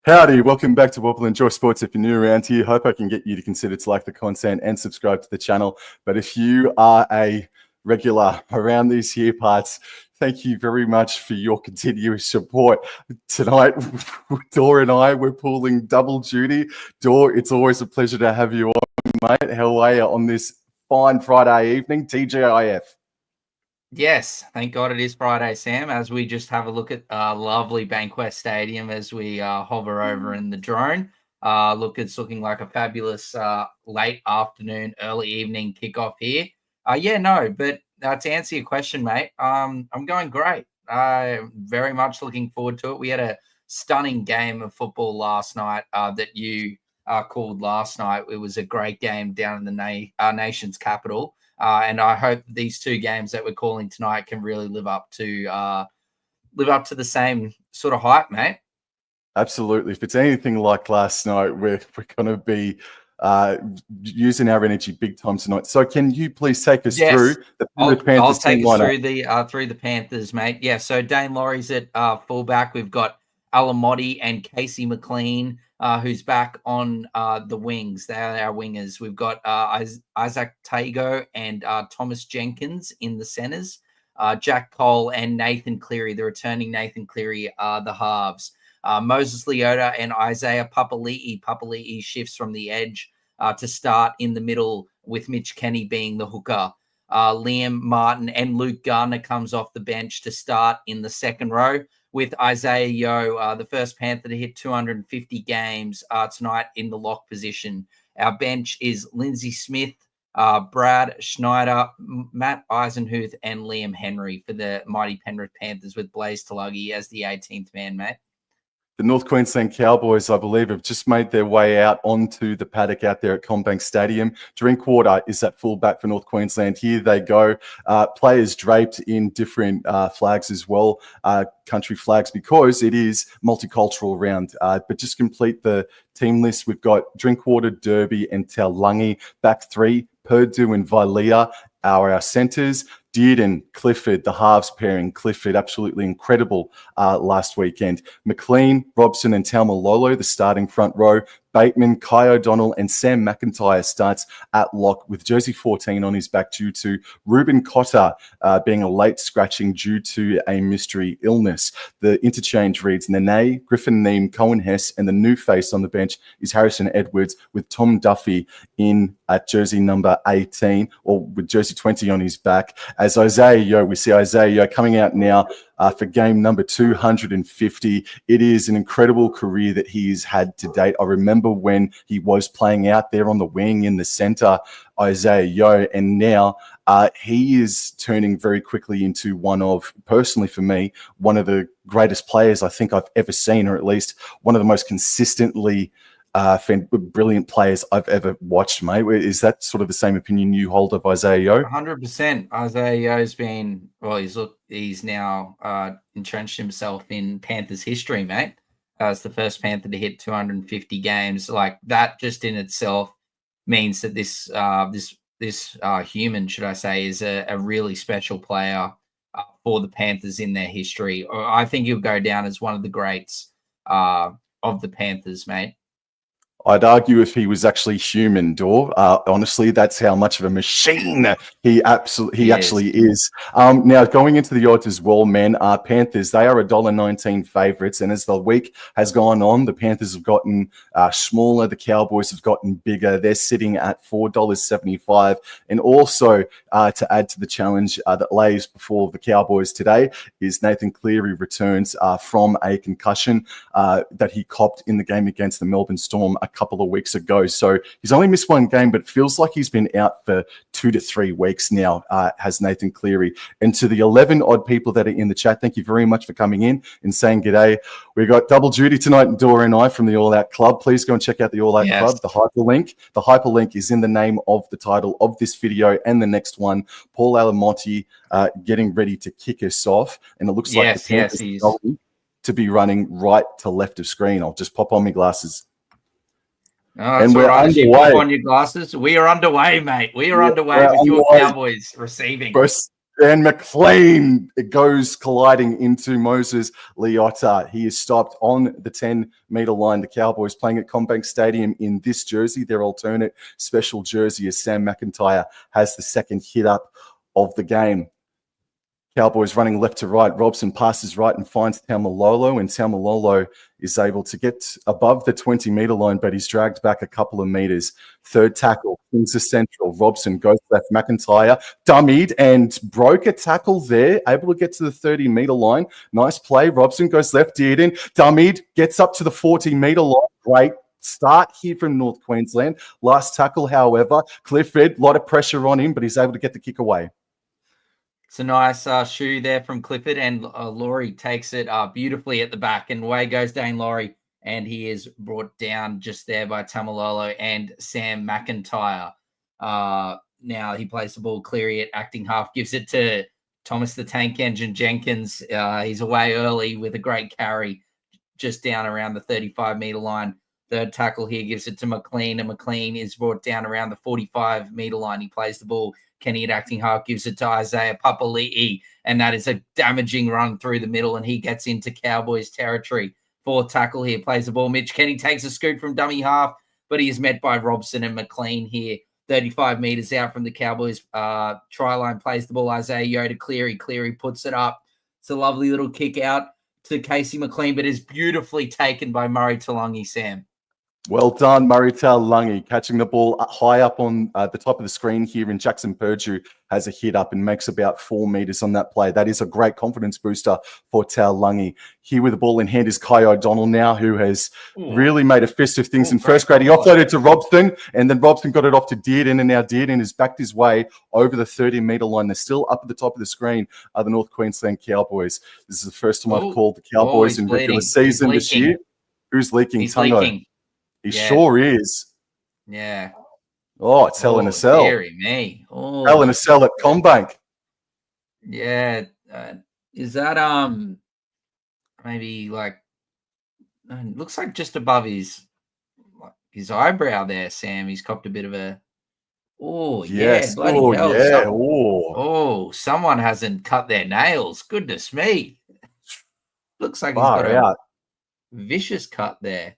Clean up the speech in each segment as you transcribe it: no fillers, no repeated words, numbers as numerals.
Howdy, welcome back to Wobble Enjoy Sports. If you're new around here, hope I can get you to consider to like the content and subscribe to the channel. But if you are a regular around these here parts, thank you very much for your continuous support. Tonight, Dor and I, we're pulling double duty. Dor, it's always a pleasure to have you on, mate. How are you on this fine Friday evening? TGIF. Yes, thank God it is Friday, Sam, as we just have a look at lovely Bankwest Stadium as we hover over in the drone. It's looking like a fabulous late afternoon, early evening kickoff here. But to answer your question, mate, I'm going great. Very much looking forward to it. We had a stunning game of football last night that you called last night. It was a great game down in the nation's capital. And I hope these two games that we're calling tonight can really live up to the same sort of hype, mate. Absolutely. If it's anything like last night, we're going to be using our energy big time tonight. So can you please take us through the Panthers? I'll take us through the Panthers, mate. Yeah, so Dane Laurie's at fullback. We've got Alamotti and Casey McLean, who's back on the wings. They're our wingers. We've got Isaac Tago and Thomas Jenkins in the centers. Jack Cole and Nathan Cleary, the returning Nathan Cleary, are the halves. Moses Leota and Isaiah Papali'i. Papali'i shifts from the edge to start in the middle, with Mitch Kenny being the hooker. Liam Martin and Luke Garner comes off the bench to start in the second row, with Isaiah Yeo, the first Panther to hit 250 games tonight, in the lock position. Our bench is Lindsay Smith, Brad Schneider, Matt Eisenhuth, and Liam Henry for the mighty Penrith Panthers, with Blaze Tulagi as the 18th man, mate. The North Queensland Cowboys, I believe, have just made their way out onto the paddock out there at Combank Stadium. Drinkwater is that fullback for North Queensland. Here they go. Players draped in different flags as well, country flags, because it is multicultural round. But just complete the team list. We've got Drinkwater, Derby, and Taulagi. Back three, Purdue and Vilea are our centres. Dearden, Clifford, the halves pairing. Clifford, absolutely incredible last weekend. McLean, Robson, and Taumalolo, the starting front row. Bateman, Kai O'Donnell, and Sam McIntyre starts at lock, with jersey 14 on his back due to Ruben Cotter being a late scratching due to a mystery illness. The interchange reads Nene, Griffin Neem, Cohen Hess, and the new face on the bench is Harrison Edwards, with Tom Duffy in at jersey number 18, or with jersey 20 on his back. As Isaiah Yeo, we see Isaiah Yeo coming out now for game number 250. It is an incredible career that he's had to date. I remember when he was playing out there on the wing in the centre, Isaiah Yeo, and now he is turning very quickly into one of, personally for me, one of the greatest players I think I've ever seen, or at least one of the most consistently brilliant players I've ever watched, mate. Is that sort of the same opinion you hold of Isaiah Yeo? 100%. Isaiah Yeo's been, he's now entrenched himself in Panthers history, mate, as the first Panther to hit 250 games. Like, that just in itself means that this human, should I say, is a really special player for the Panthers in their history. I think he'll go down as one of the greats of the Panthers, mate. I'd argue if he was actually human, Dor. Honestly, that's how much of a machine he actually is. Now, going into the odds as well, man, Panthers, they are $1.19 favourites. And as the week has gone on, the Panthers have gotten smaller. The Cowboys have gotten bigger. They're sitting at $4.75. And also, to add to the challenge that lays before the Cowboys today, is Nathan Cleary returns from a concussion that he copped in the game against the Melbourne Storm a couple of weeks ago. So he's only missed one game, but it feels like he's been out for 2 to 3 weeks now, has Nathan Cleary. And to the 11 odd people that are in the chat, thank you very much for coming in and saying g'day. We've got double duty tonight, Dora and I, from the All Out Club. Please go and check out the All Out Club, the hyperlink. The hyperlink is in the name of the title of this video and the next one. Paul Alamotti getting ready to kick us off. And it looks like the Panthers are going to be running right to left of screen. I'll just pop on my glasses. Oh, and we're underway. You pop on your glasses. We are underway, mate. We are underway with your Cowboys receiving. And McLean, it goes colliding into Moses Leota. He is stopped on the 10-meter line. The Cowboys playing at Combank Stadium in this jersey, their alternate special jersey, as Sam McIntyre has the second hit up of the game. Cowboys running left to right. Robson passes right and finds Taumalolo, and Taumalolo is able to get above the 20-meter line, but he's dragged back a couple of meters. Third tackle, Kings are central. Robson goes left. McIntyre dummied and broke a tackle there, able to get to the 30-meter line. Nice play. Robson goes left, Dearden, dummied, gets up to the 40-meter line. Great start here from North Queensland. Last tackle, however, Clifford, a lot of pressure on him, but he's able to get the kick away. It's a nice shoe there from Clifford, and Laurie takes it beautifully at the back, and away goes Dane Laurie, and he is brought down just there by Taumalolo and Sam McIntyre. Now he plays the ball. Cleary at acting half, gives it to Thomas the Tank Engine Jenkins. He's away early with a great carry just down around the 35-meter line. Third tackle here gives it to McLean, and McLean is brought down around the 45-meter line. He plays the ball. Kenny at acting half gives it to Isaiah Papali'i, and that is a damaging run through the middle, and he gets into Cowboys territory. Fourth tackle here, plays the ball. Mitch Kenny takes a scoot from dummy half, but he is met by Robson and McLean here. 35 meters out from the Cowboys try line, plays the ball. Isaiah Yeo to Cleary. Cleary puts it up. It's a lovely little kick out to Casey McLean, but is beautifully taken by Murray Taulagi, Sam. Well done, Murray Taulagi, catching the ball high up on the top of the screen here. And Jackson Purdue has a hit up and makes about 4 meters on that play. That is a great confidence booster for Taulagi. Here with the ball in hand is Kai O'Donnell now, who has really made a fist of things in first grade. He offloaded to Robson, and then Robson got it off to Dearden, and now Dearden has backed his way over the 30-meter line. They're still up at the top of the screen, the North Queensland Cowboys. This is the first time I've called the Cowboys in regular season this year. Who's leaking? He's Tungo. leaking. He sure is. Yeah. Oh, it's Hell in a Cell. Deary me. Oh. Hell in a Cell at Combank. Yeah. Is that maybe like looks like just above his eyebrow there, Sam? He's copped a bit of a yes. Bloody hell. Yeah. Someone hasn't cut their nails. Goodness me. Looks like he's got a vicious cut there.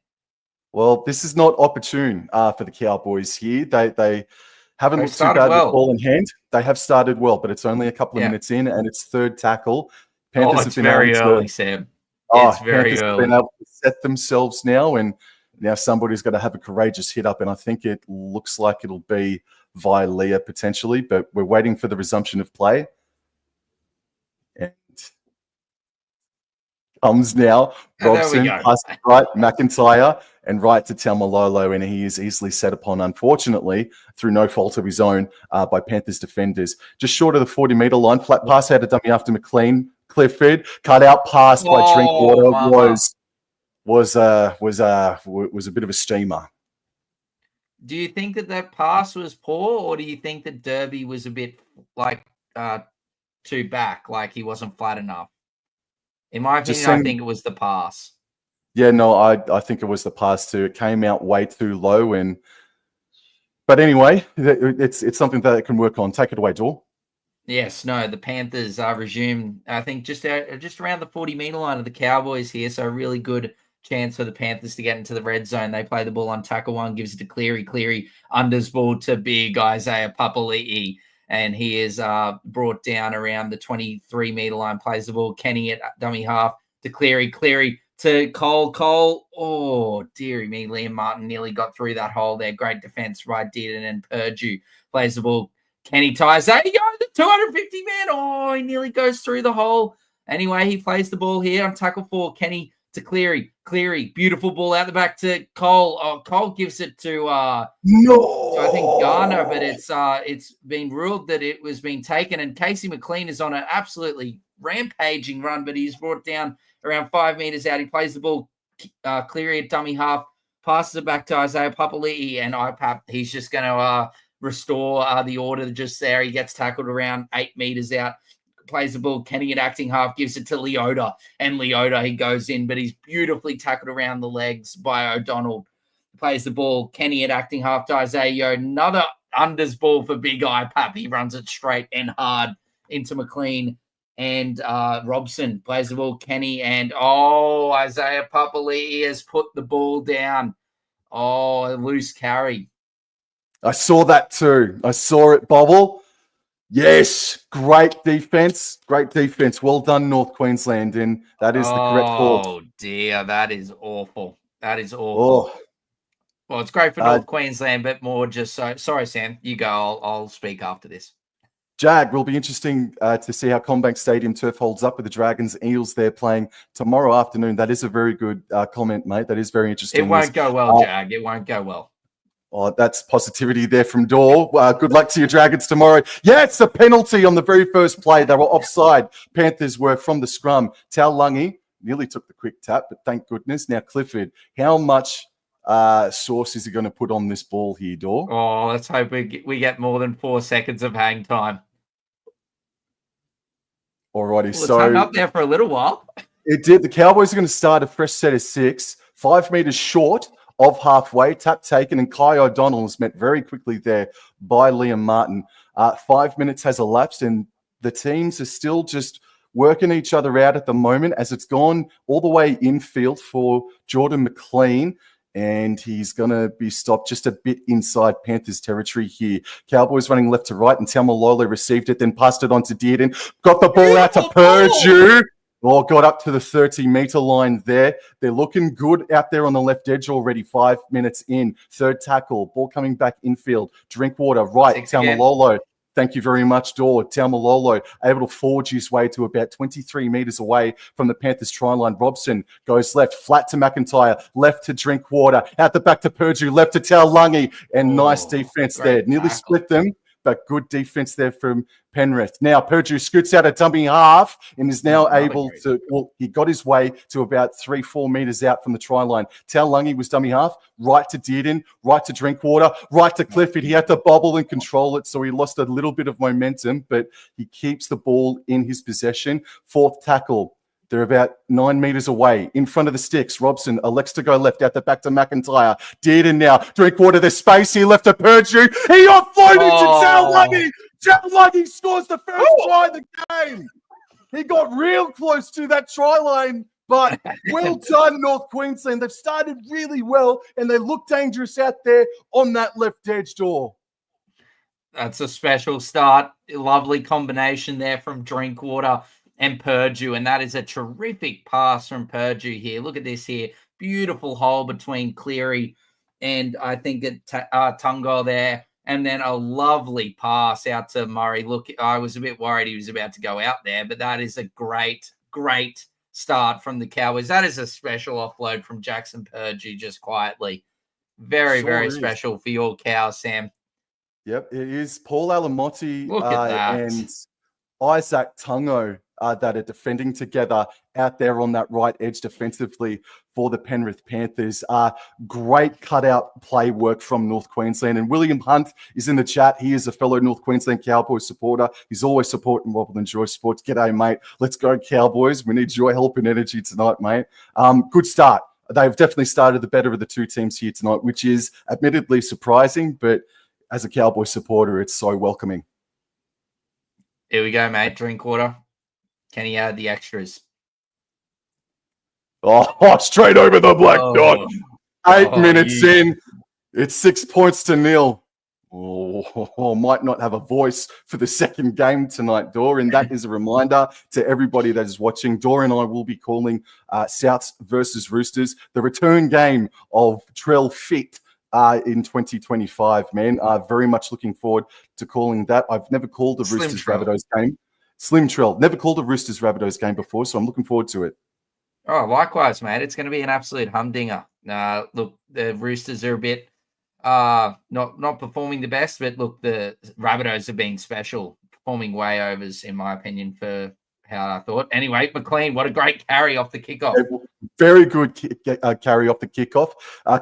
Well, this is not opportune for the Cowboys here. They haven't looked too bad with ball in hand. They have started well, but it's only a couple of minutes in, and it's third tackle. Panthers have been very early, Sam. It's very Panthers early. have been able to set themselves now, and now somebody's got to have a courageous hit up, and I think it looks like it'll be via Leah potentially, but we're waiting for the resumption of play. And comes now. Robson, pass right, McIntyre, and right to Taumalolo, and he is easily set upon, unfortunately, through no fault of his own, by Panthers defenders. Just short of the 40-meter line, flat pass out of dummy after McLean. Clifford, cut out pass by Drinkwater was a bit of a steamer. Do you think that pass was poor, or do you think that Derby was a bit like too back, like he wasn't flat enough? In my opinion, I think it was the pass. Yeah, no, I think it was the pass too. It came out way too low, but anyway, it's something that it can work on. Take it away, Dor. Yes, no, the Panthers resume, I think, just around the 40-meter line of the Cowboys here, so a really good chance for the Panthers to get into the red zone. They play the ball on tackle one, gives it to Cleary. Cleary unders ball to big Isaiah Papali'i, and he is brought down around the 23-meter line, plays the ball. Kenny at dummy half to Cleary. Cleary to Cole. Oh, dearie me. Liam Martin nearly got through that hole there. Great defense, right, Dearden, and Purdue plays the ball. Kenny ties. There you go, the 250 man. Oh, he nearly goes through the hole. Anyway, he plays the ball here on tackle 4. Kenny to Cleary. Cleary, beautiful ball out the back to Cole. Oh, Cole gives it to I think Garner, but it's been ruled that it was being taken. And Casey McLean is on an absolutely rampaging run, but he's brought down around 5 meters out. He plays the ball. Cleary at dummy half, passes it back to Isaiah Papali'i, and IPAP. He's just going to restore the order just there. He gets tackled around 8 meters out. Plays the ball. Kenny at acting half gives it to Leota, and Leota, he goes in, but he's beautifully tackled around the legs by O'Donnell. Plays the ball. Kenny at acting half to Isaiah Yeo. Another unders ball for Big IPAP. He runs it straight and hard into McLean and Robson. Plays the ball, Kenny, and Isaiah Papali'i has put the ball down. Oh, a loose carry. I saw that too. I saw it bobble. Yes, great defense. Great defense. Well done, North Queensland. And that is the correct call. Oh, dear. That is awful. That is awful. Oh. Well, it's great for North Queensland, but more just so. Sorry, Sam. You go. I'll speak after this. Jag, will be interesting to see how CommBank Stadium turf holds up with the Dragons Eels. They're playing tomorrow afternoon. That is a very good comment, mate. That is very interesting. It won't go well, Jag. It won't go well. Oh, that's positivity there from Dor. Good luck to your Dragons tomorrow. Yeah, it's a penalty on the very first play. They were offside. Panthers were from the scrum. Taulagi nearly took the quick tap, but thank goodness. Now, Clifford, how much sauce is he going to put on this ball here, Dor? Oh, let's hope we get more than 4 seconds of hang time. Alrighty, It's hung up there for a little while. It did. The Cowboys are going to start a fresh set of 6, 5 meters short of halfway. Tap taken, and Kai O'Donnell was met very quickly there by Liam Martin. 5 minutes has elapsed, and the teams are still just working each other out at the moment as it's gone all the way infield for Jordan McLean. And he's going to be stopped just a bit inside Panthers territory here. Cowboys running left to right, and Tamalolo received it, then passed it on to Dearden. Got the ball out to Purdue. Oh, got up to the 30-meter line there. They're looking good out there on the left edge already. 5 minutes in. Third tackle. Ball coming back infield. Drinkwater, right. Tamalolo. Thank you very much, Dor. Tamalolo able to forge his way to about 23 meters away from the Panthers try line. Robson goes left, flat to McIntyre, left to Drinkwater, out the back to Purdue, left to Taulagi, and nice defense there. Nearly split them, but good defense there from Penrith. Now, Purdue scoots out a dummy half and is now able to, well, he got his way to about 3-4 meters out from the try line. Taulagi was dummy half, right to Dearden, right to Drinkwater, right to Clifford. He had to bobble and control it, so he lost a little bit of momentum, but he keeps the ball in his possession. Fourth tackle. They're about 9 meters away. In front of the sticks, Robson elects to go left, out the back to McIntyre. Dearden now. Drinkwater, there's space here left to Purdue. He offloaded to Taulagi. Taulagi scores the first try of the game. He got real close to that try line, but well done, North Queensland. They've started really well, and they look dangerous out there on that left edge, Dor. That's a special start. Lovely combination there from Drinkwater and Purdue, and that is a terrific pass from Purdue here. Look at this here. Beautiful hole between Cleary and I think Tungo there, and then a lovely pass out to Murray. Look, I was a bit worried he was about to go out there, but that is a great, great start from the Cowboys. That is a special offload from Jackson Purdue just quietly. Very, very special for your Cows, Sam. Yep, it is. Paul Alamotti Look at that. And Isaac Tungo that are defending together out there on that right edge defensively for the Penrith Panthers. Great cutout play work from North Queensland. And William Hunt is in the chat. He is a fellow North Queensland Cowboys supporter. He's always supporting Wobble and Joy Sports. G'day, mate. Let's go, Cowboys. We need your help and energy tonight, mate. Good start. They've definitely started the better of the two teams here tonight, which is admittedly surprising, but as a Cowboys supporter, it's so welcoming. Here we go, mate. Drinkwater. Can he add the extras? Oh, straight over the black dot. 8 minutes in. It's 6 points to nil. Might not have a voice for the second game tonight, Dor. And that is a reminder to everybody that is watching. Dor and I will be calling Souths versus Roosters, the return game of Trell Fit in 2025, man. Very much looking forward to calling that. I've never called the Roosters Rabbitohs game. Slim Trell. Never called a Roosters Rabbitohs game before, so I'm looking forward to it. Oh, likewise, mate. It's going to be an absolute humdinger. Look, the Roosters are a bit not performing the best, but look, the Rabbitohs have been special, performing way overs, in my opinion, for how I thought. Anyway, McLean, what a great carry off the kickoff. Very good carry off the kickoff.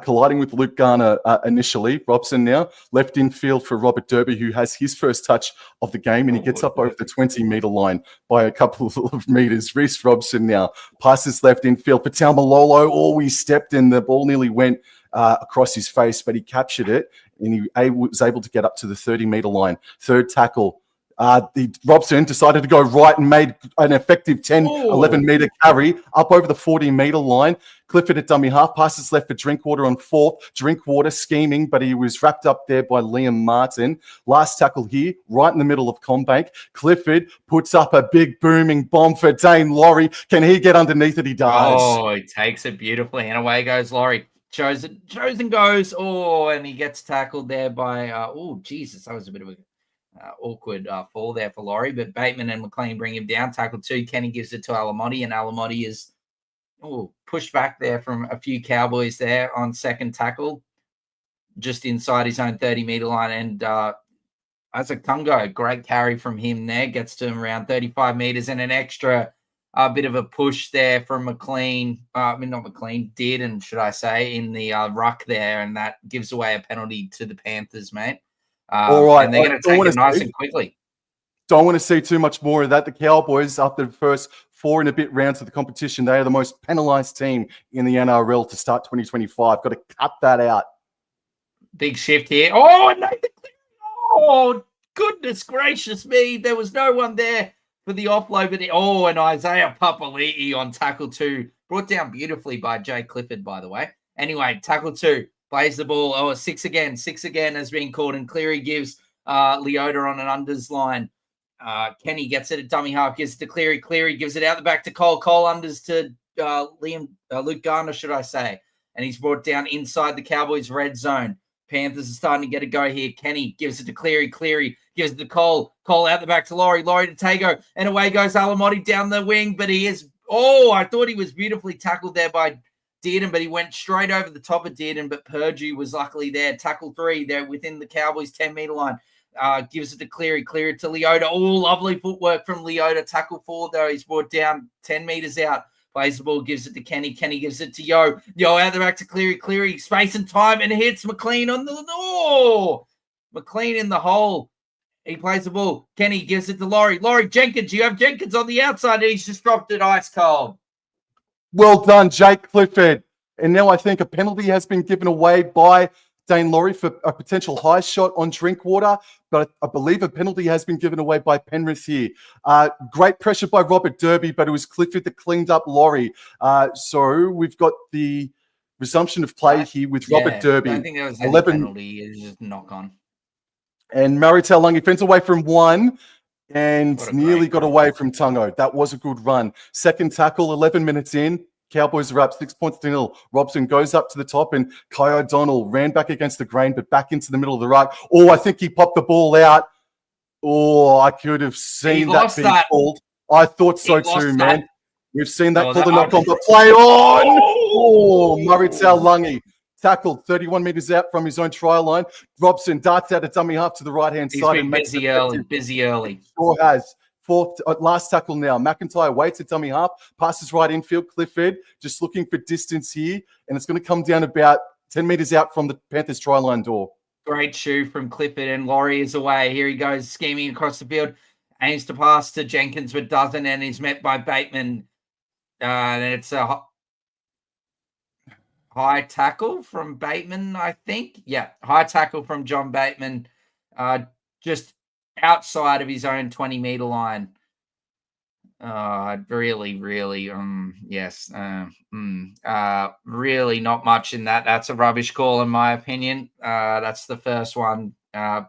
Colliding with Luke Garner initially. Robson now left in field for Robert Derby, who has his first touch of the game, and he gets up over the 20-meter line by a couple of meters. Reece Robson now passes left in field for Tamalolo. Always stepped in. The ball nearly went across his face, but he captured it, and he was able to get up to the 30-meter line. Third tackle. Robson decided to go right and made an effective 10, 11-meter carry up over the 40-meter line. Clifford at dummy half, passes left for Drinkwater on fourth. Drinkwater scheming, but he was wrapped up there by Liam Martin. Last tackle here, right in the middle of Combank. Clifford puts up a big booming bomb for Dane Laurie. Can he get underneath it? He does. Oh, he takes it beautifully, and away goes Laurie. Chosen goes. Oh, and he gets tackled there by. Jesus, that was a bit of a awkward fall there for Laurie, but Bateman and McLean bring him down. Tackle 2. Kenny gives it to Alamotti, and Alamotti is pushed back there from a few Cowboys there on second tackle, just inside his own 30-meter line. And Isaac Tungo, great carry from him there, gets to him around 35 meters, and an extra bit of a push there from McLean. Not McLean, Dearden, should I say, in the ruck there, and that gives away a penalty to the Panthers, mate. All right, and they're going to take it nice and quickly. Don't want to see too much more of that. The Cowboys, after the first 4 and a bit rounds of the competition, they are the most penalised team in the NRL to start 2025. Got to cut that out. Big shift here. Oh, Nathan! Oh, goodness gracious me. There was no one there for the offload. But and Isaiah Papali'i on tackle 2. Brought down beautifully by Jay Clifford, by the way. Anyway, tackle 2. Plays the ball. 6 again. 6 again has been called. And Cleary gives Leota on an unders line. Kenny gets it at dummy half. Gives it to Cleary. Cleary gives it out the back to Cole. Cole unders to Luke Garner, should I say. And he's brought down inside the Cowboys' red zone. Panthers are starting to get a go here. Kenny gives it to Cleary. Cleary gives it to Cole. Cole out the back to Laurie. Laurie to Tago. And away goes Alamotti down the wing. But he is... I thought he was beautifully tackled there by Dearden, but he went straight over the top of Dearden, but Purdue was luckily there. Tackle 3 there within the Cowboys' 10-meter line. Gives it to Cleary. Cleary to Leota. Lovely footwork from Leota. Tackle 4, though. He's brought down 10 meters out. Plays the ball, gives it to Kenny. Kenny gives it to Yo. Yo out the back to Cleary. Cleary, space and time, and hits McLean on the... McLean in the hole. He plays the ball. Kenny gives it to Laurie. Laurie, Jenkins. You have Jenkins on the outside, and he's just dropped it ice cold. Well done, Jake Clifford. And now I think a penalty has been given away by Dane Laurie for a potential high shot on Drinkwater, but I believe a penalty has been given away by Penrith here. Great pressure by Robert Derby, but it was Clifford that cleaned up Laurie. So we've got the resumption of play here with Robert Derby. I think there was any penalty. It's just knock on. And Murray Taulagi fends away from 1 and nearly got away from Tungo. That was a good run. Second tackle, 11 minutes in. Cowboys are up 6-0. Robson goes up to the top, and Kai O'Donnell ran back against the grain, but back into the middle of the ruck. I think he popped the ball out. I could have seen that being called. I thought so too, man. We've seen that called a knock on, but play on. Murray Taulagi tackled 31 meters out from his own try line. Robson darts out a dummy half to the right-hand side. He's been busy early. Sure has. Fourth, last tackle now. McIntyre waits at dummy half, passes right infield. Clifford just looking for distance here, and it's going to come down about 10 meters out from the Panthers try line door. Great shoe from Clifford, and Laurie is away. Here he goes, scheming across the field. Aims to pass to Jenkins, but doesn't, and he's met by Bateman. And it's a high tackle from Bateman, I think. Yeah, high tackle from John Bateman. Just outside of his own 20-meter line. Really, yes. Really not much in that. That's a rubbish call, in my opinion. That's the first one.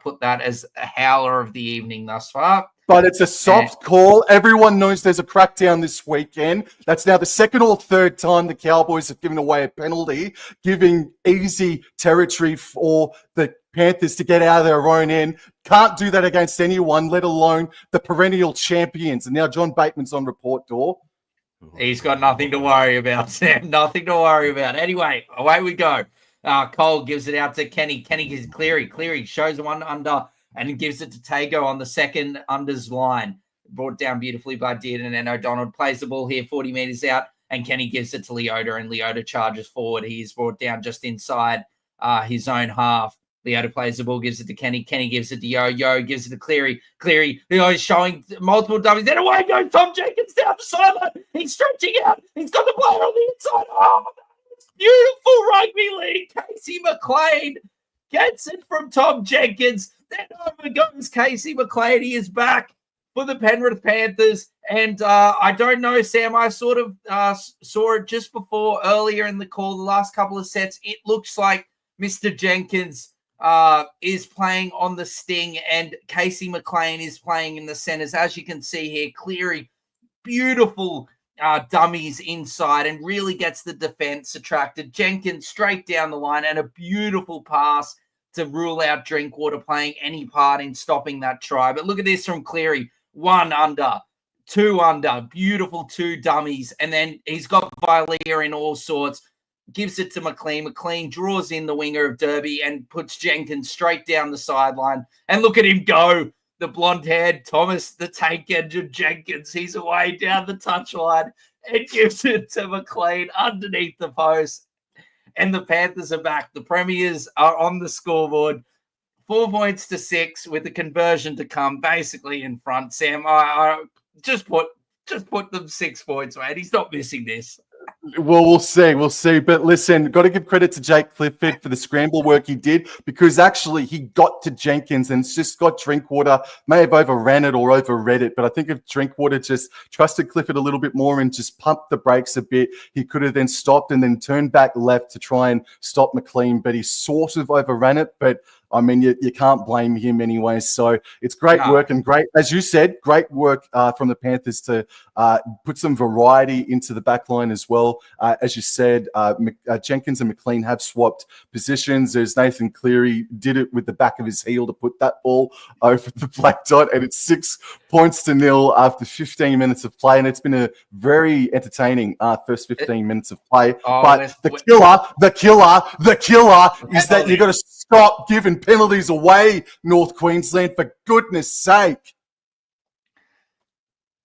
Put that as a howler of the evening thus far. But it's a soft call. Everyone knows there's a crackdown this weekend. That's now the second or third time the Cowboys have given away a penalty, giving easy territory for the Panthers to get out of their own end. Can't do that against anyone, let alone the perennial champions. And now John Bateman's on report door. He's got nothing to worry about, Sam. Nothing to worry about. Anyway, away we go. Cole gives it out to Kenny. Kenny gives Cleary. Cleary shows one under and gives it to Tago on the second unders line. Brought down beautifully by Dearden, and O'Donnell plays the ball here 40 meters out, and Kenny gives it to Leota, and Leota charges forward. He is brought down just inside his own half. Leota plays the ball, gives it to Kenny. Kenny gives it to Yo. Yo gives it to Cleary. Cleary, is showing multiple dummies. Then away goes Tom Jenkins down the sideline. He's stretching out. He's got the player on the inside. It's beautiful rugby league. Casey McLean gets it from Tom Jenkins. Then over goes Casey McLean. He is back for the Penrith Panthers. And I don't know, Sam, I sort of saw it just before earlier in the call, the last couple of sets. It looks like Mr. Jenkins is playing on the sting and Casey McLean is playing in the centers. As you can see here, Cleary, beautiful dummies inside and really gets the defense attracted. Jenkins straight down the line and a beautiful pass to rule out Drinkwater playing any part in stopping that try. But look at this from Cleary. 1 under, 2 under, beautiful 2 dummies. And then he's got Vilea in all sorts, gives it to McLean. McLean draws in the winger of Derby and puts Jenkins straight down the sideline. And look at him go. The blonde-haired Thomas the Tank Engine Jenkins. He's away down the touchline and gives it to McLean underneath the post. And the Panthers are back. The Premiers are on the scoreboard. 4 points to 6 with the conversion to come, basically in front. Sam, I just put them 6 points, mate. He's not missing this. Well, we'll see. But listen, got to give credit to Jake Clifford for the scramble work he did, because actually he got to Jenkins and just got Drinkwater, may have overran it or overread it. But I think if Drinkwater just trusted Clifford a little bit more and just pumped the brakes a bit, he could have then stopped and then turned back left to try and stop McLean. But he sort of overran it. But I mean, you can't blame him anyway. So it's great work and great, as you said, great work from the Panthers to put some variety into the back line as well. As you said, Jenkins and McLean have swapped positions. There's Nathan Cleary did it with the back of his heel to put that ball over the black dot, and it's 6 points to 0 after 15 minutes of play. And it's been a very entertaining first 15 minutes of play. But the killer is that you got to stop giving penalties away, North Queensland, for goodness sake.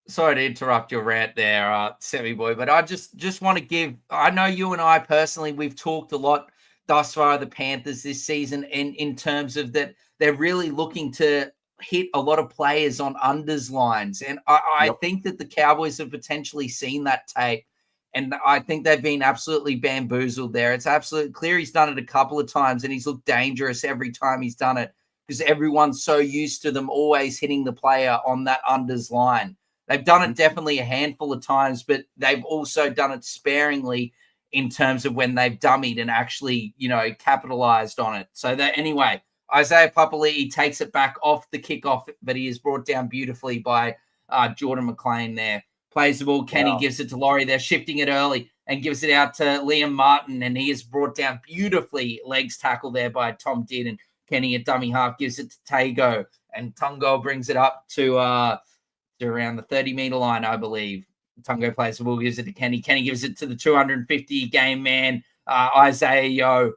Sorry to interrupt your rant there, Sammy boy, but I just want to give, I know you and I personally, we've talked a lot thus far of the Panthers this season in terms of that they're really looking to hit a lot of players on unders lines. And I think that the Cowboys have potentially seen that tape. And I think they've been absolutely bamboozled there. It's absolutely clear he's done it a couple of times and he's looked dangerous every time he's done it because everyone's so used to them always hitting the player on that unders line. They've done it definitely a handful of times, but they've also done it sparingly in terms of when they've dummied and actually, capitalized on it. So that anyway, Isaiah Papali'i takes it back off the kickoff, but he is brought down beautifully by Jordan McLean there. Plays the ball. Kenny gives it to Laurie. They're shifting it early and gives it out to Liam Martin, and he is brought down beautifully. Legs tackle there by Tom Did, and Kenny at dummy half gives it to Tago, and Tungo brings it up to around the 30-meter line, I believe. Tungo plays the ball, gives it to Kenny. Kenny gives it to the 250 game man, Isaiah Yeo.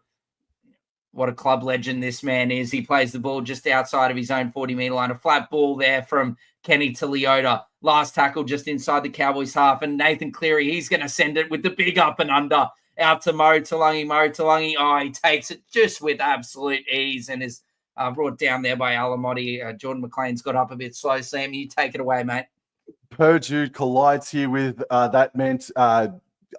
What a club legend this man is. He plays the ball just outside of his own 40-meter line. A flat ball there from Kenny to Leota. Last tackle just inside the Cowboys half. And Nathan Cleary, he's going to send it with the big up and under out to Mo Talangi. Oh, he takes it just with absolute ease and is brought down there by Alamotti. Jordan McLean's got up a bit slow. Sam, you take it away, mate. Purdue collides here with that meant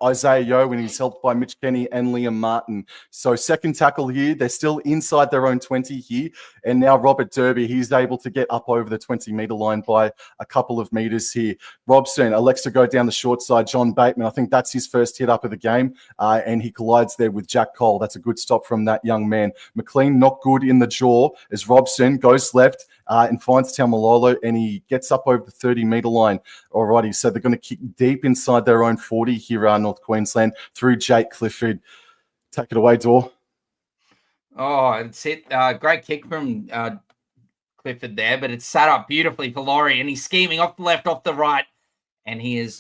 Isaiah Yeo when he's helped by Mitch Kenny and Liam Martin. So second tackle here. They're still inside their own 20 here. And now Robert Derby, he's able to get up over the 20-meter line by a couple of meters here. Robson elects to go down the short side. John Bateman, I think that's his first hit up of the game. And he collides there with Jack Cole. That's a good stop from that young man. McLean not good in the jaw as Robson goes left and finds Taumalolo, and he gets up over the 30-meter line. Alrighty, so they're going to kick deep inside their own 40 here, North Queensland, through Jake Clifford. Take it away, Dor. Oh, it's hit. Great kick from Clifford there, but it's set up beautifully for Laurie, and he's scheming off the left, off the right, and he is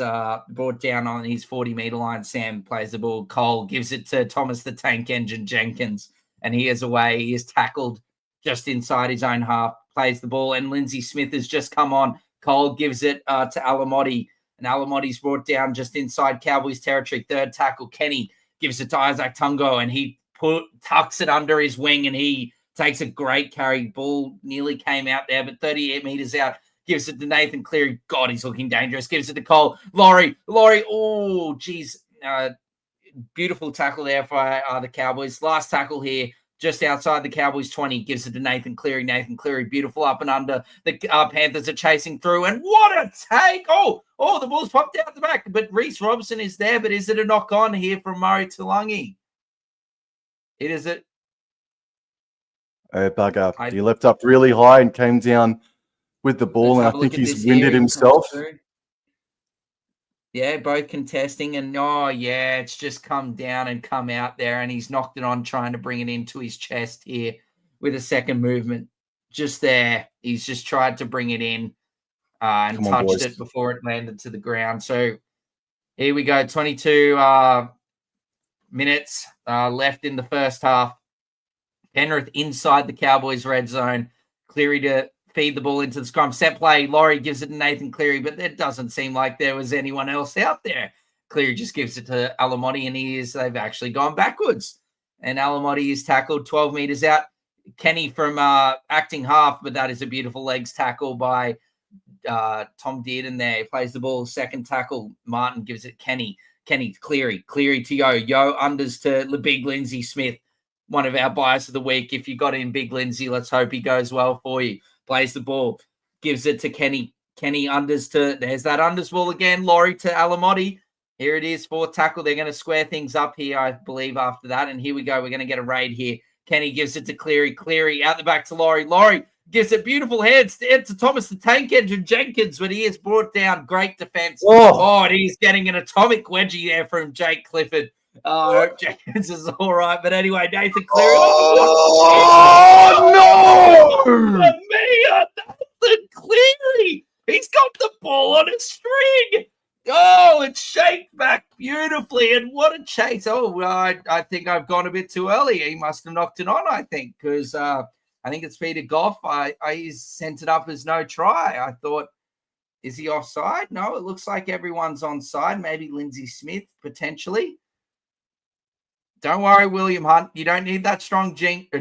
brought down on his 40-meter line. Sam plays the ball. Cole gives it to Thomas the Tank Engine Jenkins, and he is away. He is tackled just inside his own half, plays the ball, and Lindsay Smith has just come on. Cole gives it to Alamotti, and Alamotti's brought down just inside Cowboys territory. Third tackle, Kenny gives it to Isaac Tungo, and he tucks it under his wing, and he takes a great carry. Ball nearly came out there, but 38 meters out. Gives it to Nathan Cleary. God, he's looking dangerous. Gives it to Cole. Laurie. Oh, geez. Beautiful tackle there for the Cowboys. Last tackle here. just outside the Cowboys 20, gives it to Nathan Cleary. Nathan Cleary, beautiful up and under. The Panthers are chasing through, and what a take! Oh, the ball's popped out the back, but Reece Robson is there. But is it a knock on here from Murray Taulagi? It is it. Bugger. He leapt up really high and came down with the ball, and I think he's winded himself. Yeah, both contesting, and it's just come down and come out there, and he's knocked it on, trying to bring it into his chest here with a second movement. Just there, he's just tried to bring it in and touched it before it landed to the ground. So here we go, 22 minutes left in the first half. Penrith inside the Cowboys' red zone. Cleary to feed the ball into the scrum. Set play. Laurie gives it to Nathan Cleary, but it doesn't seem like there was anyone else out there. Cleary just gives it to Alamotti, and they've actually gone backwards. And Alamotti is tackled 12 meters out. Kenny from acting half, but that is a beautiful legs tackle by Tom Dearden there. He plays the ball, second tackle. Martin gives it Kenny. Cleary to Yo unders to the big Lindsay Smith. One of our buys of the week. If you got in Big Lindsay, let's hope he goes well for you. Plays the ball, gives it to Kenny. Kenny unders there's that unders ball again. Laurie to Alamotti. Here it is, fourth tackle. They're going to square things up here, I believe, after that. And here we go. We're going to get a raid here. Kenny gives it to Cleary. Cleary out the back to Laurie. Laurie gives it beautiful heads to Thomas the Tank Engine Jenkins, but he is brought down. Great defense. And he's getting an atomic wedgie there from Jake Clifford. I hope Jenkins is all right. But anyway, Nathan Cleary. No! Nathan Cleary. He's got the ball on a string. It's shaped back beautifully. And what a chase. I think I've gone a bit too early. He must have knocked it on, I think, because I think it's Peter Goff. I sent it up as no try. I thought, is he offside? No, it looks like everyone's onside. Maybe Lindsay Smith, potentially. Don't worry, William Hunt. You don't need that strong drink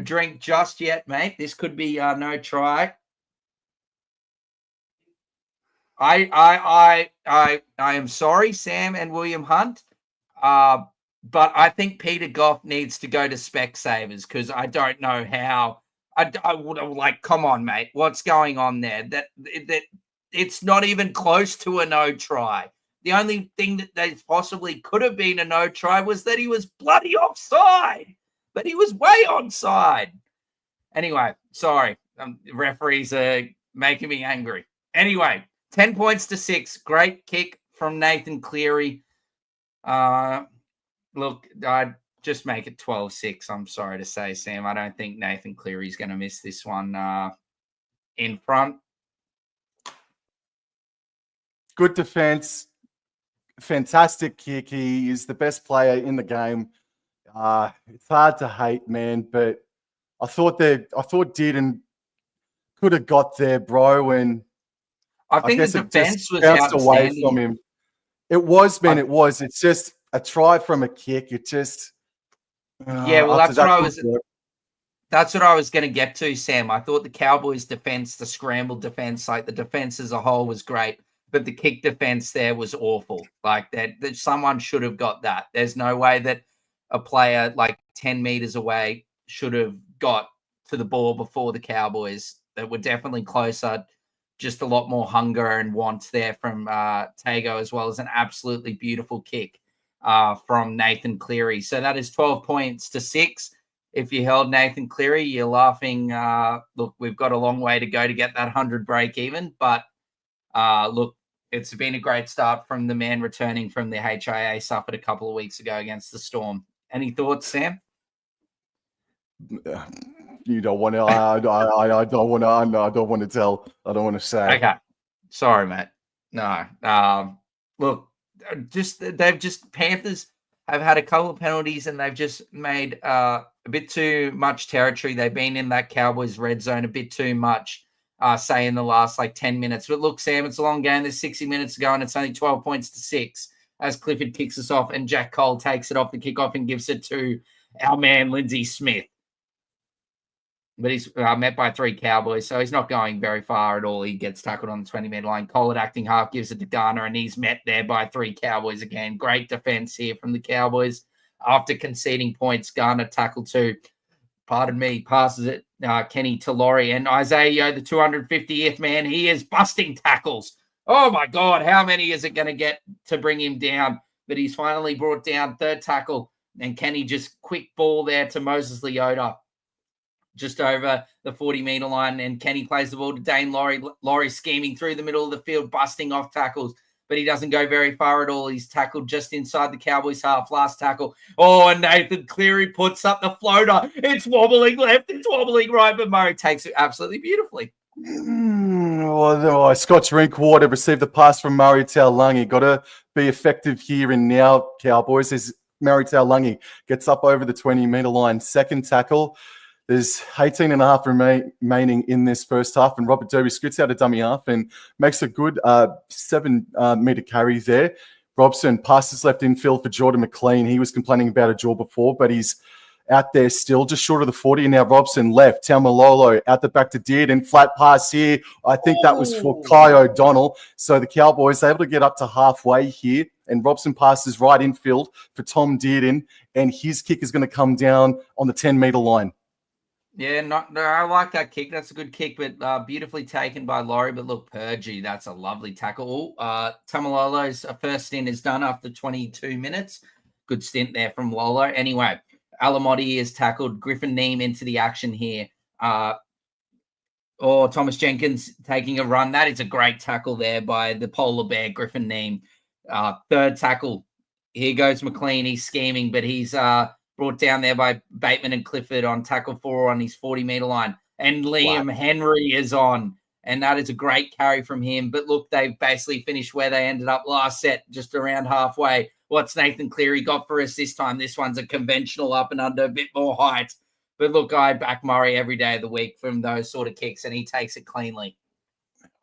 just yet, mate. This could be no try. I am sorry, Sam and William Hunt, but I think Peter Goff needs to go to Specsavers because I don't know how. I would have come on, mate. What's going on there? That it's not even close to a no try. The only thing that possibly could have been a no try was that he was bloody offside, but he was way onside. Anyway, sorry. Referees are making me angry. Anyway, 10 points to 6. Great kick from Nathan Cleary. Look, I'd just make it 12-6. I'm sorry to say, Sam. I don't think Nathan Cleary's going to miss this one in front. Good defense. Fantastic kick. He is the best player in the game. It's hard to hate, man, but I thought Dearden could have got there, bro, and I think the defense was bounced away from him. It was, man. It was. It's just a try from a kick. It just that's what I was going to get to, Sam. I thought the Cowboys' defense, the scrambled defense, like the defense as a whole, was great. But the kick defense there was awful. Like that someone should have got that. There's no way that a player like 10 meters away should have got to the ball before the Cowboys. That were definitely closer. Just a lot more hunger and want there from Tago, as well as an absolutely beautiful kick from Nathan Cleary. So that is 12 points to 6. If you held Nathan Cleary, you're laughing. Look, we've got a long way to go to get that 100 break even. But look, it's been a great start from the man returning from the HIA, suffered a couple of weeks ago against the Storm. Any thoughts, Sam? You don't want to. I don't want to. No, I don't want to tell. I don't want to say. Okay, sorry, mate. No. Look, Panthers have had a couple of penalties and they've just made a bit too much territory. They've been in that Cowboys red zone a bit too much. Say in the last 10 minutes. But look, Sam, it's a long game. There's 60 minutes to go, and it's only 12 points to 6 as Clifford kicks us off, and Jack Cole takes it off the kickoff and gives it to our man, Lindsay Smith. But he's met by 3 Cowboys, so he's not going very far at all. He gets tackled on the 20-meter line. Cole at acting half gives it to Garner, and he's met there by 3 Cowboys again. Great defense here from the Cowboys. After conceding points, Garner tackle 2. pardon me, passes it, Kenny to Laurie. And Isaiah, the 250th man, he is busting tackles. Oh, my God, how many is it going to get to bring him down? But he's finally brought down, third tackle. And Kenny just quick ball there to Moses Leota, just over the 40-meter line. And Kenny plays the ball to Dane Laurie. Laurie scheming through the middle of the field, busting off tackles. But he doesn't go very far at all. He's tackled just inside the Cowboys half. Last tackle. Oh, and Nathan Cleary puts up the floater. It's wobbling left. It's wobbling right. But Murray takes it absolutely beautifully. Scott Drinkwater received the pass from Murray Taulagi. Got to be effective here and now, Cowboys. As Murray Taulagi gets up over the 20-meter line. Second tackle. There's 18 and a half remaining in this first half, and Robert Derby scoots out a dummy half and makes a good 7-meter carry there. Robson passes left infield for Jordan McLean. He was complaining about a jaw before, but he's out there still, just short of the 40. And now Robson left. Taumalolo out the back to Dearden. Flat pass here. I think that was for Kai O'Donnell. So the Cowboys able to get up to halfway here. And Robson passes right infield for Tom Dearden. And his kick is going to come down on the 10-meter line. Yeah, no, I like that kick. That's a good kick, but beautifully taken by Laurie. But look, Purgy, that's a lovely tackle. Tamalolo's first stint is done after 22 minutes. Good stint there from Lolo. Anyway, Alamotti is tackled. Griffin Neem into the action here. Thomas Jenkins taking a run. That is a great tackle there by the polar bear, Griffin Neem. Third tackle. Here goes McLean. He's scheming, but he's brought down there by Bateman and Clifford on tackle 4 on his 40-meter line. And Liam Henry is on. And that is a great carry from him. But look, they've basically finished where they ended up last set, just around halfway. What's Nathan Cleary got for us this time? This one's a conventional up and under, a bit more height. But look, I back Murray every day of the week from those sort of kicks, and he takes it cleanly.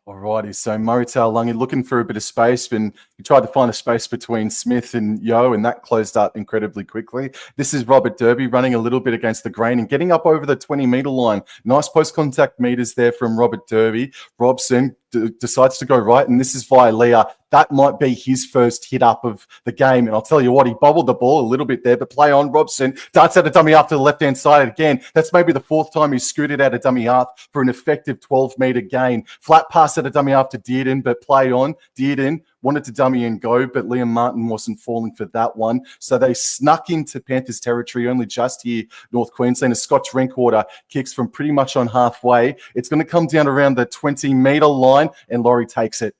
Alrighty, so Murray Taulagi looking for a bit of space, and he tried to find a space between Smith and Yo, and that closed up incredibly quickly. This is Robert Derby running a little bit against the grain and getting up over the 20-meter line. Nice post-contact meters there from Robert Derby. Robson decides to go right, and this is via Leah. That might be his first hit up of the game. And I'll tell you what, he bobbled the ball a little bit there, but play on. Robson darts out a dummy half to the left-hand side again. That's maybe the fourth time he's scooted out a dummy half for an effective 12-meter gain. Flat pass at a dummy half to Dearden, but play on. Dearden wanted to dummy and go, but Liam Martin wasn't falling for that one. So they snuck into Panthers territory only just here, North Queensland. As Scott Drinkwater kicks from pretty much on halfway. It's going to come down around the 20-meter line, and Laurie takes it.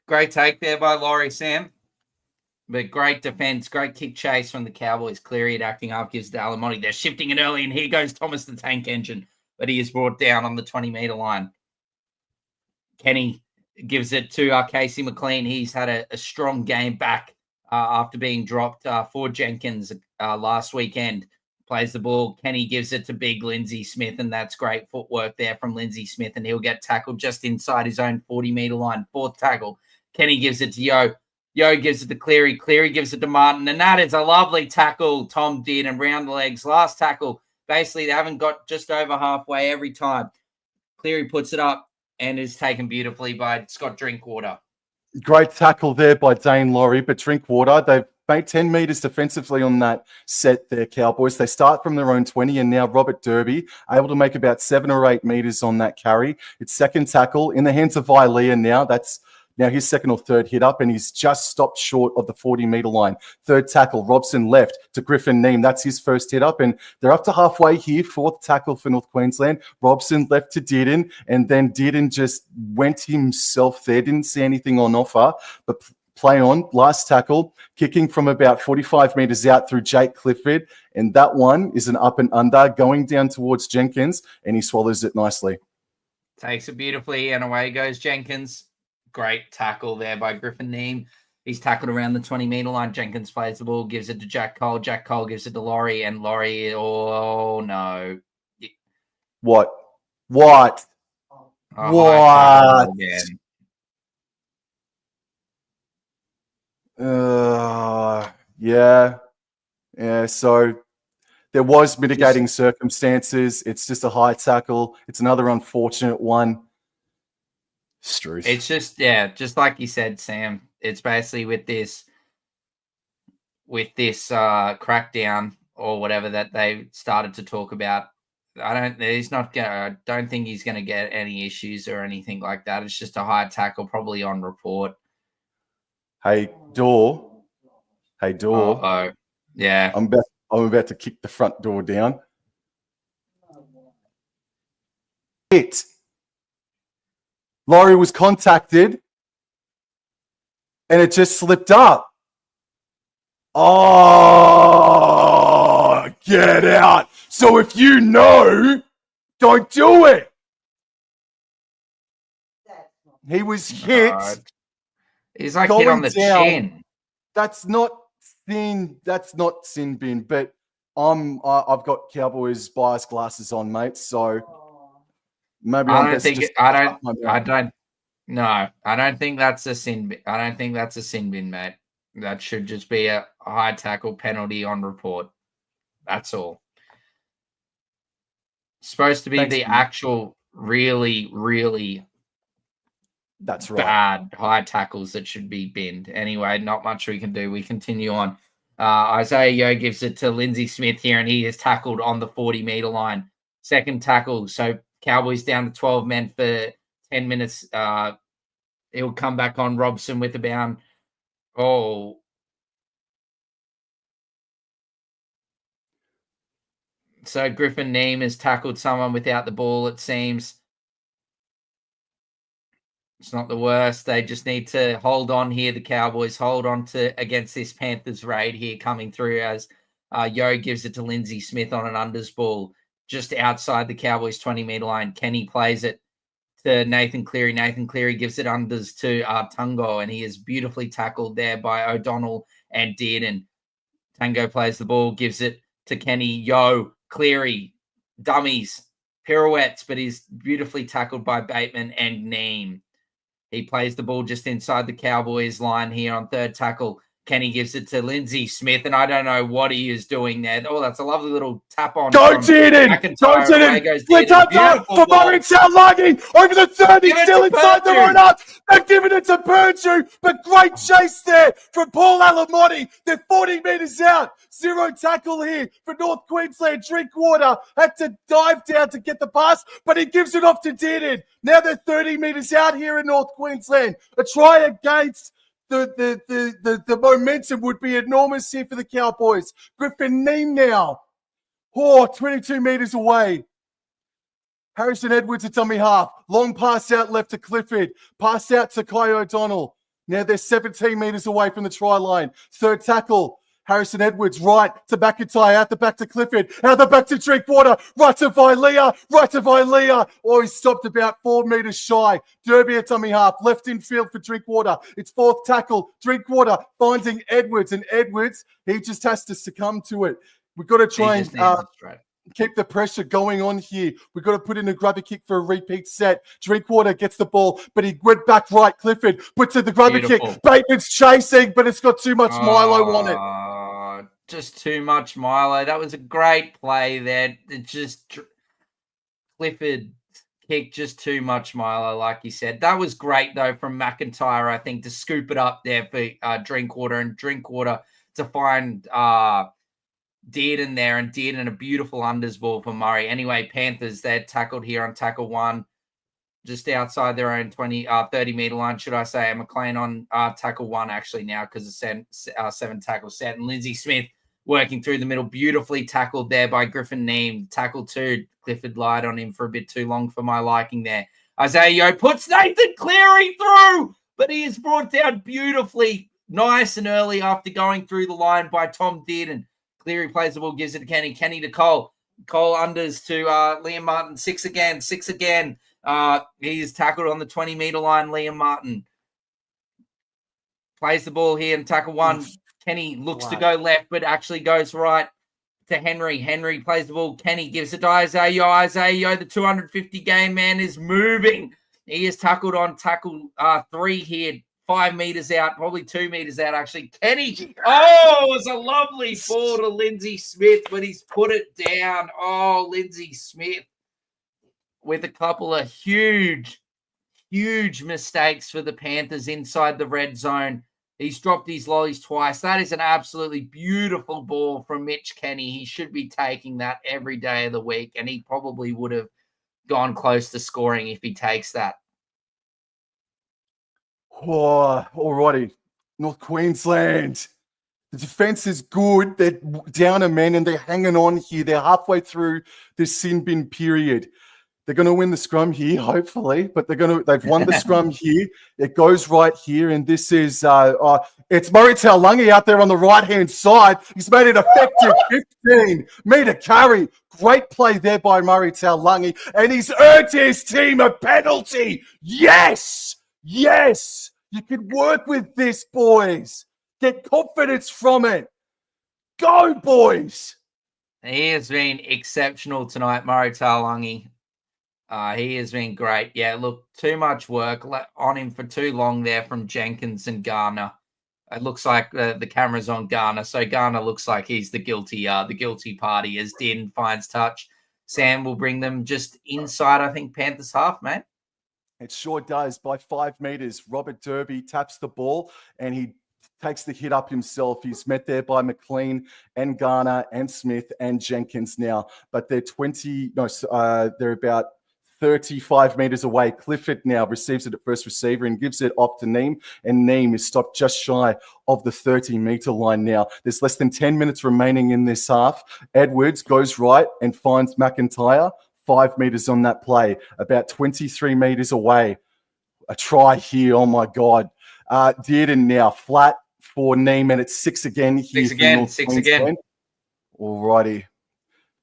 Great take there by Laurie, Sam. But great defense, great kick chase from the Cowboys. Cleary acting up, gives to Alamotti. They're shifting it early, and here goes Thomas the Tank Engine. But he is brought down on the 20-meter line. Kenny gives it to Casey McLean. He's had a strong game back after being dropped for Jenkins last weekend. Plays the ball. Kenny gives it to big Lindsay Smith, and that's great footwork there from Lindsay Smith, and he'll get tackled just inside his own 40-meter line. Fourth tackle. Kenny gives it to Yo. Yo gives it to Cleary. Cleary gives it to Martin, and that is a lovely tackle Tom did, and round the legs. Last tackle. Basically, they haven't got just over halfway every time. Cleary puts it up and is taken beautifully by Scott Drinkwater. Great tackle there by Dane Laurie, but Drinkwater, they've made 10 metres defensively on that set there, Cowboys. They start from their own 20, and now Robert Derby able to make about 7 or 8 metres on that carry. It's second tackle in the hands of Vilea now. That's now his second or third hit up, and he's just stopped short of the 40-meter line. Third tackle, Robson left to Griffin Neem. That's his first hit up, and they're up to halfway here. Fourth tackle for North Queensland. Robson left to Dearden, and then Dearden just went himself there. Didn't see anything on offer, but play on. Last tackle, kicking from about 45 metres out through Jake Clifford, and that one is an up and under going down towards Jenkins, and he swallows it nicely. Takes it beautifully, and away goes Jenkins. Great tackle there by Griffin Neem. He's tackled around the 20-meter line. Jenkins plays the ball, gives it to Jack Cole. Jack Cole gives it to Laurie, and Laurie, oh no. What? Yeah. So there was mitigating circumstances. It's just a high tackle. It's another unfortunate one. Struth. It's just like you said, Sam. It's basically with this crackdown or whatever that they started to talk about. I don't think he's going to get any issues or anything like that. It's just a high tackle, probably on report. Hey, Door. Hey, Door. Oh, yeah. I'm about to kick the front door down. Laurie was contacted and it just slipped up. Oh, get out. So if you know, don't do it. He was hit. He's like hit on the chin. That's not sin bin, but I've got Cowboys bias glasses on, mate. So maybe I don't think that's a sin bin. I don't think that's a sin bin, mate. That should just be a high tackle penalty on report. That's all. Supposed to be actual really, really that's right. bad high tackles that should be binned. Anyway, not much we can do. We continue on. Isaiah Yeo gives it to Lindsay Smith here, and he is tackled on the 40-meter line. Second tackle. So Cowboys down to 12 men for 10 minutes. He'll come back on Robson with a bound. Oh. So Griffin Neem has tackled someone without the ball, it seems. It's not the worst. They just need to hold on here. The Cowboys hold on to against this Panthers raid here coming through as Yo gives it to Lindsay Smith on an unders ball just outside the Cowboys 20-meter line. Kenny plays it to Nathan Cleary. Nathan Cleary gives it unders to Tungo, and he is beautifully tackled there by O'Donnell and Dearden. Tango plays the ball, gives it to Kenny. Yo, Cleary, dummies, pirouettes, but he's beautifully tackled by Bateman and Neem. He plays the ball just inside the Cowboys line here on third tackle. Kenny gives it to Lindsay Smith, and I don't know what he is doing there. Oh, that's a lovely little tap on. Go, Dearden! Go, Dearden! Flick up for Murray South Logging over the 30, still inside the run up. They're giving it to Burju, but great chase there from Paul Alamotti. They're 40 metres out. Zero tackle here for North Queensland. Drinkwater had to dive down to get the pass, but he gives it off to Dearden. Now they're 30 metres out here in North Queensland. A try against the momentum would be enormous here for the Cowboys. Griffin Neem now. 22 metres away. Harrison Edwards at dummy half. Long pass out left to Clifford. Pass out to Kai O'Donnell. Now they're 17 metres away from the try line. Third tackle. Harrison Edwards right to McIntyre, out the back to Clifford, out the back to Drinkwater, right to Vilea. Oh, he stopped about 4 metres shy. Derby at dummy half, left in field for Drinkwater. It's fourth tackle. Drinkwater finding Edwards, and Edwards, he just has to succumb to it. We've got to try and keep the pressure going on here. We've got to put in a grubber kick for a repeat set. Drinkwater gets the ball, but he went back right. Clifford puts in the grubber kick. Bateman's chasing, but it's got too much Milo on it. Just too much Milo. That was a great play there. It just Clifford kicked just too much Milo, like you said. That was great, though, from McIntyre, I think, to scoop it up there for Drinkwater, and Drinkwater to find Dearden there, and Dearden a beautiful unders ball for Murray. Anyway, Panthers, they're tackled here on tackle one, just outside their own 30-meter line, should I say. And McLean on tackle one actually now because of seven tackle set. And Lindsay Smith working through the middle, beautifully tackled there by Griffin Neem. Tackle two, Clifford lied on him for a bit too long for my liking there. Isaiah Yeo puts Nathan Cleary through, but he is brought down beautifully, nice and early after going through the line by Tom Dearden. Cleary plays the ball, gives it to Kenny. Kenny to Cole. Cole unders to Liam Martin. Six again. He's tackled on the 20-meter line, Liam Martin. Plays the ball here in tackle one. Kenny looks to go left, but actually goes right to Henry. Henry plays the ball. Kenny gives it to Isaiah Yeo. Isaiah Yeo, the 250 game man, is moving. He is tackled on tackle 3 here. 5 meters out, probably 2 meters out, actually. Kenny, it was a lovely ball to Lindsay Smith, but he's put it down. Oh, Lindsay Smith with a couple of huge mistakes for the Panthers inside the red zone. He's dropped his lollies twice. That is an absolutely beautiful ball from Mitch Kenny. He should be taking that every day of the week, and he probably would have gone close to scoring if he takes that. Oh, alrighty. North Queensland. The defense is good. They're down a man and they're hanging on here. They're halfway through this sin bin period. They're going to win the scrum here, hopefully, but they've won the scrum here. It goes right here, and this is it's Murray Taulagi out there on the right-hand side. He's made it effective 15-meter carry. Great play there by Murray Taulagi, and he's earned his team a penalty. Yes! Yes! You can work with this, boys. Get confidence from it. Go, boys! He has been exceptional tonight, Murray Taulagi. He has been great. Yeah, look, too much work on him for too long there from Jenkins and Garner. It looks like the camera's on Garner, so Garner looks like he's the guilty party as Dearden finds touch. Sam will bring them just inside, I think, Panthers half, mate. It sure does. By 5 meters, Robert Derby taps the ball and he takes the hit up himself. He's met there by McLean and Garner and Smith and Jenkins now, but they're they're about 35 meters away. Clifford now receives it at first receiver and gives it off to Neem, and Neem is stopped just shy of the 30-meter line now. There's less than 10 minutes remaining in this half. Edwards goes right and finds McIntyre 5 meters on that play, about 23 meters away. A try here. Oh my God. Dearden now flat for Neem, and it's 6 again here. Six again. All righty.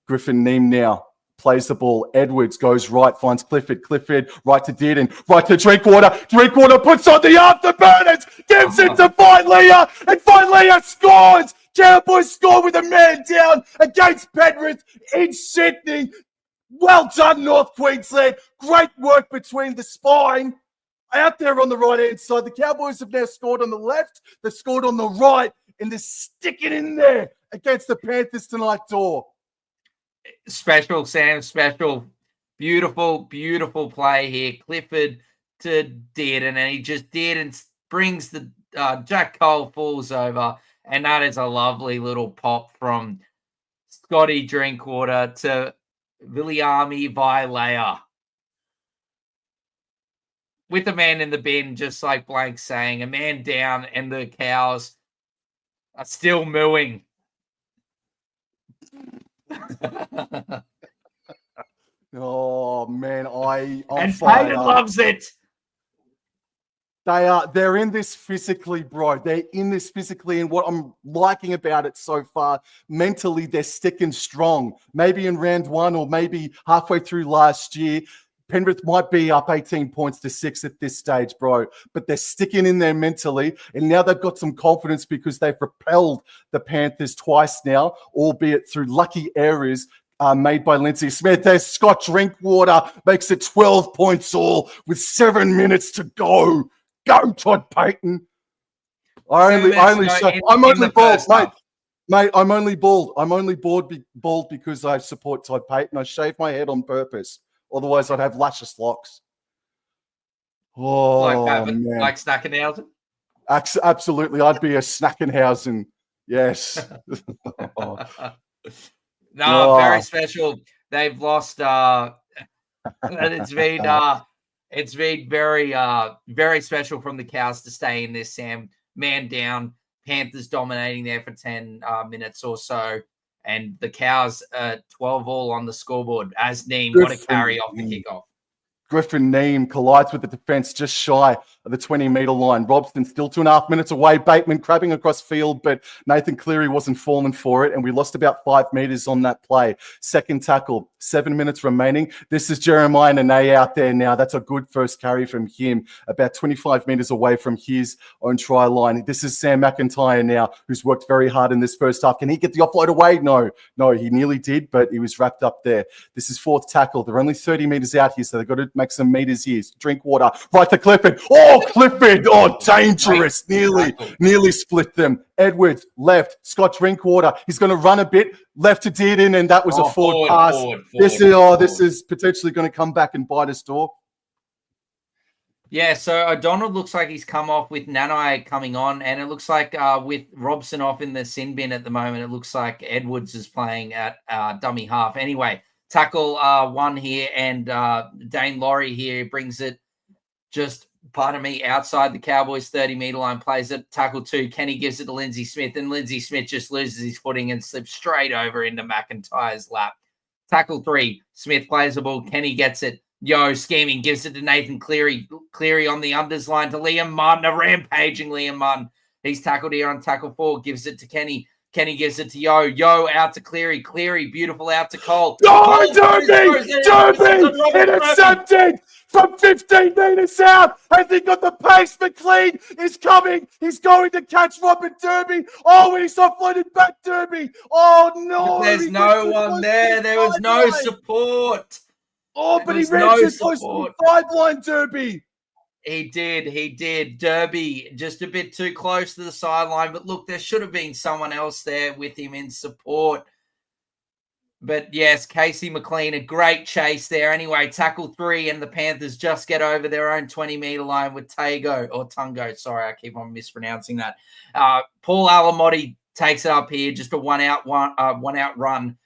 Griffin Neem now plays the ball. Edwards goes right, finds Clifford. Clifford right to Dearden, right to Drinkwater. Drinkwater puts on the afterburners, gives it to Leah, and Leah scores. Cowboys score with a man down against Penrith in Sydney. Well done, North Queensland. Great work between the spine. Out there on the right-hand side, the Cowboys have now scored on the left. They've scored on the right, and they're sticking in there against the Panthers tonight, Dor. Special, Sam, special. Beautiful, beautiful play here. Clifford to Dearden, and he just did and brings the Jack Cole falls over, and that is a lovely little pop from Scotty Drinkwater to Viliami Vailea. With the man in the bin, just like Blank saying, a man down, and the Cows are still mooing. Oh man, I'm and Payton loves it. They're in this physically, bro. They're in this physically, and what I'm liking about it so far, mentally, they're sticking strong. Maybe in round 1 or maybe halfway through last year, Penrith might be up 18 points to 6 at this stage, bro. But they're sticking in there mentally, and now they've got some confidence because they've repelled the Panthers twice now, albeit through lucky errors made by Lindsay Smith. There's Scott Drinkwater, makes it 12 points all with 7 minutes to go. Go, Todd Payton. I'm only bald, mate. Mate, I'm only bald. I'm only bald because I support Todd Payton. I shave my head on purpose. Otherwise, I'd have luscious locks. Oh, man. Like Snackenhausen? Absolutely. I'd be a Snackenhausen. Yes. Very special. They've lost. It's been very, very special from the Cows to stay in this, Sam. Man down. Panthers dominating there for 10 minutes or so. And the Cows 12 all on the scoreboard as Neem. What a carry off the kickoff. Griffin Neem collides with the defense just shy of the 20-meter line. Robson still 2.5 minutes away. Bateman crabbing across field, but Nathan Cleary wasn't falling for it, and we lost about 5 meters on that play. Second tackle, 7 minutes remaining. This is Jeremiah Nene out there now. That's a good first carry from him, about 25 meters away from his own try line. This is Sam McIntyre now, who's worked very hard in this first half. Can he get the offload away? No, he nearly did, but he was wrapped up there. This is fourth tackle. They're only 30 meters out here, so they've got to make some meters here. Drinkwater, right to Clifford. Oh, Clifford! Oh, dangerous! Nearly split them. Edwards, left. Scott Drinkwater. He's going to run a bit. Left to Dearden, and that was a forward pass. This is potentially going to come back and bite us, Dor. Yeah, so O'Donnell looks like he's come off with Nanai coming on, and it looks like with Robson off in the sin bin at the moment, it looks like Edwards is playing at dummy half. Anyway, tackle one here, and Dane Laurie here brings it just, pardon me, outside the Cowboys 30-meter line, plays it. Tackle two, Kenny gives it to Lindsay Smith, and Lindsay Smith just loses his footing and slips straight over into McIntyre's lap. Tackle three, Smith plays the ball, Kenny gets it. Yo, scheming, gives it to Nathan Cleary. Cleary on the unders line to Liam Martin, a rampaging Liam Martin. He's tackled here on tackle four, gives it to Kenny. Kenny gives it to Yo. Yo out to Cleary. Cleary, beautiful out to Cole. Oh, Derby! Intercepted from 15 meters out. Has he got the pace? McLean is coming. He's going to catch Robert Derby. Oh, and he's offloaded back Derby. Oh, no. But there's no one there. There was no support. Oh, but he ran too close to the sideline, Derby. He did. Derby just a bit too close to the sideline. But look, there should have been someone else there with him in support. But yes, Casey McLean, a great chase there. Anyway, tackle three, and the Panthers just get over their own 20-meter line with Tungo. Sorry, I keep on mispronouncing that. Paul Alamotti takes it up here, just a one-out run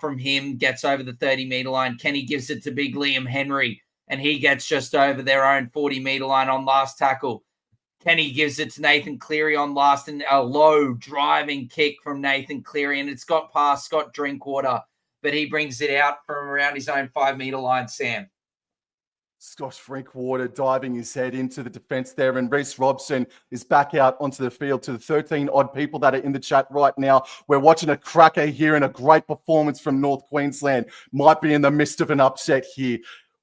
from him, gets over the 30-meter line. Kenny gives it to big Liam Henry, and he gets just over their own 40-meter line on last tackle. Kenny gives it to Nathan Cleary on last, and a low driving kick from Nathan Cleary, and it's got past Scott Drinkwater, but he brings it out from around his own 5-meter line, Sam. Scott Drinkwater diving his head into the defense there, and Reece Robson is back out onto the field. To the 13-odd people that are in the chat right now, we're watching a cracker here and a great performance from North Queensland. Might be in the midst of an upset here.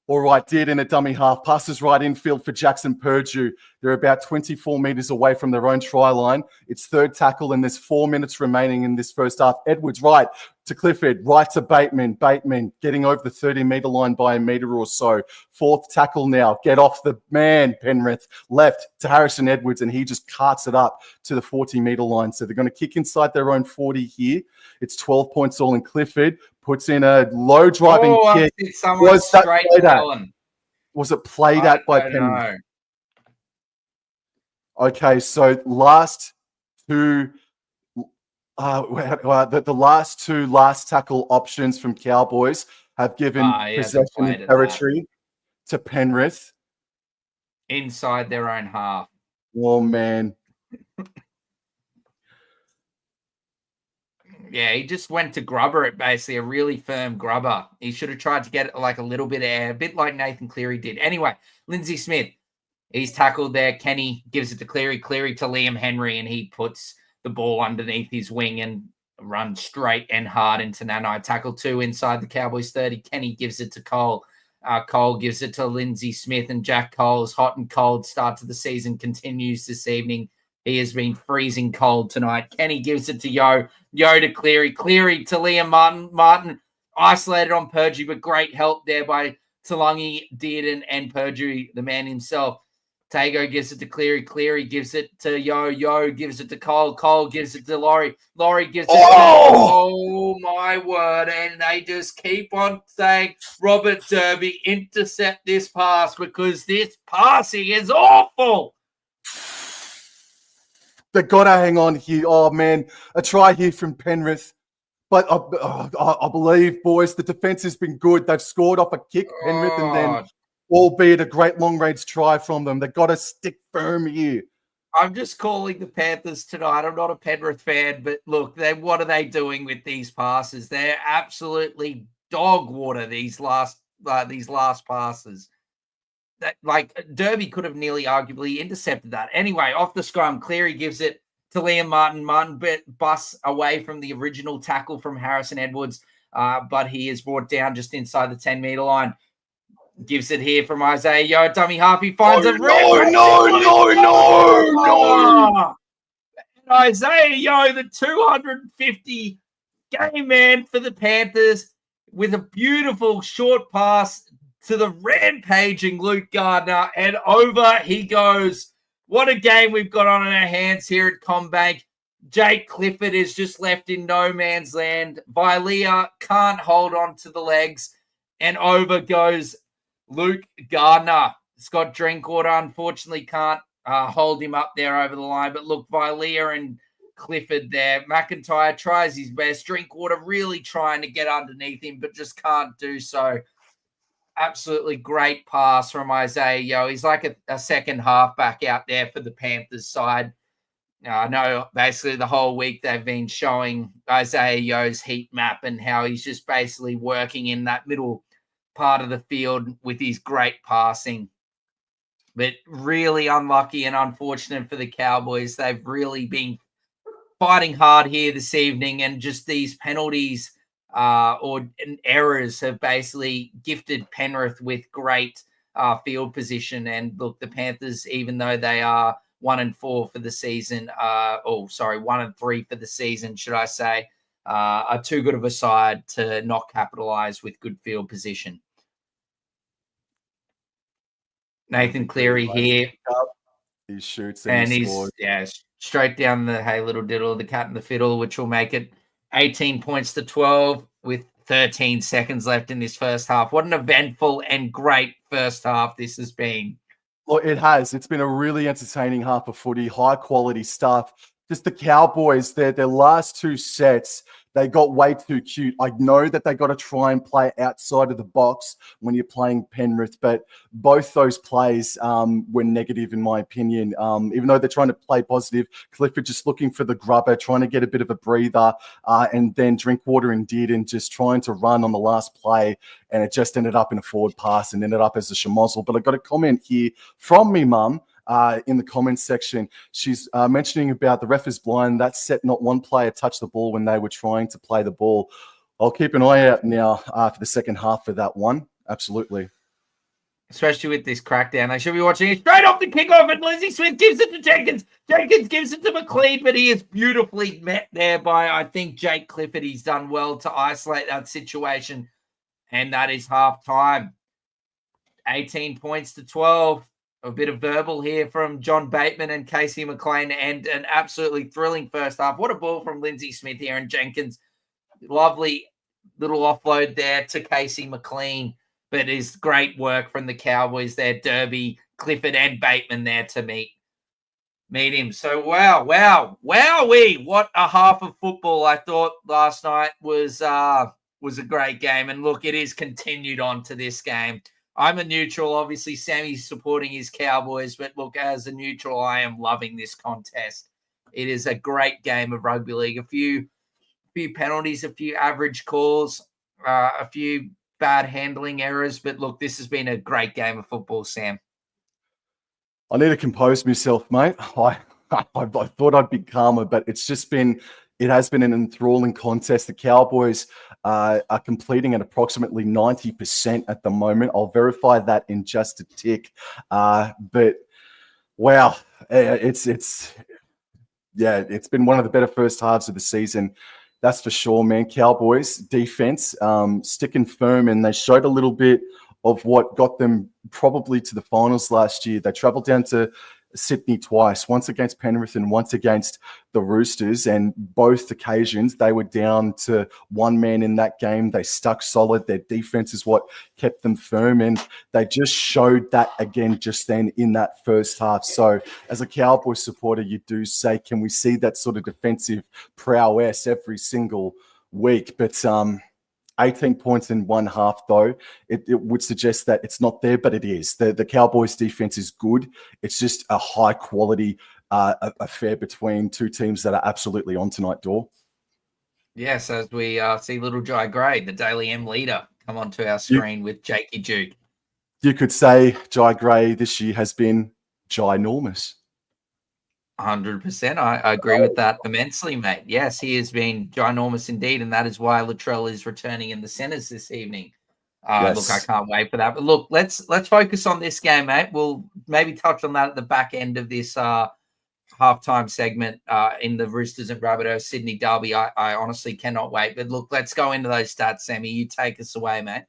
All right, did in a dummy half. Passes right infield for Jackson Purdue. They're about 24 meters away from their own try line. It's third tackle, and there's 4 minutes remaining in this first half. Edwards right to Clifford, right to Bateman. Bateman getting over the 30-meter line by a meter or so. Fourth tackle now. Get off the man, Penrith. Left to Harrison Edwards, and he just carts it up to the 40-meter line. So they're going to kick inside their own 40 here. It's 12 points all in. Clifford puts in a low driving kick. Was that played at? Was it played at by Penrith? Okay, so last two, the last two last tackle options from Cowboys have given possession of territory to Penrith. Inside their own half. Oh, man. Yeah, he just went to grubber it, basically, a really firm grubber. He should have tried to get it like a little bit of air, a bit like Nathan Cleary did. Anyway, Lindsay Smith, he's tackled there. Kenny gives it to Cleary. Cleary to Liam Henry, and he puts the ball underneath his wing and runs straight and hard into Nanai. Tackle two inside the Cowboys 30. Kenny gives it to Cole. Cole gives it to Lindsay Smith, and Jack Cole's hot and cold start to the season continues this evening. He has been freezing cold tonight. Kenny gives it to Yo. Yo to Cleary. Cleary to Liam Martin. Martin isolated on Purdue, but great help there by Talangi, Dearden, and Purdue, the man himself. Tago gives it to Cleary. Cleary gives it to Yo. Yo gives it to Cole. Cole gives it to Laurie. Laurie gives it to... Oh, my word. And they just keep on saying, Robert Derby, intercept this pass because this passing is awful. They've got to hang on here. Oh, man, a try here from Penrith. But I believe, boys, the defense has been good. They've scored off a kick, Penrith, and then, albeit a great long-range try from them, they've got to stick firm here. I'm just calling the Panthers tonight. I'm not a Penrith fan, but look, what are they doing with these passes? They're absolutely dog water, these last passes. That, like, Derby could have nearly arguably intercepted that. Anyway, off the scrum, Cleary gives it to Liam Martin. Martin busts away from the original tackle from Harrison Edwards, but he is brought down just inside the 10-meter line. Gives it here from Isaiah Yo, dummy half. He finds it. No. Isaiah Yo, the 250 game man for the Panthers, with a beautiful short pass to the rampaging Luke Gardner, and over he goes. What a game we've got on our hands here at CommBank. Jake Clifford is just left in no man's land. Vilea can't hold on to the legs, and over goes Luke Gardner. Scott Drinkwater unfortunately can't hold him up there over the line. But look, Vilea and Clifford there. McIntyre tries his best. Drinkwater really trying to get underneath him, but just can't do so. Absolutely great pass from Isaiah Yo. He's like a second halfback out there for the Panthers side. I know basically the whole week they've been showing Isaiah Yo's heat map and how he's just basically working in that middle part of the field with his great passing. But really unlucky and unfortunate for the Cowboys. They've really been fighting hard here this evening, and just these penalties or errors have basically gifted Penrith with great field position. And look, the Panthers, even though they are 1-4 for the season, 1-3 for the season, should I say, are too good of a side to not capitalize with good field position. Nathan Cleary here. He shoots and he he's scores. Straight down the hey little diddle, the cat and the fiddle, which will make it 18 points to 12 with 13 seconds left in this first half. What an eventful and great first half this has been. Well, it has. It's been a really entertaining half of footy, high quality stuff. Just the Cowboys, their last two sets, they got way too cute. I know that they got to try and play outside of the box when you're playing Penrith, but both those plays were negative in my opinion. Even though they're trying to play positive, Clifford just looking for the grubber, trying to get a bit of a breather, and then Drinkwater and Dearden just trying to run on the last play, and it just ended up in a forward pass and ended up as a schmozzle. But I got a comment here from me mum. In the comments section, she's mentioning about the ref is blind. That set not one player touched the ball when they were trying to play the ball. I'll keep an eye out now for the second half for that one. Absolutely. Especially with this crackdown. They should be watching it straight off the kickoff, and Lindsay Smith gives it to Jenkins. Jenkins gives it to McLean, but he is beautifully met there by, I think, Jake Clifford. He's done well to isolate that situation, and that is half time. 18 points to 12. A bit of verbal here from John Bateman and Casey McLean, and an absolutely thrilling first half. What a ball from Lindsay Smith here, and Jenkins. Lovely little offload there to Casey McLean, but is great work from the Cowboys there. Derby, Clifford, and Bateman there to meet him. So wowee, what a half of football. I thought last night was a great game, and look, it is continued on to this game. I'm a neutral. Obviously, Sammy's supporting his Cowboys, but look, as a neutral, I am loving this contest. It is a great game of rugby league. A few penalties, a few average calls, a few bad handling errors, but look, this has been a great game of football, Sam. I need to compose myself, mate. I thought I'd be calmer, but it has been an enthralling contest. The Cowboys are completing at approximately 90% at the moment. I'll verify that in just a tick. But wow, it's been one of the better first halves of the season. That's for sure, man. Cowboys defense sticking firm, and they showed a little bit of what got them probably to the finals last year. They traveled down to Sydney twice, once against Penrith and once against the Roosters, and both occasions they were down to one man in that game. They stuck solid. Their defense is what kept them firm, and they just showed that again just then in that first half. So as a Cowboys supporter, you do say, can we see that sort of defensive prowess every single week? But 18 points in one half, though, it would suggest that it's not there, but it is. The Cowboys' defense is good. It's just a high-quality affair between two teams that are absolutely on tonight, Dor. Yes, as we see little Jai Gray, the Daily M leader, come onto our screen with Jakey Duke. You could say Jai Gray this year has been ginormous. 100%. I agree with that immensely, mate. Yes, he has been ginormous indeed, and that is why Latrell is returning in the centres this evening. Yes. Look, I can't wait for that. But look, let's focus on this game, mate. We'll maybe touch on that at the back end of this halftime segment in the Roosters and Rabbitohs Sydney Derby. I honestly cannot wait. But look, let's go into those stats, Sammy. You take us away, mate.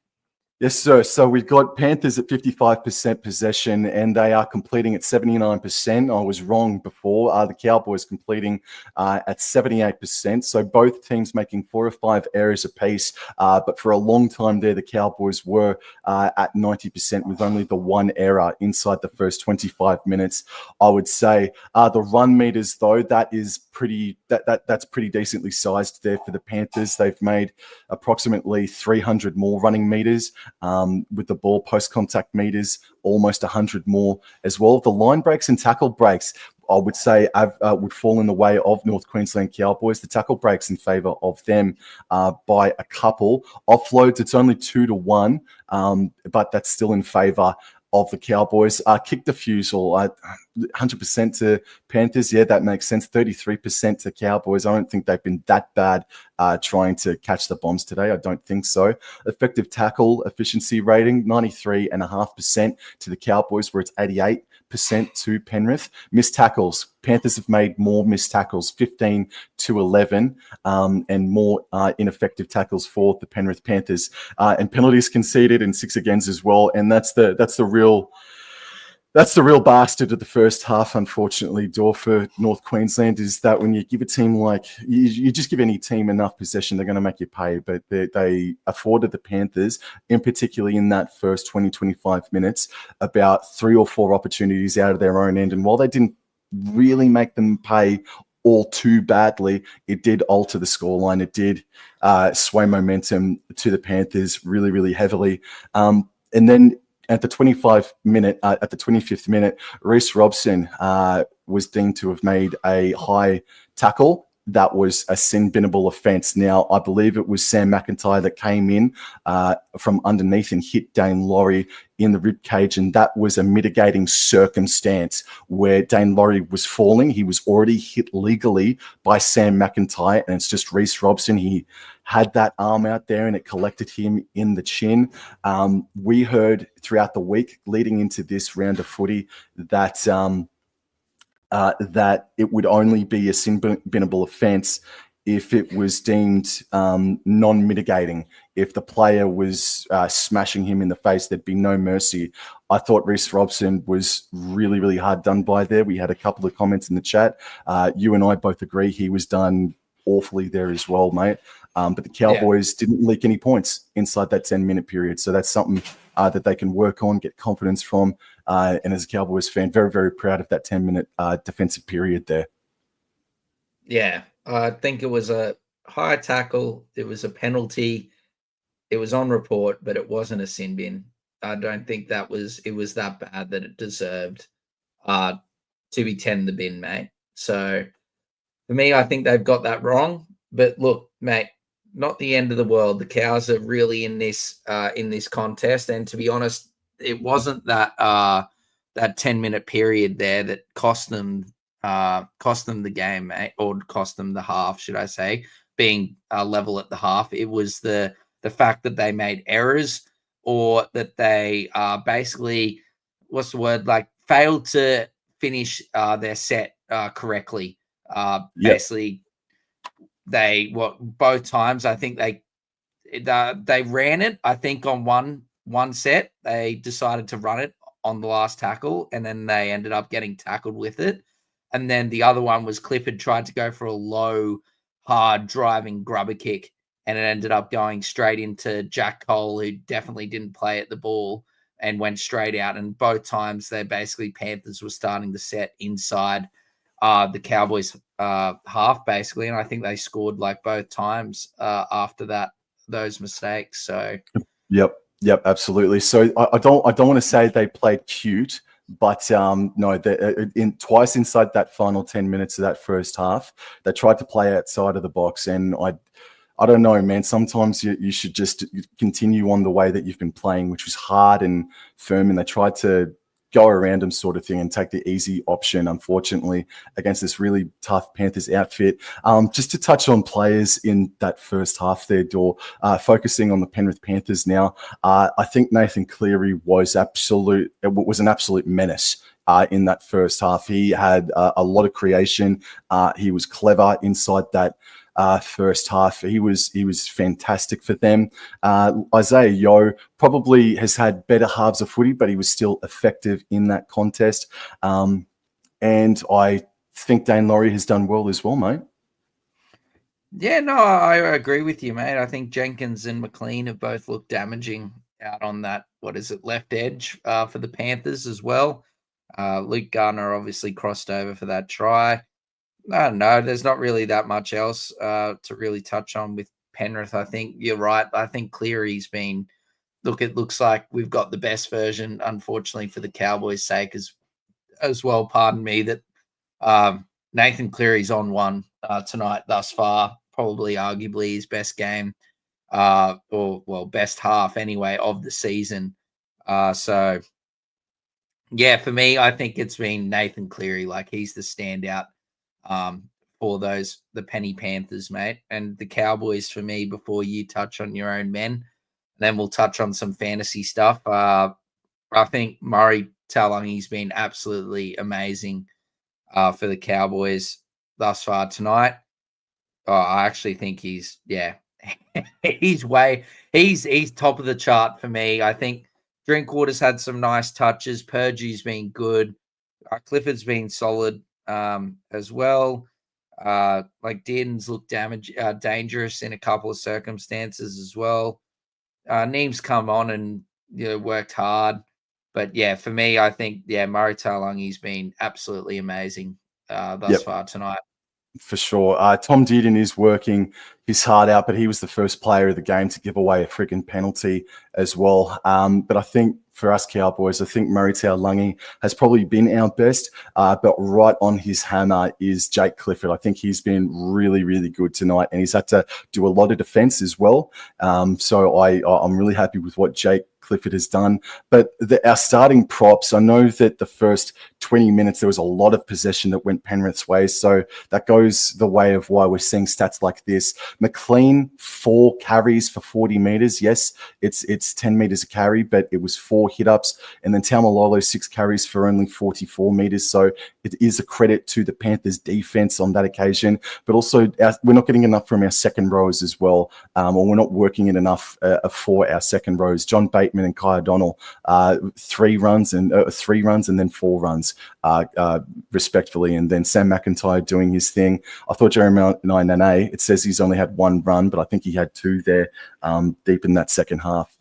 Yes, sir. So we've got Panthers at 55% possession, and they are completing at 79%. I was wrong before. The Cowboys completing at 78%. So both teams making 4 or 5 errors apiece. But for a long time there, the Cowboys were at 90% with only the one error inside the first 25 minutes. I would say the run meters, though, that's pretty decently sized there for the Panthers. They've made approximately 300 more running meters. With the ball, post-contact meters, almost 100 more as well. The line breaks and tackle breaks, I would say, would fall in the way of North Queensland Cowboys. The tackle breaks in favour of them by a couple. Offloads, it's only 2-1, but that's still in favour of the Cowboys. Kick defusal, 100% to Panthers. Yeah, that makes sense. 33% to Cowboys. I don't think they've been that bad trying to catch the bombs today. I don't think so. Effective tackle efficiency rating, 93.5% to the Cowboys, where it's 88% to Penrith. Missed tackles. Panthers have made more missed tackles, 15-11, and more ineffective tackles for the Penrith Panthers. And penalties conceded in 6 against as well. And that's the real bastard of the first half, unfortunately, for North Queensland, is that when you give a team you just give any team enough possession, they're going to make you pay. But they afforded the Panthers, in particularly in that first 20-25 minutes, about 3 or 4 opportunities out of their own end. And while they didn't really make them pay all too badly, it did alter the scoreline. It did sway momentum to the Panthers really, really heavily. And then at the 25th minute, Reece Robson was deemed to have made a high tackle. That was a sin-binnable offence. Now, I believe it was Sam McIntyre that came in from underneath and hit Dane Laurie in the rib cage, and that was a mitigating circumstance where Dane Laurie was falling. He was already hit legally by Sam McIntyre, and it's just Reece Robson. He had that arm out there and it collected him in the chin. We heard throughout the week leading into this round of footy that that it would only be a sin-binnable offence if it was deemed non-mitigating. If the player was smashing him in the face, there'd be no mercy. I thought Reece Robson was really, really hard done by there. We had a couple of comments in the chat. You and I both agree he was done awfully there as well, mate. But the Cowboys didn't leak any points inside that 10-minute period. So that's something that they can work on, get confidence from. And as a Cowboys fan, very, very proud of that 10-minute defensive period there. Yeah, I think it was a high tackle. It was a penalty. It was on report, but it wasn't a sin bin. I don't think it was that bad that it deserved to be 10 the bin, mate. So for me, I think they've got that wrong. But look, mate, not the end of the world. The Cows are really in this contest, and to be honest, it wasn't that 10-minute period there that cost them the game, mate, or cost them the half, should I say, being level at the half. It was the fact that they made errors, or that they basically, failed to finish their set correctly. Basically, both times I think they ran it. I think on one set they decided to run it on the last tackle, and then they ended up getting tackled with it. And then the other one was Clifford tried to go for a low, hard driving grubber kick, and it ended up going straight into Jack Cole, who definitely didn't play at the ball, and went straight out. And both times Panthers were starting the set inside the Cowboys half, basically. And I think they scored both times after those mistakes. So Yep, absolutely. So I don't want to say they played cute, but no, twice inside that final 10 minutes of that first half, they tried to play outside of the box, and I don't know, man. Sometimes you should just continue on the way that you've been playing, which was hard and firm, and they tried to go around them sort of thing and take the easy option, unfortunately, against this really tough Panthers outfit. Just to touch on players in that first half there, focusing on the Penrith Panthers now, I think Nathan Cleary was an absolute menace in that first half. He had a lot of creation. He was clever inside that first half. He was fantastic for them. Isaiah Yeo probably has had better halves of footy, but he was still effective in that contest. And I think Dane Laurie has done well as well, mate. Yeah, no, I agree with you, mate. I think Jenkins and McLean have both looked damaging out on that, left edge for the Panthers as well. Luke Gardner obviously crossed over for that try. I don't know. There's not really that much else to really touch on with Penrith. I think you're right. I think Cleary's been it looks like we've got the best version, unfortunately, for the Cowboys' sake as well. Pardon me, that Nathan Cleary's on one tonight thus far, probably arguably his best game, best half anyway of the season. So yeah, for me, I think it's been Nathan Cleary. Like, he's the standout for the Penny Panthers, mate. And the Cowboys, for me, before you touch on your own men, then we'll touch on some fantasy stuff. I think Murray Taulungi's been absolutely amazing for the Cowboys thus far tonight. I actually think he's he's top of the chart for me. I think Drinkwater's had some nice touches. Purdue's been good. Clifford's been solid as well. Like Dearden's looked dangerous in a couple of circumstances as well. Neem's come on and worked hard. But yeah, for me, I think Murray Taulungi's been absolutely amazing thus far tonight. For sure. Tom Dearden is working his heart out, but he was the first player of the game to give away a freaking penalty as well. But I think for us Cowboys, I think Murray Taulungi has probably been our best, but right on his hammer is Jake Clifford. I think he's been really, really good tonight, and he's had to do a lot of defense as well. So I'm really happy with what Jake Clifford has done. But our starting props, I know that the first 20 minutes, there was a lot of possession that went Penrith's way. So that goes the way of why we're seeing stats like this. McLean, 4 carries for 40 meters. Yes, it's 10 meters a carry, but it was 4 hit-ups. And then Taumalolo, 6 carries for only 44 meters. So it is a credit to the Panthers defense on that occasion. But also, we're not getting enough from our second rows as well, or we're not working it enough for our second rows. John Bateman and Kai O'Donnell, 3 runs and then 4 runs, respectfully. And then Sam McIntyre doing his thing. I thought Jeremiah Nane, it says he's only had 1 run, but I think he had 2 there deep in that second half,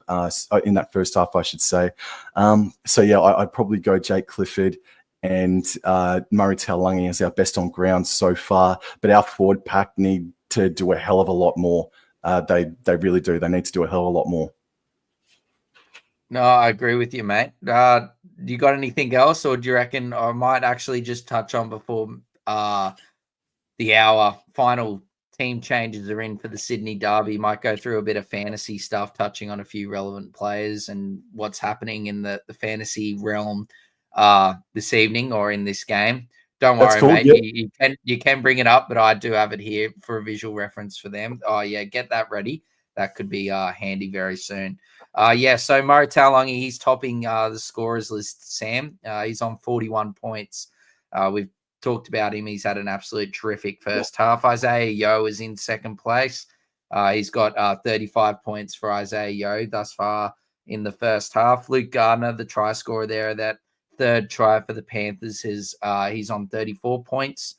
in that first half, I should say. So yeah, I'd probably go Jake Clifford and Murray Taulungi as our best on ground so far. But our forward pack need to do a hell of a lot more. They really do. They need to do a hell of a lot more. No, I agree with you, mate. You got anything else, or do you reckon I might actually just touch on before the hour final team changes are in for the Sydney Derby? Might go through a bit of fantasy stuff, touching on a few relevant players and what's happening in the fantasy realm this evening or in this game. Don't worry, cool, mate. Yep. You can bring it up, but I do have it here for a visual reference for them. Oh yeah, get that ready. That could be handy very soon. So Murray Taulungi, he's topping the scorers list, Sam. He's on 41 points. We've talked about him. He's had an absolute terrific first half. Isaiah Yeo is in second place. He's got 35 points for Isaiah Yeo thus far in the first half. Luke Gardner, the try scorer there, that third try for the Panthers, he's on 34 points.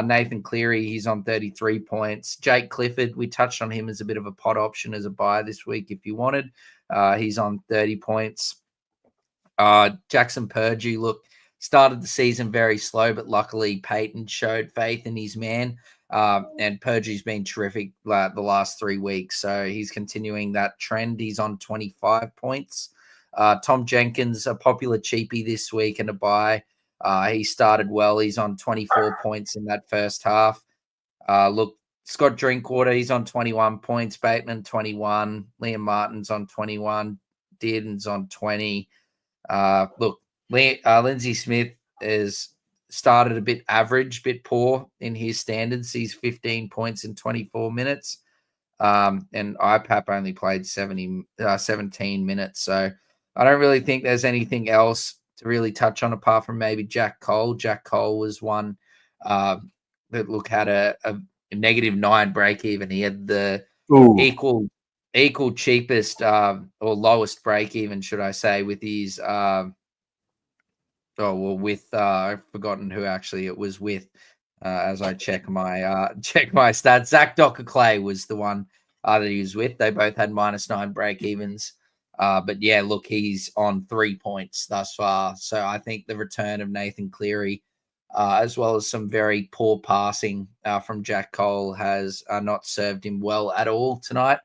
Nathan Cleary, he's on 33 points. Jake Clifford, we touched on him as a bit of a pot option as a buy this week if you wanted. He's on 30 points. Jackson Purdue, started the season very slow, but luckily Peyton showed faith in his man. And Purdue's been terrific the last 3 weeks. So he's continuing that trend. He's on 25 points. Tom Jenkins, a popular cheapie this week and a buy. He started well. He's on 24 points in that first half. Scott Drinkwater, he's on 21 points. Bateman, 21. Liam Martin's on 21. Dearden's on 20. Lindsay Smith is started a bit average, bit poor in his standards. He's 15 points in 24 minutes. And IPAP only played 17 minutes. So I don't really think there's anything else to really touch on apart from maybe Jack Cole. Jack Cole was one that had a -9 break even. He had the Ooh. equal cheapest or lowest break even, should I say, with his I've forgotten who actually it was with. As I check my stats, Zach Docker Clay was the one that he was with. They both had -9 break evens. But yeah, look, he's on 3 points thus far. So I think the return of Nathan Cleary, as well as some very poor passing from Jack Cole, has not served him well at all tonight.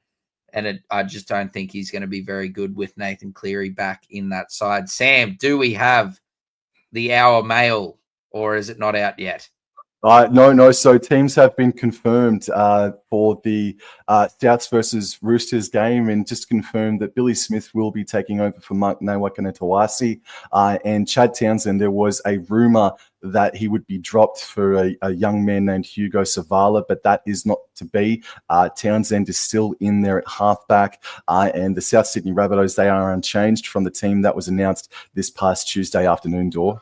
And I just don't think he's going to be very good with Nathan Cleary back in that side. Sam, do we have the hour mail, or is it not out yet? No. So teams have been confirmed for the Souths versus Roosters game, and just confirmed that Billy Smith will be taking over for Mark Nawaqanitawasi. And Chad Townsend, there was a rumour that he would be dropped for a young man named Hugo Savala, but that is not to be. Townsend is still in there at halfback. And the South Sydney Rabbitohs, they are unchanged from the team that was announced this past Tuesday afternoon, Dor.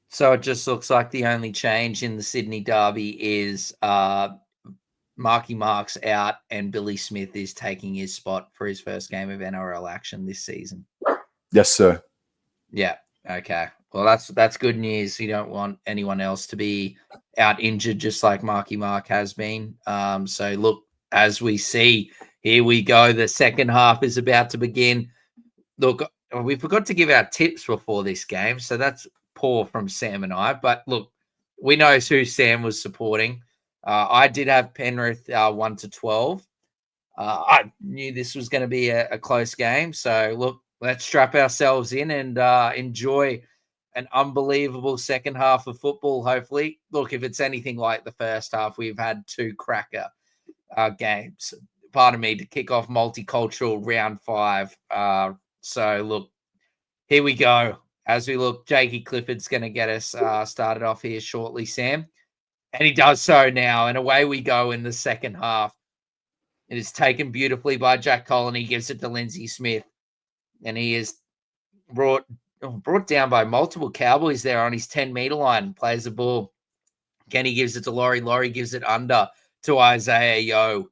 So it just looks like the only change in the Sydney derby is Marky Mark's out and Billy Smith is taking his spot for his first game of NRL action this season. Yes, sir. Yeah. Okay. Well, that's good news. You don't want anyone else to be out injured, just like Marky Mark has been. So look, as we see, here we go. The second half is about to begin. Look, we forgot to give our tips before this game, so that's poor from Sam and I. But look, we know who Sam was supporting. I did have Penrith 1-12. I knew this was going to be a close game. So look, let's strap ourselves in and enjoy an unbelievable second half of football. Hopefully, look, if it's anything like the first half, we've had 2 cracker games. Pardon me, to kick off multicultural round 5. So look, here we go. As we look, Jakey Clifford's going to get us started off here shortly, Sam. And he does so now. And away we go in the second half. It is taken beautifully by Jack Cole, and he gives it to Lindsay Smith. And he is brought down by multiple Cowboys there on his 10-meter line. Plays the ball. Kenny gives it to Laurie. Laurie gives it under to Isaiah Yeo.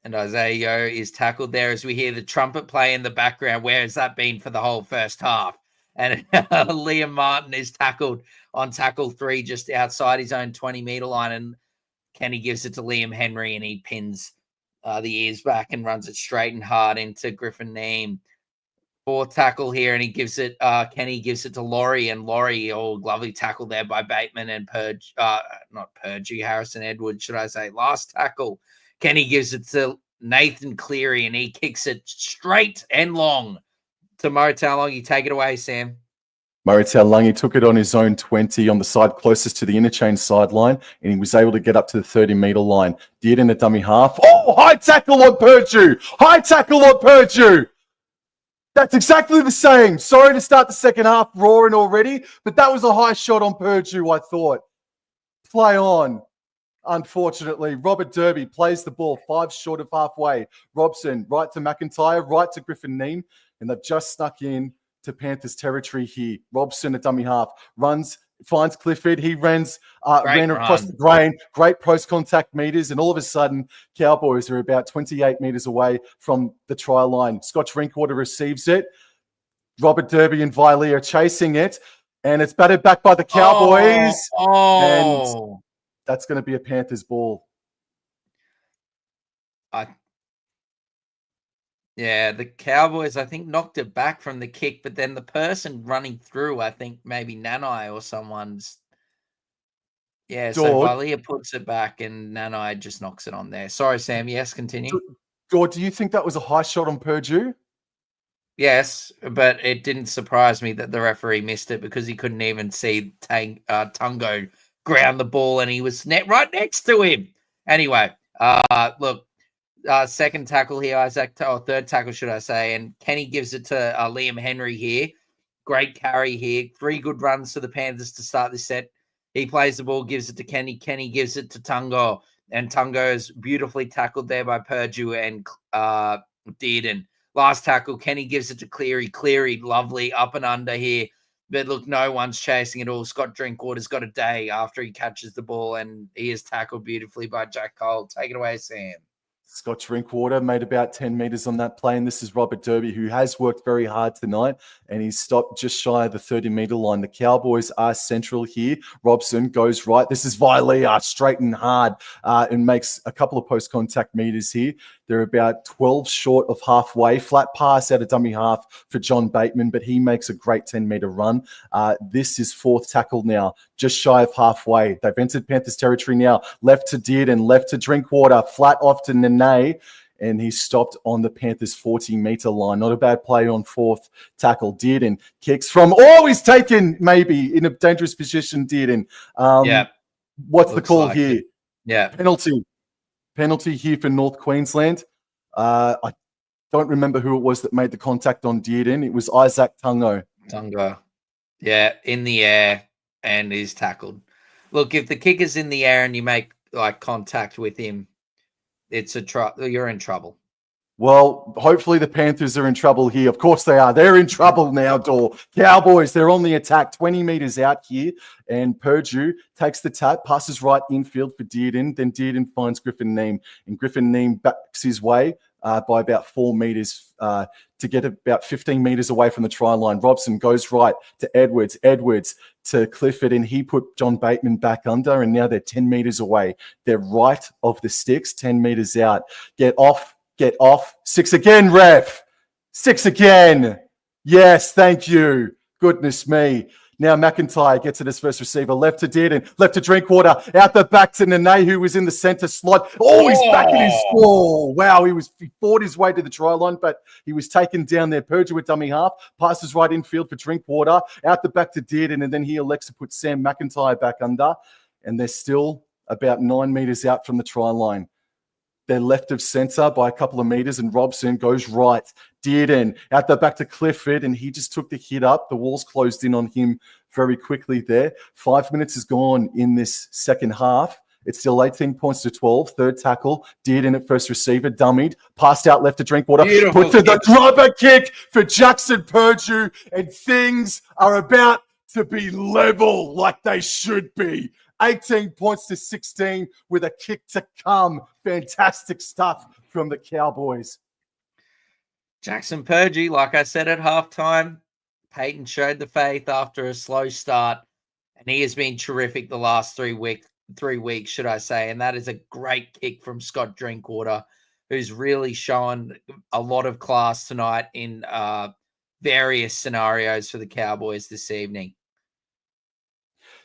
And Isaiah Yeo is tackled there as we hear the trumpet play in the background. Where has that been for the whole first half? And Liam Martin is tackled on tackle 3 just outside his own 20-meter line. And Kenny gives it to Liam Henry, and he pins the ears back and runs it straight and hard into Griffin Neame. 4th tackle here, and he gives it, Kenny gives it to Laurie, and Laurie, lovely tackle there by Bateman and Harrison Edwards, should I say. Last tackle, Kenny gives it to Nathan Cleary, and he kicks it straight and long to Mo Taulagi. Take it away, Sam. Murray Taulagi took it on his own 20 on the side closest to the interchange sideline, and he was able to get up to the 30-meter line. Did in a dummy half. Oh, high tackle on Purdue! High tackle on Purdue! That's exactly the same. Sorry to start the second half roaring already, but that was a high shot on Purdue, I thought. Play on. Unfortunately, Robert Derby plays the ball 5 short of halfway. Robson, right to McIntyre, right to Griffin Neame, and they've just snuck in to Panthers territory here. Robson, a dummy half, runs, finds Clifford. He ran across the grain, great post-contact meters, and all of a sudden, Cowboys are about 28 meters away from the try line. Scotch Drinkwater receives it. Robert Derby and Viley are chasing it, and it's batted back by the Cowboys. And that's going to be a Panthers ball. Yeah, the Cowboys, I think, knocked it back from the kick, but then the person running through, I think maybe Nanai or someone's. Yeah, so Valia puts it back and Nanai just knocks it on there. Sorry, Sam. Yes, continue. Gord, do you think that was a high shot on Purdue? Yes, but it didn't surprise me that the referee missed it because he couldn't even see Tungo ground the ball and he was right next to him. Anyway, look, second tackle here, third tackle, should I say, and Kenny gives it to Liam Henry here. Great carry here. 3 good runs to the Panthers to start this set. He plays the ball, gives it to Kenny. Kenny gives it to Tungo, and Tungo is beautifully tackled there by Purdue and Dearden. Last tackle, Kenny gives it to Cleary. Cleary, lovely, up and under here. But look, no one's chasing it all. Scott Drinkwater's got a day after he catches the ball, and he is tackled beautifully by Jack Cole. Take it away, Sam. Scott Drinkwater made about 10 meters on that play, and this is Robert Derby, who has worked very hard tonight, and he's stopped just shy of the 30-meter line. The Cowboys are central here. Robson goes right. This is Vilea, straight and hard, and makes a couple of post-contact meters here. They're about 12 short of halfway. Flat pass out of dummy half for John Bateman, but he makes a great 10-meter run. This is fourth tackle now, just shy of halfway. They've entered Panthers territory now. Left to Dearden, left to Drinkwater, flat off to Nene, and he stopped on the Panthers 40-meter line. Not a bad play on fourth tackle. Dearden kicks from, he's taken maybe in a dangerous position, Dearden. What's the call here? Yeah. Penalty here for North Queensland. I don't remember who it was that made the contact on Dearden. It was Isaac Tungo. Yeah, in the air and is tackled. Look, if the kicker's in the air and you make contact with him, you're in trouble. Well, hopefully the Panthers are in trouble here. Of course they are. They're in trouble now, Dor. Cowboys, they're on the attack, 20 meters out here. And Purdue takes the tap, passes right infield for Dearden. Then Dearden finds Griffin Neame. And Griffin Neame backs his way by about 4 meters to get about 15 meters away from the try line. Robson goes right to Edwards. Edwards to Clifford, and he put John Bateman back under, and now they're 10 meters away. They're right of the sticks, 10 meters out. Get off. 6 again, ref. 6 again. Yes, thank you. Goodness me. Now McIntyre gets it as first receiver. Left to Dearden. Left to Drinkwater. Out the back to Nene, who was in the center slot. He's back in his ball. Wow, he fought his way to the try line, but he was taken down there. Purdue with dummy half. Passes right infield for Drinkwater. Out the back to Dearden, and then he elects to put Sam McIntyre back under. And they're still about 9 meters out from the try line. They're left of center by a couple of meters, and Robson goes right. Dearden out the back to Clifford, and he just took the hit up. The walls closed in on him very quickly there. 5 minutes is gone in this second half. It's still 18 points to 12. Third tackle. Dearden at first receiver. Dummied. Passed out left to Drinkwater. Beautiful. Put to the driver kick for Jackson Purdue, and things are about to be level like they should be. 18 points to 16 with a kick to come. Fantastic stuff from the Cowboys. Jackson Purdue, like I said at halftime, Peyton showed the faith after a slow start, and he has been terrific the last 3 weeks, should I say. And that is a great kick from Scott Drinkwater, who's really shown a lot of class tonight in various scenarios for the Cowboys this evening.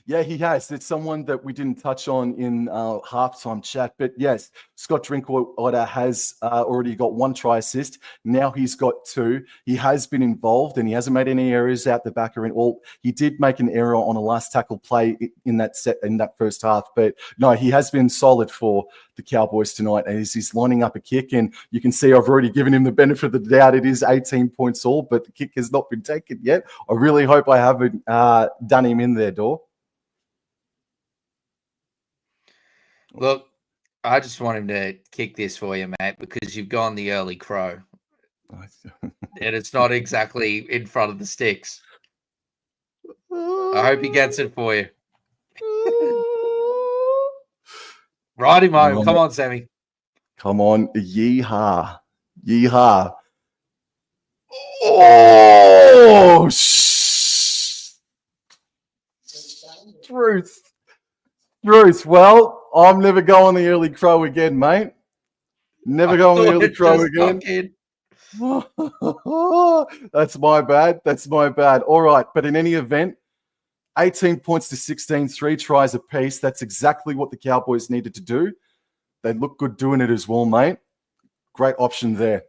Yeah, he has. It's someone that we didn't touch on in our halftime chat. But yes, Scott Drinkwater has already got 1 try assist. Now he's got 2. He has been involved, and he hasn't made any errors out the back or in. Well, he did make an error on a last tackle play in that first half. But no, he has been solid for the Cowboys tonight as he's lining up a kick. And you can see I've already given him the benefit of the doubt. It is 18 points all, but the kick has not been taken yet. I really hope I haven't done him in there, Dor. Look, I just want him to kick this for you, mate, because you've gone the early crow. And it's not exactly in front of the sticks. I hope he gets it for you. Ride him home. Come on, Sammy. Come on. Yeehaw. Yeehaw. Oh, Truth. Well, I'm never going the early crow again, mate. Never going the early crow again. That's my bad. All right. But in any event, 18 points to 16, 3 tries apiece. That's exactly what the Cowboys needed to do. They look good doing it as well, mate. Great option there.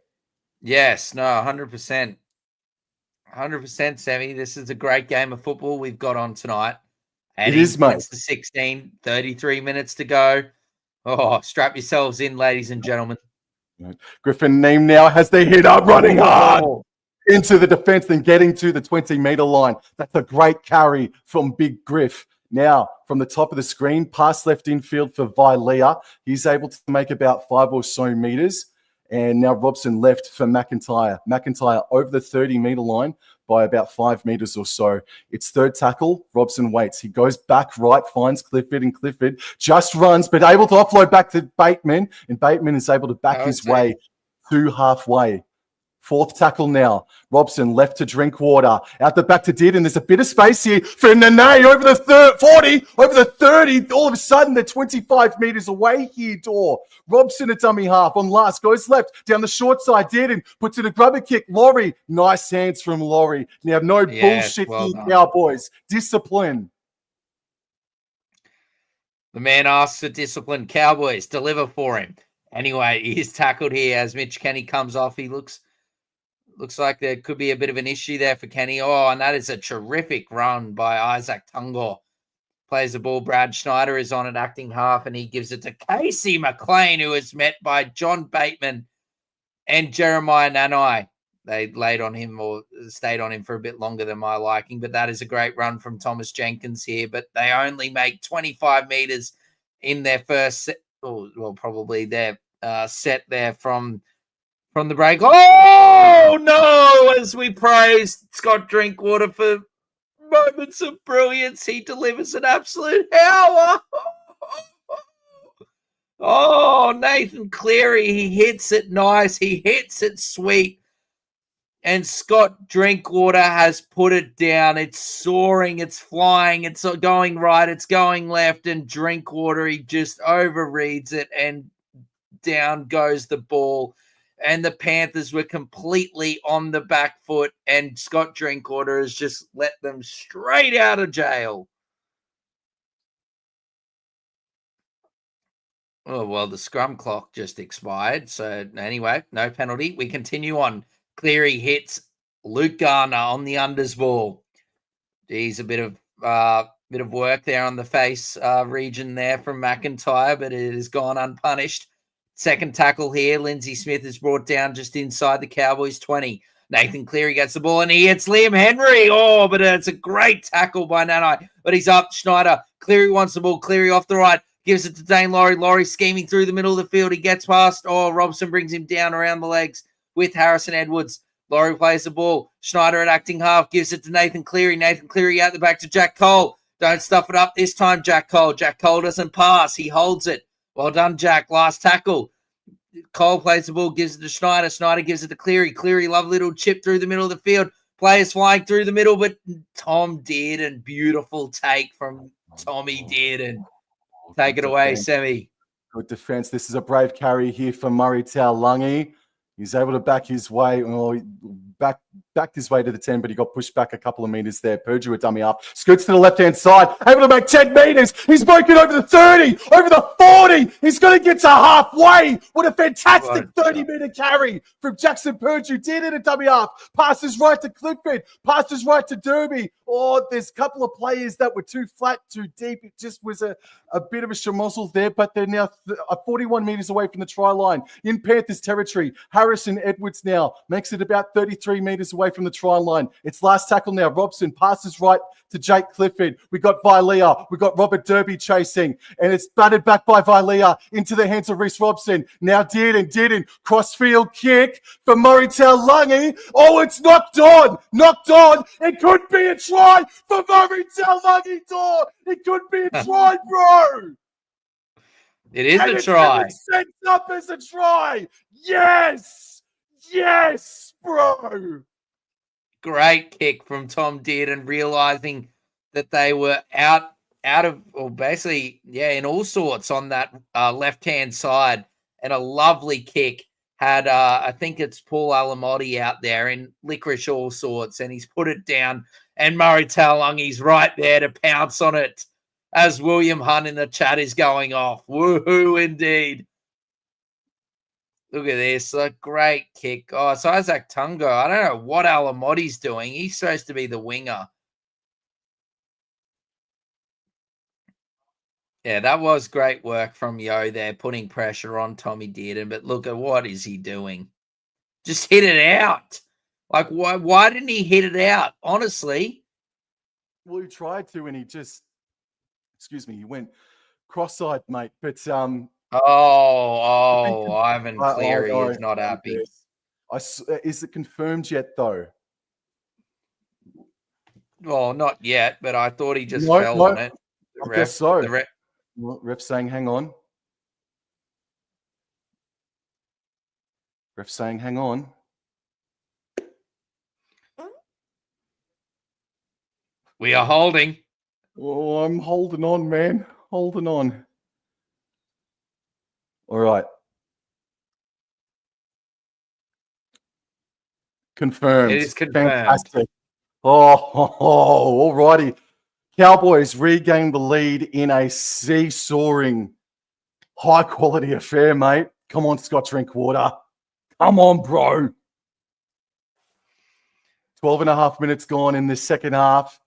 Yes, no, 100%. 100%, Sammy. This is a great game of football we've got on tonight. It is, mate. To 16, 33 minutes to go. Oh, strap yourselves in, ladies and gentlemen. Griffin Neame now has the hit up, running hard into the defense and getting to the 20-meter line. That's a great carry from Big Griff. Now, from the top of the screen, pass left infield for Vilea. He's able to make about 5 or so meters. And now Robson left for McIntyre. McIntyre over the 30-meter line, by about 5 meters or so. It's third tackle. Robson waits. He goes back right, finds Clifford, and Clifford just runs, but able to offload back to Bateman, and Bateman is able to back his way to halfway. Fourth tackle now. Robson left to Drinkwater. Out the back to Dearden. There's a bit of space here for Nene over the 40, over the 30. All of a sudden, they're 25 meters away here, Dor. Robson a dummy half on last. Goes left down the short side. Dearden puts in a grubber kick. Laurie. Nice hands from Laurie. Now, no bullshit here, Cowboys. Discipline. The man asks for discipline. Cowboys, deliver for him. Anyway, he's tackled here as Mitch Kenny comes off. He looks like there could be a bit of an issue there for Kenny. Oh, and that is a terrific run by Isaac Tungor. Plays the ball. Brad Schneider is on at acting half, and he gives it to Casey McLean, who is met by John Bateman and Jeremiah Nanai. They laid on him or stayed on him for a bit longer than my liking, but that is a great run from Thomas Jenkins here. But they only make 25 meters in their first set. Well, probably their set there from the break. Oh, no! As we praised Scott Drinkwater for moments of brilliance, he delivers an absolute hour. Oh, Nathan Cleary, he hits it nice. He hits it sweet. And Scott Drinkwater has put it down. It's soaring. It's flying. It's going right. It's going left. And Drinkwater, he just overreads it. And down goes the ball. And the Panthers were completely on the back foot, and Scott Drinkwater has just let them straight out of jail. Oh, well, the scrum clock just expired. So anyway, no penalty. We continue on. Cleary hits Luke Garner on the unders ball. Geez, a bit of work there on the face region there from McIntyre, but it has gone unpunished. Second tackle here. Lindsay Smith is brought down just inside the Cowboys 20. Nathan Cleary gets the ball and he hits Liam Henry. Oh, but it's a great tackle by Nanai. But he's up. Schneider. Cleary wants the ball. Cleary off the right. Gives it to Dane Laurie. Laurie scheming through the middle of the field. He gets past. Oh, Robson brings him down around the legs with Harrison Edwards. Laurie plays the ball. Schneider at acting half. Gives it to Nathan Cleary. Nathan Cleary out the back to Jack Cole. Don't stuff it up this time, Jack Cole. Jack Cole doesn't pass. He holds it. Well done, Jack. Last tackle. Cole plays the ball, gives it to Schneider. Schneider gives it to Cleary. Cleary, lovely little chip through the middle of the field. Players flying through the middle, but Tom Dearden. Beautiful take from Tommy Dearden. Take it away, Semi. Good defense. This is a brave carry here for Murray Taulagi. He's able to back his way, backed his way to the 10, but he got pushed back a couple of meters there. Purdue a dummy up. Scoots to the left-hand side, able to make 10 meters. He's broken over the 30, over the 40. He's going to get to halfway. What a fantastic 30-meter carry from Jackson Purdue. Did it a dummy up. Passes right to Clifford. Passes right to Derby. Oh, there's a couple of players that were too flat, too deep. It just was a bit of a schmozzle there, but they're now 41 meters away from the try line in Panthers territory. Harrison Edwards now makes it about 33 meters away from the try line. It's last tackle now. Robson passes right to Jake Clifford. We got Vilea. We got Robert Derby chasing, and it's batted back by Vilea into the hands of Reece Robson. Now Dearden, crossfield kick for Murray Taulagi. Oh, it's knocked on. It could be a try for Murray Taulagi. It could be a try, bro. It is a try. It's set up as a try. Yes, bro. Great kick from Tom Dearden, realizing that they were out of, or basically, in all sorts on that left-hand side, and a lovely kick. Had, I think it's Paul Alamotti out there in licorice all sorts, and he's put it down, and Murray Taulungi's right there to pounce on it as William Hunt in the chat is going off. Woohoo, indeed. Look at this. A great kick. Oh, it's Isaac Tungo. I don't know what Alamotti's doing. He's supposed to be the winger. Yeah, that was great work from Yo there, putting pressure on Tommy Dearden. But look at what is he doing? Just hit it out. Like, why didn't he hit it out? Honestly. Well, he tried to, and he just, he went cross-eyed, mate. But Ivan Cleary is not happy. Is it confirmed yet, though? Well, not yet, but I thought he just No, fell no, on it. I guess so. The ref, Well, ref saying, hang on. Ref saying, hang on. we are holding. Oh, I'm holding on, man. Holding on. All right. Confirmed. It is confirmed. Fantastic. All righty. Cowboys regain the lead in a seesawing, high-quality affair, mate. Come on, Scott Drinkwater. Come on, bro. 12 and a half minutes gone in the second half.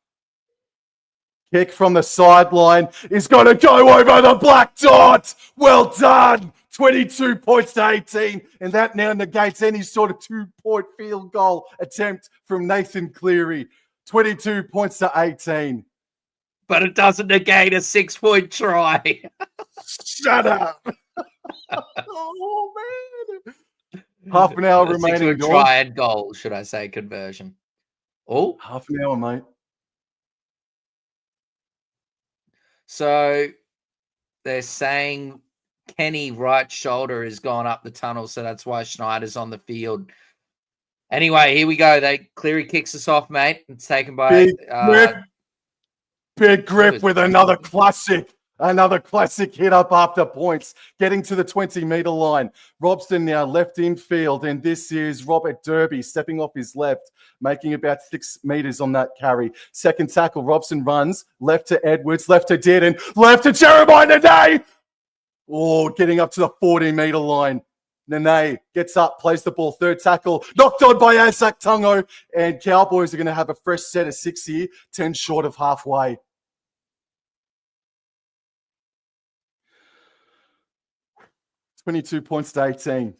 Kick from the sideline is going to go over the black dot. Well done. 22 points to 18. And that now negates any sort of 2-point field goal attempt from Nathan Cleary. 22 points to 18. But it doesn't negate a 6-point try. Shut up. Oh, man. Half an hour remaining. Try and goal, should I say, conversion. Oh, half an hour, mate. So they're saying Kenny right shoulder has gone up the tunnel, so that's why Schneider's on the field. Anyway, here we go. Cleary kicks us off, mate. It's taken by Big grip with another classic hit up after points, getting to the 20-meter line. Robson now left in field, and this is Robert Derby stepping off his left, making about 6 meters on that carry. Second tackle, Robson runs left to Edwards, left to Dearden, left to Jeremiah Nene. Oh, getting up to the 40-meter line. Nene gets up, plays the ball, third tackle, knocked on by Isaac Tungo, and Cowboys are going to have a fresh set of 6 here, 10 short of halfway. $22 points to 18.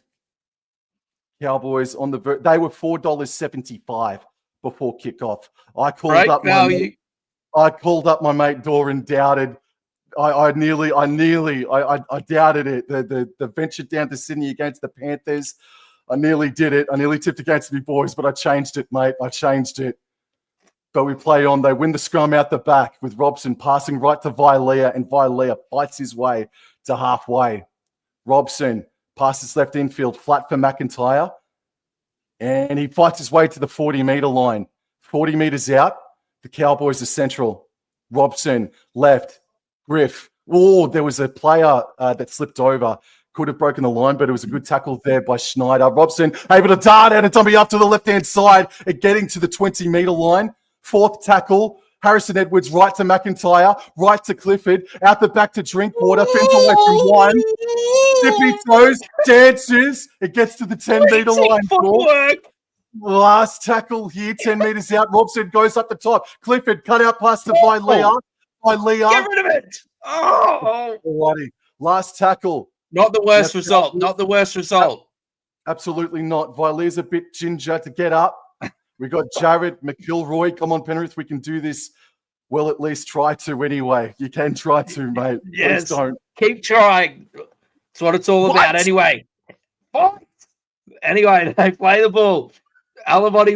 Cowboys on the they were $4.75 before kickoff. I called up my mate Doran, doubted. I doubted it. The venture down to Sydney against the Panthers. I nearly did it. I nearly tipped against me boys, but I changed it, mate. I changed it. But we play on. They win the scrum out the back with Robson passing right to Vilea, and Vilea fights his way to halfway. Robson passes left infield, flat for McIntyre, and he fights his way to the 40-meter line. 40 meters out, the Cowboys are central. Robson left, Griff. Oh, there was a player that slipped over. Could have broken the line, but it was a good tackle there by Schneider. Robson able to dart out a dummy up to the left-hand side and getting to the 20-meter line. Fourth tackle, Harrison Edwards right to McIntyre, right to Clifford, out the back to Drinkwater, fends away from one. Tippy toes, dances. It gets to the 10-meter line. Last tackle here, 10 meters out. Robson goes up the top. Clifford cut out past to Vilea. Get rid of it. Oh. Alrighty. Last tackle. Not the worst result. Not the worst result. Absolutely not. Vilea's a bit ginger to get up. We got Jared McIlroy. Come on, Penrith. We can do this. We'll at least try to anyway. You can try to, mate. Yes. Please don't. Keep trying. That's what it's all about anyway. Fight. Anyway, they play the ball. Alamoti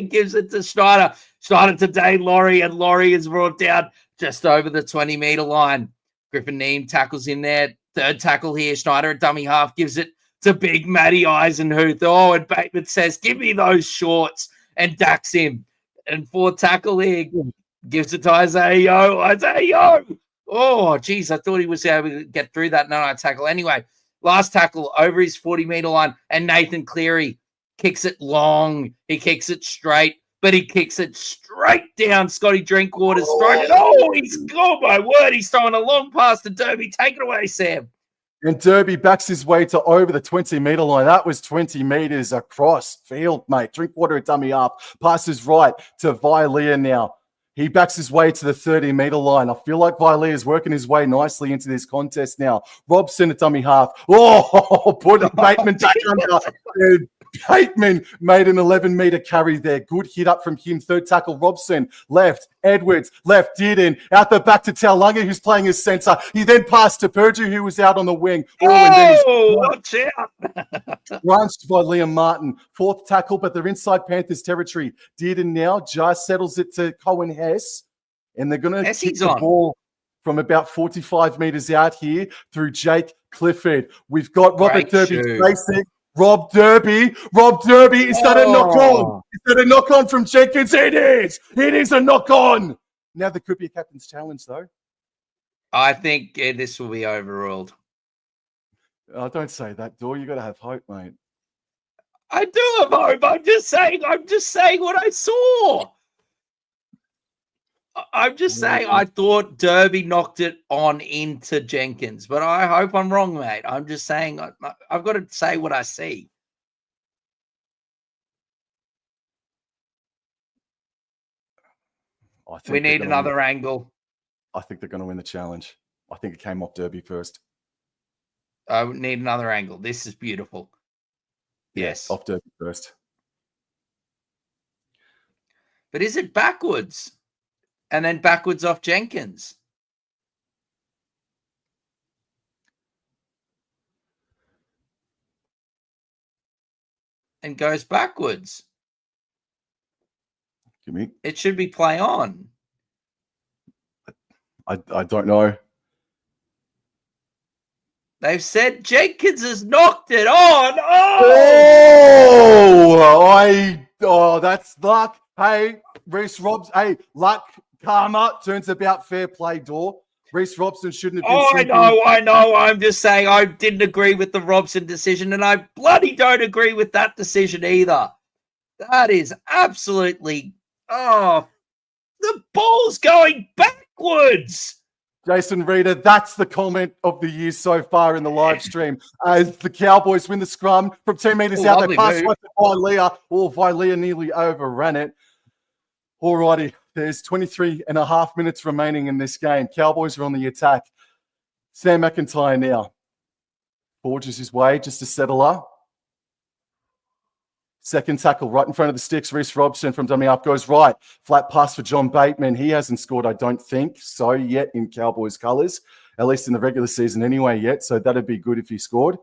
gives it to Schneider. Schneider to Dane Laurie, and Laurie is brought down just over the 20-meter line. Griffin Neem tackles in there. Third tackle here. Schneider at dummy half gives it to big Matty Eisenhuth. Oh, and Bateman says, give me those shorts, and dacks him. And fourth tackle here gives it to Isaiah Yo. Isaiah Yo. Oh, geez, I thought he was able to get through that no tackle. Anyway, last tackle over his 40-meter line, and Nathan Cleary kicks it long. He kicks it straight, but he kicks it straight down Scotty Drinkwater's throat. Oh, my word, he's throwing a long pass to Derby. Take it away, Sam. And Derby backs his way to over the 20-meter line. That was 20 meters across field, mate. Drinkwater at dummy up. Passes right to Vilea now. He backs his way to the 30-meter line. I feel like Vilea is working his way nicely into this contest now. Robson at dummy half. Oh, put Bateman back under. Bateman made an 11-meter carry there. Good hit up from him. Third tackle, Robson. Left, Edwards. Left, Dearden. Out the back to Taulagi, who's playing as centre. He then passed to Purdue, who was out on the wing. Watch out. Runched by Liam Martin. Fourth tackle, but they're inside Panthers territory. Dearden now just settles it to Cohen Hess. And they're going to kick the ball from about 45 metres out here through Jake Clifford. We've got Robert Derby racing. Rob Derby, is that a knock-on? Is that a knock-on from Jenkins? It is a knock-on. Now there could be a captain's challenge, though. I think this will be overruled. Oh, don't say that, Dor. You got to have hope, mate. I do have hope. I'm just saying what I saw. I'm just saying I thought Derby knocked it on into Jenkins, but I hope I'm wrong, mate. I'm just saying I've got to say what I see. We need another angle. I think they're going to win the challenge. I think it came off Derby first. I need another angle. This is beautiful. Yes. Off Derby first. But is it backwards? And then backwards off Jenkins. And goes backwards. It should be play on. I don't know. They've said Jenkins has knocked it on. Oh, that's luck. Hey, Reece Robson. Hey, luck. Karma turns about fair play, Dor. Reece Robson shouldn't have been. I know. I'm just saying I didn't agree with the Robson decision, and I bloody don't agree with that decision either. That is absolutely. Oh, the ball's going backwards. Jason Reeder, that's the comment of the year so far in the live stream. As the Cowboys win the scrum from 10 metres out, they pass right to Vilea. Vilea nearly overran it. Alrighty, there's 23 and a half minutes remaining in this game. Cowboys are on the attack. Sam McIntyre now forges his way just to settle up. Second tackle right in front of the sticks. Reece Robson from dummy half goes right. Flat pass for John Bateman. He hasn't scored, I don't think, so yet in Cowboys colours, at least in the regular season anyway yet. So that'd be good if he scored.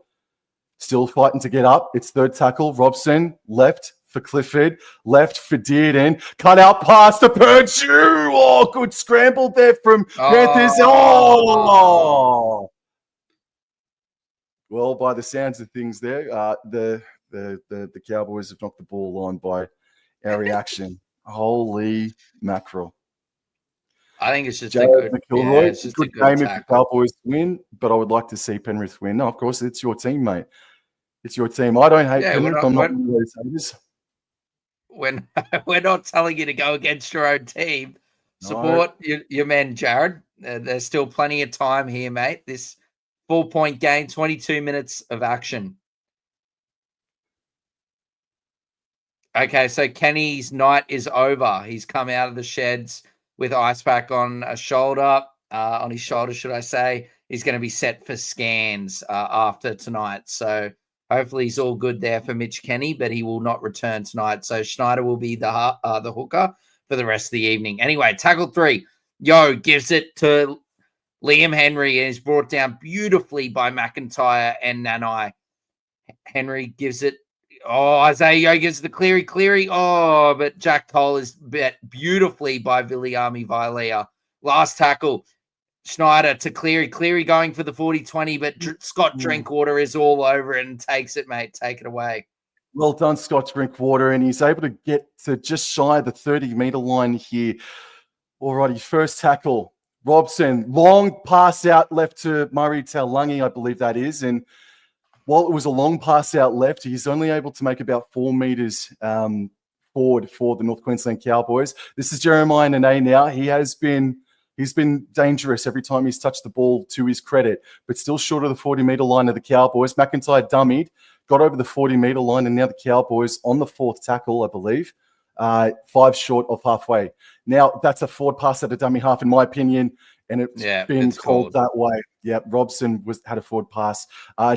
Still fighting to get up. It's third tackle. Robson left for Clifford. Left for Dearden. Cut out pass to Purdue. Oh, good scramble there from Panthers. Oh! Well, by the sounds of things there, the Cowboys have knocked the ball on by our reaction. Holy mackerel. I think it's just a good game if the Cowboys win, but I would like to see Penrith win. No, of course, it's your team, mate. It's your team. I don't hate Penrith. I'm not one of those haters. We're not telling you to go against your own team. Support your men, Jared. There's still plenty of time here, mate. This 4-point game, 22 minutes of action. Okay, so Kenny's night is over. He's come out of the sheds with ice pack on his shoulder, should I say. He's going to be set for scans after tonight. So hopefully he's all good there for Mitch Kenny, but he will not return tonight. So Schneider will be the hooker for the rest of the evening. Anyway, tackle 3. Yo gives it to Liam Henry and is brought down beautifully by McIntyre and Nanai. Henry gives it. Oh, Isaiah Yo gives the Cleary. Oh, but Jack Cole is bet beautifully by Viliami Vilea. Last tackle, Schneider to Cleary. Cleary going for the 40-20, but Scott Drinkwater is all over it and takes it, mate. Take it away. Well done, Scott Drinkwater, and he's able to get to just shy of the 30-meter line here. Alrighty, first tackle. Robson, long pass out left to Murray Taulagi, I believe that is, and while it was a long pass out left, he's only able to make about 4 meters forward for the North Queensland Cowboys. This is Jeremiah Nene now. He's been dangerous every time he's touched the ball, to his credit, but still short of the 40-meter line of the Cowboys. McIntyre dummied, got over the 40-meter line, and now the Cowboys on the fourth tackle, I believe, 5 short of halfway. Now, that's a forward pass at a dummy half, in my opinion, and it's been called that way. Yeah, Robson had a forward pass.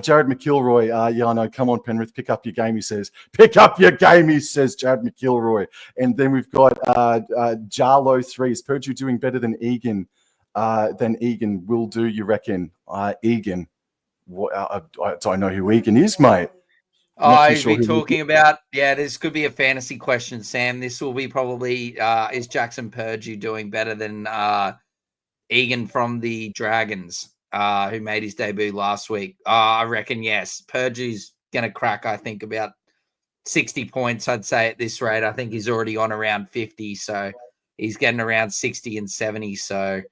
Jared McIlroy, I know, come on, Penrith, pick up your game, he says. Pick up your game, he says, Jared McIlroy. And then we've got Jarlo 3. Is Purdue doing better than Egan? Will do, you reckon? Egan. I don't know who Egan is, mate. I've been talking about, this could be a fantasy question, Sam. This will be probably, is Jackson Purdue doing better than Egan from the Dragons, who made his debut last week? I reckon, yes. Purdue's going to crack, I think, about 60 points, I'd say, at this rate. I think he's already on around 50, so he's getting around 60 and 70. So,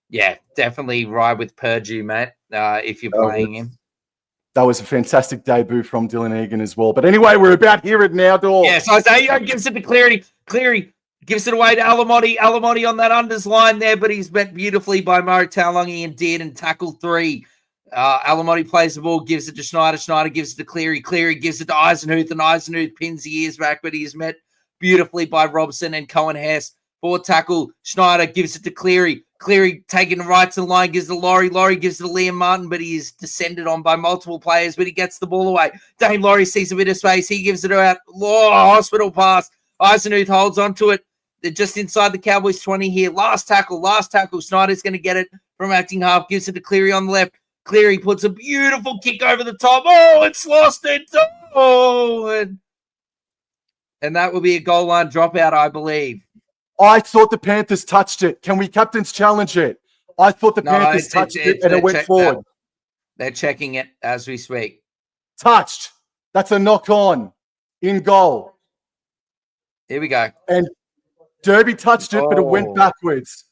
yeah, definitely ride with Purdue, mate, if you're playing him. That was a fantastic debut from Dylan Egan as well. But anyway, we're about here at now, Dor. Yes, Isaiah gives it to Cleary. Cleary gives it away to Alamotti. Alamotti on that unders line there, but he's met beautifully by Mo Taulagi and did and tackle 3. Alamotti plays the ball, gives it to Schneider. Schneider gives it to Cleary. Cleary gives it to Eisenhuth, and Eisenhuth pins the ears back, but he is met beautifully by Robson and Cohen Hess. Forward tackle, Schneider gives it to Cleary. Cleary taking the right to the line, gives it to Laurie. Laurie gives it to Liam Martin, but he is descended on by multiple players, but he gets the ball away. Dane Laurie sees a bit of space. He gives it out. Hospital pass. Eisenhuth holds onto it. They're just inside the Cowboys 20 here. Last tackle. Schneider's going to get it from acting half. Gives it to Cleary on the left. Cleary puts a beautiful kick over the top. Oh, it's lost it. Oh, and that will be a goal line dropout, I believe. I thought the Panthers touched it. Can we captain's challenge it? I thought the Panthers touched it and it went forward. They're checking it as we speak. Touched. That's a knock on. In goal. Here we go. And Derby touched it, but it went backwards.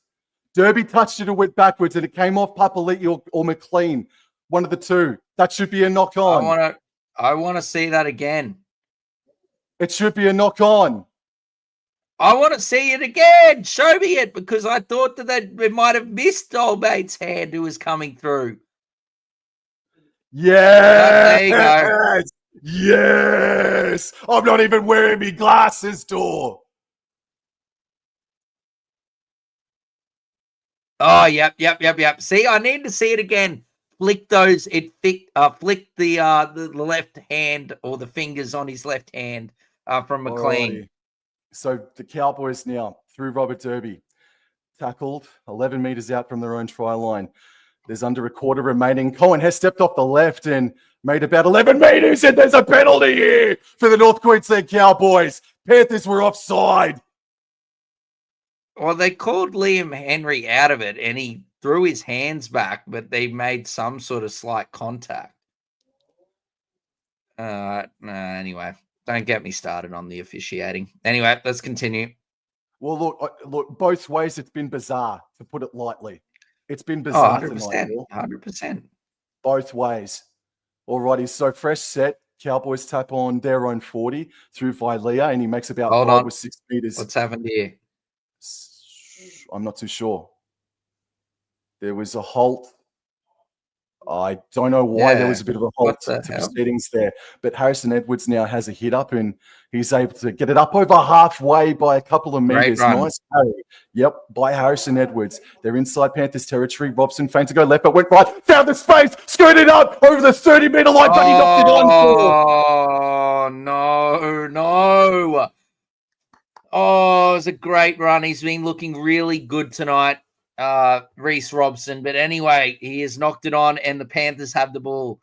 Derby touched it, it went backwards, and it came off Papali'i or McLean. One of the two. That should be a knock on. I want to see that again. It should be a knock on. I want to see it again. Show me it, because I thought that it might have missed old mate's hand who was coming through. Yes. There you go. Yes. I'm not even wearing my glasses, Dor. Oh, yep. See, I need to see it again. Flick those. Flick the left hand or the fingers on his left hand from McLean. Alrighty. So the Cowboys now through Robert Derby, tackled 11 meters out from their own try line. There's under a quarter remaining. Cohen has stepped off the left and made about 11 meters, and there's a penalty here for the North Queensland Cowboys. Panthers were offside. Well, they called Liam Henry out of it, and he threw his hands back, but they made some sort of slight contact. Anyway. Don't get me started on the officiating. Anyway, let's continue. Well, look, both ways it's been bizarre, to put it lightly. It's been bizarre 100%, tonight. 100%. Both ways. Alrighty, so fresh set. Cowboys tap on their own 40 through Vilea, and he makes about 5 or 6 meters. What's happened here? I'm not too sure. There was a halt. I don't know why there was a bit of a halt to proceedings there, but Harrison Edwards now has a hit up and he's able to get it up over halfway by a couple of meters. Nice carry. Yep, by Harrison Edwards. They're inside Panthers territory. Robson feigned to go left, but went right. Found the space, scooted up over the 30-meter line, but he knocked it on. Oh, no. Oh, it was a great run. He's been looking really good tonight. Reece Robson, but anyway, he has knocked it on, and the Panthers have the ball.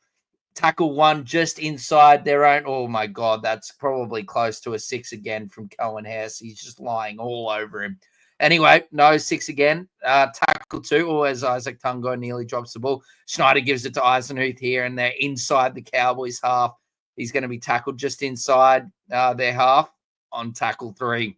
Tackle 1 just inside their own. Oh my God, that's probably close to a 6 again from Cohen Hess. He's just lying all over him. Anyway, no 6 again. Tackle 2, as Isaac Tungo nearly drops the ball. Schneider gives it to Eisenhuth here, and they're inside the Cowboys half. He's going to be tackled just inside their half on tackle 3.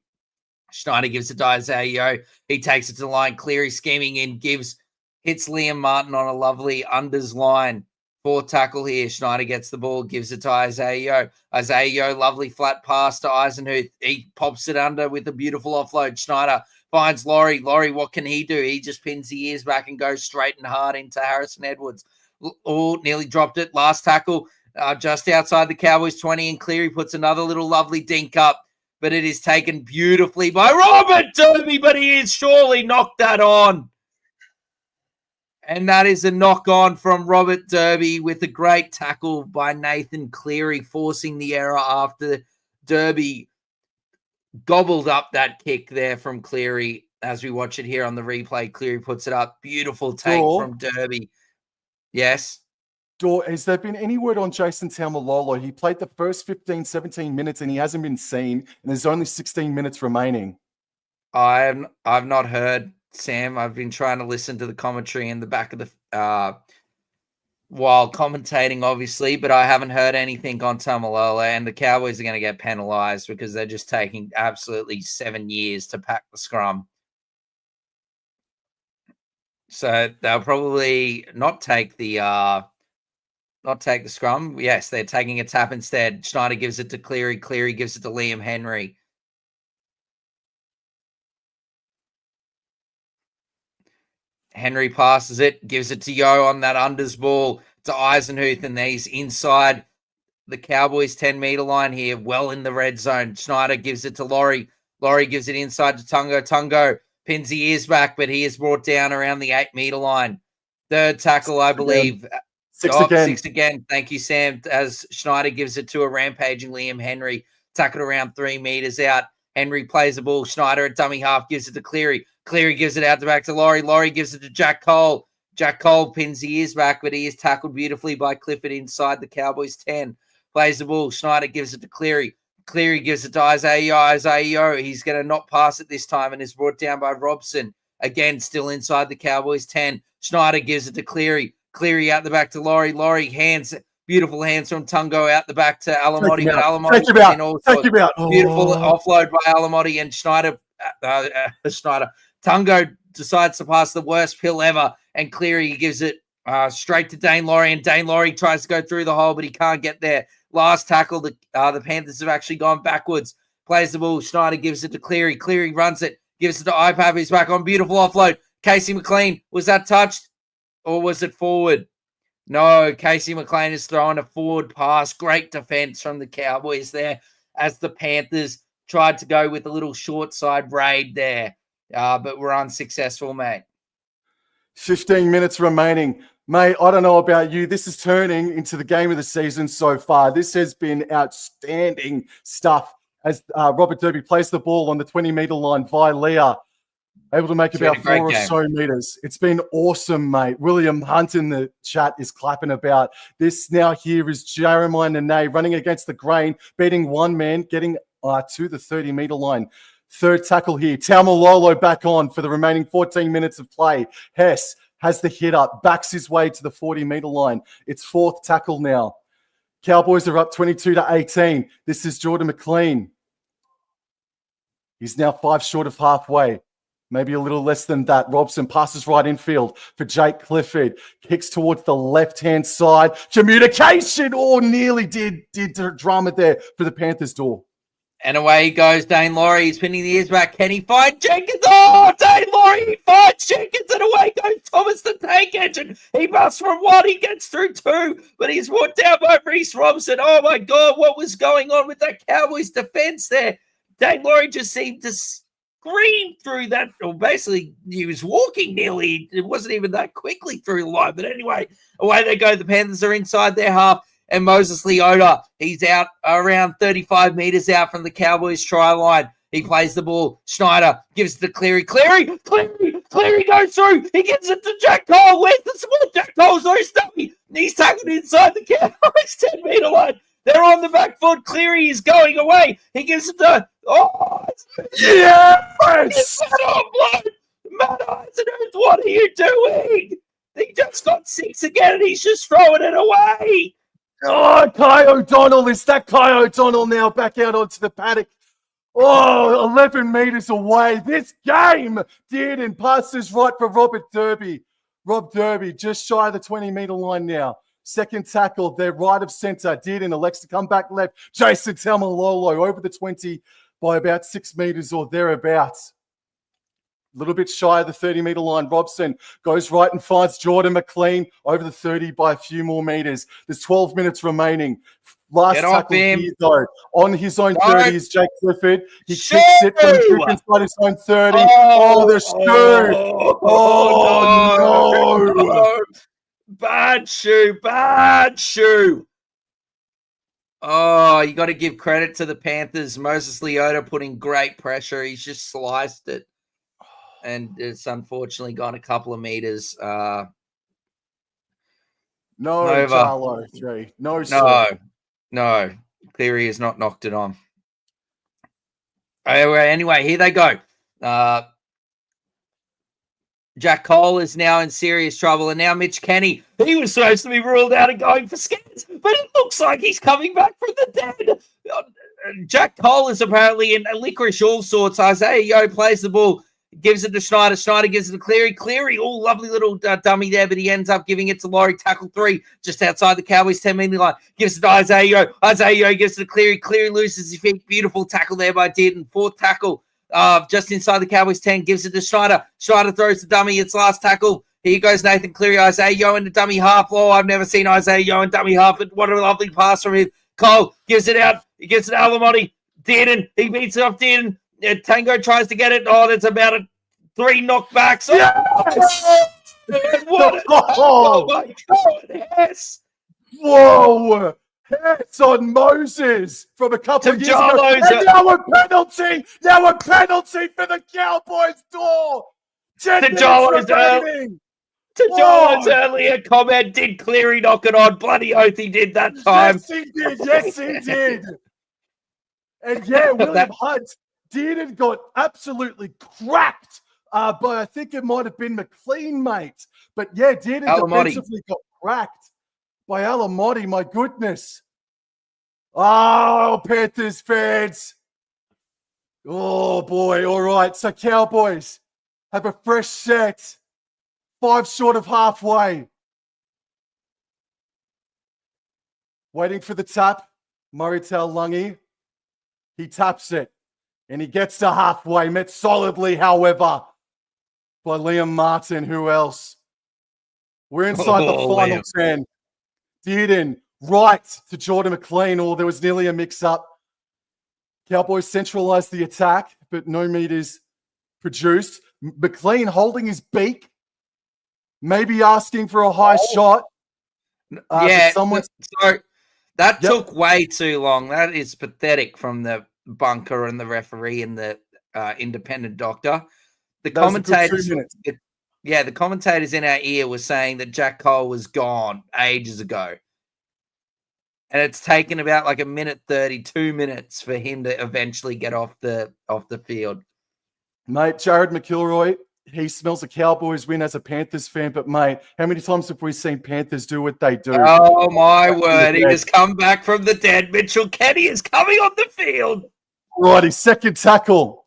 Schneider gives it to Isaiah. He takes it to the line. Cleary scheming in, hits Liam Martin on a lovely unders line. 4th tackle here. Schneider gets the ball, gives it to Isaiah. Isaiah, lovely flat pass to Eisenhuth. He pops it under with a beautiful offload. Schneider finds Laurie. Laurie, what can he do? He just pins the ears back and goes straight and hard into Harrison Edwards. Oh, nearly dropped it. Last tackle just outside the Cowboys 20, and Cleary puts another little lovely dink up. but it is taken beautifully by Robert Derby, but he has surely knocked that on. And that is a knock on from Robert Derby with a great tackle by Nathan Cleary, forcing the error after Derby gobbled up that kick there from Cleary. As we watch it here on the replay, Cleary puts it up. Beautiful take from Derby. Yes. Has there been any word on Jason Taumalolo? He played the first 15, 17 minutes and he hasn't been seen, and there's only 16 minutes remaining. I've not heard, Sam. I've been trying to listen to the commentary in the back of the while commentating, obviously, but I haven't heard anything on Taumalolo, and the Cowboys are going to get penalized because they're just taking absolutely 7 years to pack the scrum. So they'll probably not take the scrum. Yes, they're taking a tap instead. Schneider gives it to Cleary. Cleary gives it to Liam Henry. Henry passes it, gives it to Yo on that unders ball to Eisenhuth, and he's inside the Cowboys 10-meter line here, well in the red zone. Schneider gives it to Laurie. Laurie gives it inside to Tungo. Tungo pins the ears back, but he is brought down around the 8-meter line. Third tackle, I believe. Six again. Thank you, Sam. As Schneider gives it to a rampaging Liam Henry, tackled around 3 meters out. Henry plays the ball. Schneider at dummy half gives it to Cleary. Cleary gives it out the back to Laurie. Laurie gives it to Jack Cole. Jack Cole pins the ears back, but he is tackled beautifully by Clifford inside the Cowboys 10. Plays the ball. Schneider gives it to Cleary. Cleary gives it to Isaiah. He's going to not pass it this time and is brought down by Robson. Again, still inside the Cowboys 10. Schneider gives it to Cleary. Cleary out the back to Laurie. Laurie beautiful hands from Tungo out the back to Alamotti. But Alamotti Take him out. Beautiful offload by Alamotti and Schneider. Tungo decides to pass the worst pill ever, and Cleary gives it straight to Dane Laurie, and Dane Laurie tries to go through the hole, but he can't get there. Last tackle, the Panthers have actually gone backwards. Plays the ball. Schneider gives it to Cleary. Cleary runs it, gives it to IPAP. He's back on. Beautiful offload. Casey McLean, was that touched or was it forward? No, Casey McLean is throwing a forward pass. Great defense from the Cowboys there as the Panthers tried to go with a little short side raid there, but were unsuccessful, mate. 15 minutes remaining. Mate, I don't know about you. This is turning into the game of the season so far. This has been outstanding stuff as Robert Derby plays the ball on the 20-meter line via Leah. Able to make about 4 or so meters. It's been awesome, mate. William Hunt in the chat is clapping about this. Now here is Jeremiah Nene running against the grain, beating one man, getting to the 30-meter line. Third tackle here. Taumalolo back on for the remaining 14 minutes of play. Hess has the hit up, backs his way to the 40-meter line. It's fourth tackle now. Cowboys are up 22-18. This is Jordan McLean. He's now 5 short of halfway. Maybe a little less than that. Robson passes right infield for Jake Clifford. Kicks towards the left-hand side. Communication! Nearly did drama there for the Panthers door. And away he goes, Dane Laurie. He's pinning the ears back. Can he find Jenkins? Oh, Dane Laurie finds Jenkins, and away goes Thomas the Tank Engine. He busts from 1. He gets through 2, but he's brought down by Reese Robson. Oh, my God, what was going on with that Cowboys defense there? Dane Laurie just seemed to scream through that. Or basically, he was walking nearly. It wasn't even that quickly through the line. But anyway, away they go. The Panthers are inside their half. And Moses Leota, he's out around 35 meters out from the Cowboys try line. He plays the ball. Schneider gives it to Cleary. Cleary goes through. He gives it to Jack Cole. Where's the support? Jack Cole's no stuffy. He's tackled inside the Cowboys 10-meter line. They're on the back foot. Cleary is going away. He gives it to... Yes! Matt Eisenhuth, what are you doing? He just got 6 again, and he's just throwing it away. Oh, Kai O'Donnell. Is that Kai O'Donnell now back out onto the paddock? 11 meters away. This game did, and passes right for Robert Derby. Rob Derby just shy of the 20-meter line now. Second tackle, they're right of center. Did and elects to come back left. Jason Taumalolo over the 20 by about 6 meters or thereabouts. little bit shy of the 30-meter line. Robson goes right and finds Jordan McLean over the 30 by a few more meters. There's 12 minutes remaining. Last tackle here, though. On his own 30 is Jake Clifford. He kicks it from deep inside his own 30. The shoe. No. Bad shoe. Oh, you got to give credit to the Panthers. Moses Leota putting great pressure. He's just sliced it. And it's unfortunately gone a couple of meters. No, Jarlo 3. No. Cleary has not knocked it on. Anyway, here they go. Jack Cole is now in serious trouble, and now Mitch Kenny. He was supposed to be ruled out of going for scans, but it looks like he's coming back from the dead. Jack Cole is apparently in licorice all sorts. Isaiah Yeo plays the ball, gives it to Schneider. Schneider gives it to Cleary. Cleary, lovely little dummy there, but he ends up giving it to Laurie. Tackle 3, just outside the Cowboys 10-meter line. Gives it to Isaiah Yeo. Isaiah Yeo gives it to Cleary. Cleary loses his feet. Beautiful tackle there by Dearden. 4th tackle. Just inside the Cowboys 10, gives it to Schneider. Schneider throws the dummy. It's last tackle. Here goes Nathan Cleary. Isaiah Yeo in the dummy half. Oh, I've never seen Isaiah Yeo in dummy half, but what a lovely pass from him. Cole gives it out. He gives it to Alamotti. Dearden, he beats it off Dearden. Tango tries to get it. Oh, that's about 3 knockbacks. Yes! Oh my God, yes. Whoa! Hits on Moses from a couple of years ago. And now a penalty! Now a penalty for the Cowboys door! 10 minutes remaining! Tajolo's earlier comment, did Cleary knock it on? Bloody oath he did that time. Yes, he did. Yes, he did. And yeah, William Hunt did got absolutely cracked by, I think it might have been McLean, mate. But yeah, did defensively got cracked by Alamotti. My goodness. Oh, Panthers fans. Oh, boy. All right. So Cowboys have a fresh set. 5 short of halfway. Waiting for the tap. Murray Taulagi. He taps it. And he gets to halfway. Met solidly, however, by Liam Martin. Who else? We're inside the final 10. Dearden right to Jordan McLean. There was nearly a mix-up. Cowboys centralized the attack, but no meters produced. McLean holding his beak. Maybe asking for a high shot. So that took way too long. That is pathetic from the bunker and the referee and the independent doctor. The commentators, the commentators in our ear were saying that Jack Cole was gone ages ago. And it's taken about like 1:32 minutes for him to eventually get off the field. Mate, Jared McIlroy, he smells a Cowboys win as a Panthers fan, but mate, how many times have we seen Panthers do what they do? Oh my word, he has come back from the dead. Mitchell Kenny is coming on the field. Righty, second tackle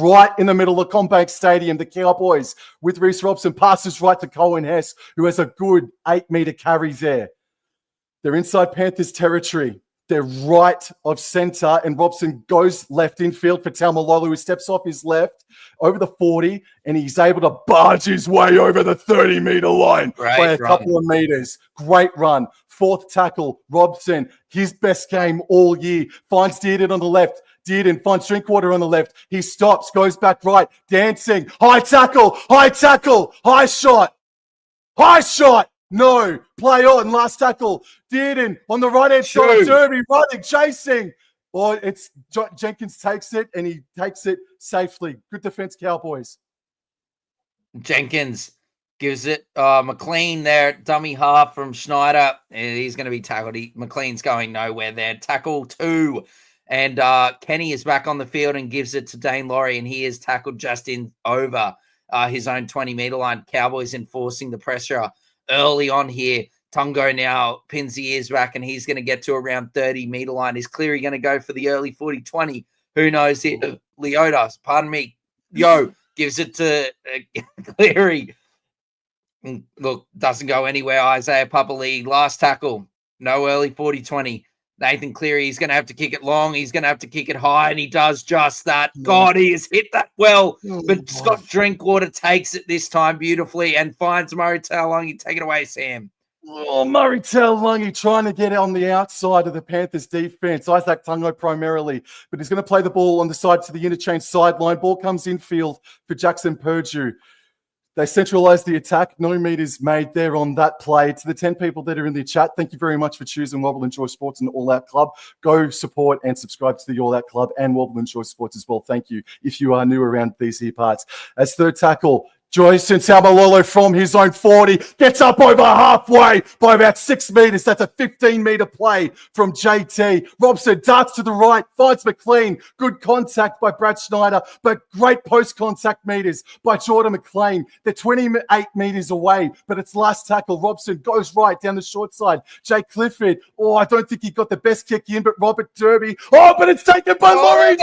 right in the middle of Combank Stadium. The Cowboys with Reece Robson passes right to Cohen Hess, who has a good 8-meter carry there. They're inside Panthers territory. They're right of center, and Robson goes left infield for Taumalolo, who steps off his left over the 40, and he's able to barge his way over the 30-meter line by a couple of meters. Great run. 4th tackle, Robson, his best game all year. Finds Dearden on the left. Dearden finds Drinkwater on the left. He stops, goes back right, dancing. High tackle, high shot. No, play on, last tackle. Dearden on the right-hand side, Derby running, chasing. It's Jenkins takes it, and he takes it safely. Good defense, Cowboys. Jenkins gives it McLean there, dummy half from Schneider. And he's going to be tackled. McLean's going nowhere there. Tackle 2. And Kenny is back on the field and gives it to Dane Laurie, and he is tackled just in over his own 20-meter line. Cowboys enforcing the pressure early on here. Tungo now pins the ears back, and he's going to get to around 30-meter line. Is Cleary going to go for the early 40-20? Who knows? Leota, pardon me. Gives it to Cleary. Look, doesn't go anywhere. Isaiah Papali, last tackle. No early 40-20. Nathan Cleary, he's going to have to kick it long. He's going to have to kick it high, and he does just that. God, he has hit that well. But Scott Drinkwater takes it this time beautifully and finds Murray Taulagi. Take it away, Sam. Oh, Murray Taulagi trying to get on the outside of the Panthers defense. Isaac Tungo primarily, but he's going to play the ball on the side to the interchange sideline. Ball comes infield for Jackson Purdue. They centralize the attack. No meters made there on that play. To the 10 people that are in the chat, thank you very much for choosing Wobble and Joy Sports and All Out Club. Go support and subscribe to the All Out Club and Wobble and Joy Sports as well. Thank you if you are new around these here parts. As third tackle, Joyson Tamalolo from his own 40 gets up over halfway by about 6 meters. That's a 15-meter play from JT. Robson darts to the right, finds McLean. Good contact by Brad Schneider, but great post-contact meters by Jordan McLean. They're 28 meters away, but it's last tackle. Robson goes right down the short side. Jake Clifford, I don't think he got the best kick in, but Robert Derby. But it's taken by Laurie.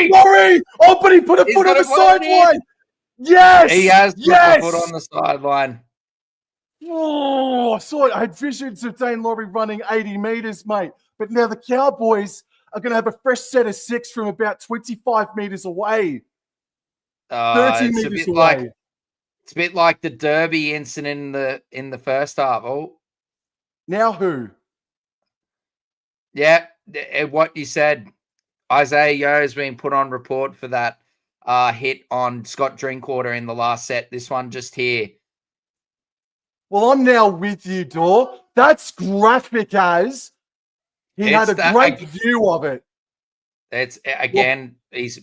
Laurie! But he put a foot on the sideline. Yes! He has put the foot on the sideline. I had visions of Dane Laurie running 80 meters, mate. But now the Cowboys are going to have a fresh set of 6 from about 25 meters away. 30 meters away. It's a bit like the Derby incident in the first half. Now who? Yeah, what you said. Isaiah Yeo has been put on report for that hit on Scott Drinkwater in the last set. This one just here. Well, I'm now with you, Dor. That's graphic as he had a great view of it. It's again, he's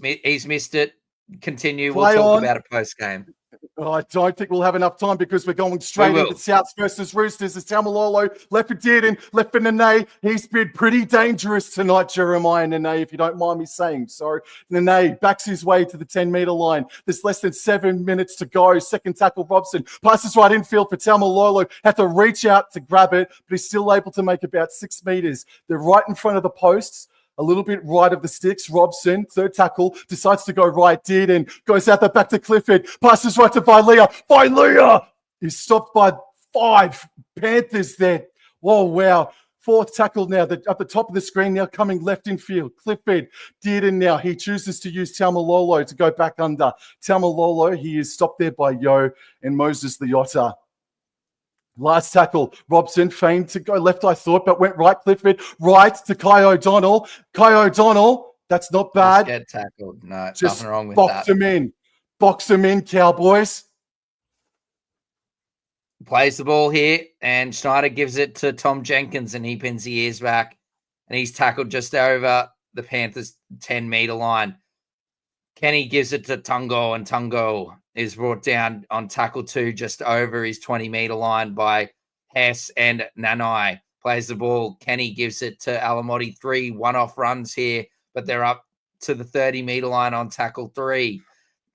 missed it. Continue. We'll talk about it post game. I don't think we'll have enough time because we're going straight into Souths versus Roosters. As Tamalolo left for Dearden, left for Nene. He's been pretty dangerous tonight, Jeremiah Nene, if you don't mind me saying. So Nene backs his way to the 10-meter line. There's less than 7 minutes to go. Second tackle, Robson. Passes right infield for Tamalolo. Had to reach out to grab it, but he's still able to make about 6 meters. They're right in front of the posts. A little bit right of the sticks. Robson, third tackle, decides to go right. Dearden goes out the back to Clifford. Passes right to Vilea. Vilea is stopped by 5 Panthers there. Whoa, wow. Fourth tackle now. At the top of the screen now coming left in field. Clifford, Dearden now. He chooses to use Tamalolo to go back under. Tamalolo, he is stopped there by Yo and Moses the Otter. Last tackle, Robson feigned to go left, I thought, but went right. Clifford, right to Kai O'Donnell. Kai O'Donnell, that's not bad. Just get tackled. No, just nothing wrong with box that. Him in. Box him in, Cowboys. Plays the ball here, and Schneider gives it to Tom Jenkins, and he pins the ears back, and he's tackled just over the Panthers' 10-meter line. Kenny gives it to Tungo, and Tungo is brought down on tackle 2 just over his 20-meter line by Hess and Nanai. Plays the ball. Kenny gives it to Alamotti. 3 one-off runs here, but they're up to the 30-meter line on tackle 3.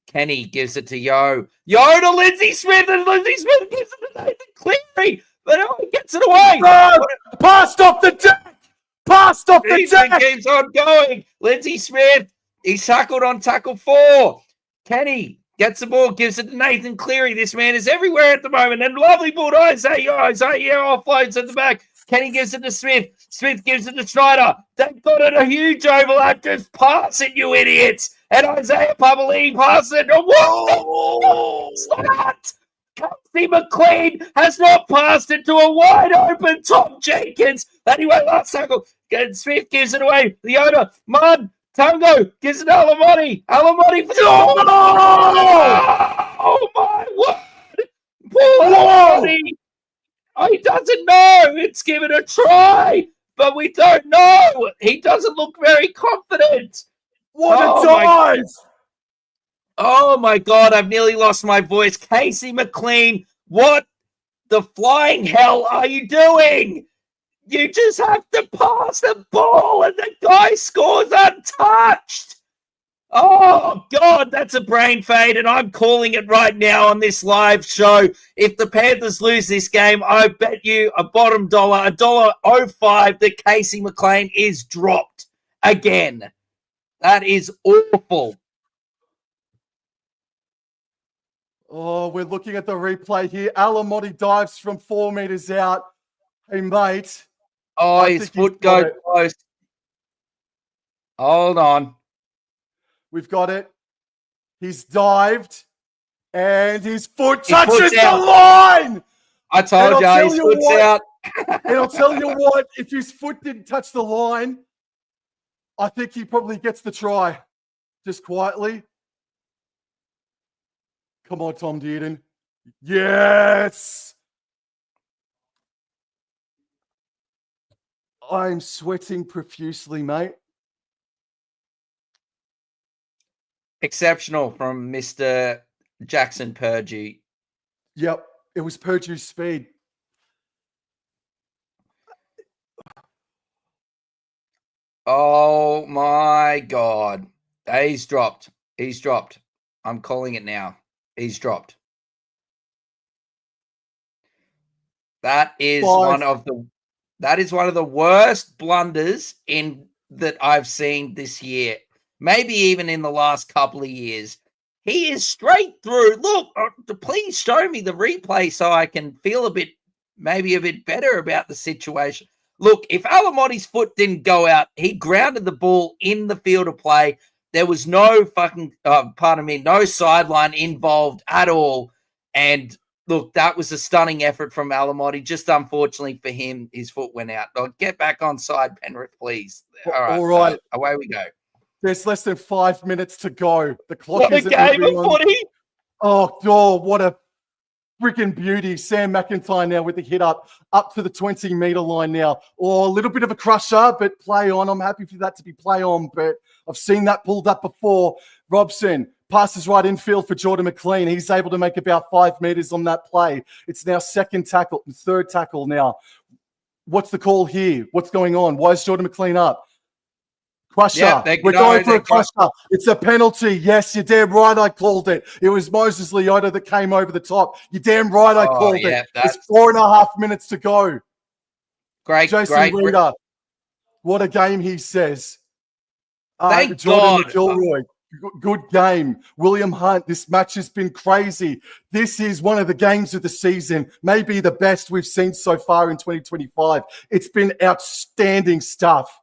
Kenny gives it to Yo. Yo to Lindsay Smith, and Lindsay Smith gives it to Nathan Cleary, but he gets it away. Passed off the deck. Passed off the deck. Keeps on going. Lindsay Smith, he's tackled on tackle 4. Kenny gets the ball, gives it to Nathan Cleary. This man is everywhere at the moment. And lovely ball to Isaiah offloads at the back. Kenny gives it to Smith. Smith gives it to Schneider. They've got it a huge overlap. Just pass it, you idiots. And Isaiah Pavali passes it. What's that? Kelsey McLean has not passed it to a wide open Tom Jenkins. Anyway, last tackle. Smith gives it away. Leota, Mudd. Tungo gives it to Alamotti. Alamotti for the Oh my word! Poor Alamotti. He doesn't know. It's given a try, but we don't know. He doesn't look very confident. What a dive! Oh my God! I've nearly lost my voice. Casey McLean, what the flying hell are you doing? You just have to pass the ball and the guy scores untouched. Oh, God, that's a brain fade, and I'm calling it right now on this live show. If the Panthers lose this game, I bet you a bottom dollar, $1.05, that Casey McLean is dropped again. That is awful. Oh, we're looking at the replay here. Alamotti dives from 4 meters out. Hey, mate. Oh, I his think he's foot got goes it. close. Hold on. We've got it. He's dived, and his foot His foot's touches the out. line. I And told I'll you, tell his you foot's what. out. And I'll tell you what. If his foot didn't touch the line, I think he probably gets the try. Just quietly. Come on, Tom Dearden. Yes. I'm sweating profusely, mate. Exceptional from Mr. Jackson Purdue. Yep. It was Purdue's speed. Oh my God. He's dropped. He's dropped. I'm calling it now. He's dropped. That is one of the worst blunders in that I've seen this year. Maybe even in the last couple of years. He is straight through. Look, please show me the replay so I can feel maybe a bit better about the situation. Look, if Alamotti's foot didn't go out, he grounded the ball in the field of play. There was no no sideline involved at all. And look, that was a stunning effort from Alamotti. Just unfortunately for him, his foot went out. Get back on side, Penrith, please. All right. Away we go. There's less than 5 minutes to go. The clock What a isn't game moving of on. footy. Oh, what a freaking beauty. Sam McIntyre now with the hit up to the 20-meter line now. Oh, a little bit of a crusher, but play on. I'm happy for that to be play on, but I've seen that pulled up before. Robson passes right infield for Jordan McLean. He's able to make about 5 meters on that play. It's now third tackle now. What's the call here? What's going on? Why is Jordan McLean up? Crusher. Yeah, We're going for a crusher. It's a penalty. Yes, you're damn right I called it. It was Moses Leota that came over the top. You're damn right I called it. There's 4.5 minutes to go. Jason Reader. What a game, he says. Thank Jordan God. McIlroy. Good game. William Hunt, this match has been crazy. This is one of the games of the season, maybe the best we've seen so far in 2025. It's been outstanding stuff.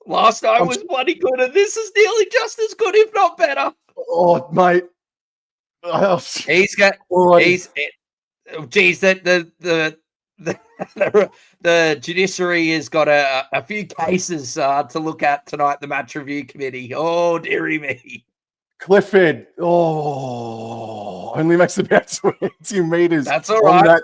Last night was bloody good, and this is nearly just as good, if not better. Oh, mate. The judiciary has got a few cases to look at tonight, the match review committee. Oh, dearie me. Clifford, only makes about 20 meters. That's all right.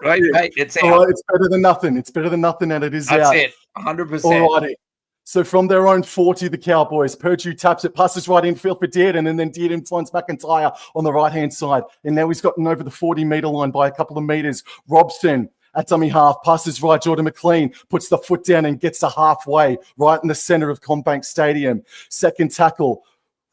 It's out. It's better than nothing. It's better than nothing, and it is That's out. That's it, 100%. All righty. So from their own 40, the Cowboys, Purdue taps it, passes right infield for Dearden, and then Dearden finds McIntyre on the right-hand side. And now he's gotten over the 40-meter line by a couple of meters. Robson at dummy half, passes right, Jordan McLean puts the foot down and gets to halfway, right in the center of Combank Stadium. Second tackle,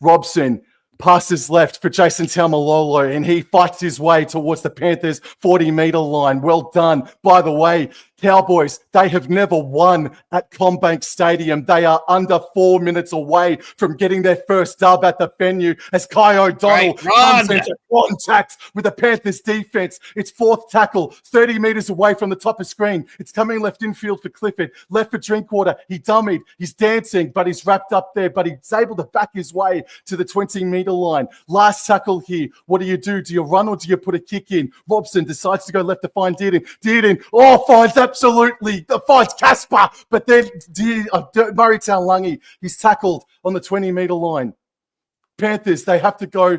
Robson passes left for Jason Taumalolo, and he fights his way towards the Panthers' 40-meter line. Well done. By the way, Cowboys, they have never won at Combank Stadium. They are under 4 minutes away from getting their first dub at the venue as Kai O'Donnell comes into contact with the Panthers defense. It's fourth tackle, 30 meters away from the top of screen. It's coming left infield for Clifford, left for Drinkwater. He dummied. He's dancing, but he's wrapped up there, but he's able to back his way to the 20-meter line. Last tackle here. What do? Do you run or do you put a kick in? Robson decides to go left to find Dearden. Dearden, finds Casper, but then Murray Taulagi, he's tackled on the 20-meter line. Panthers, they have to go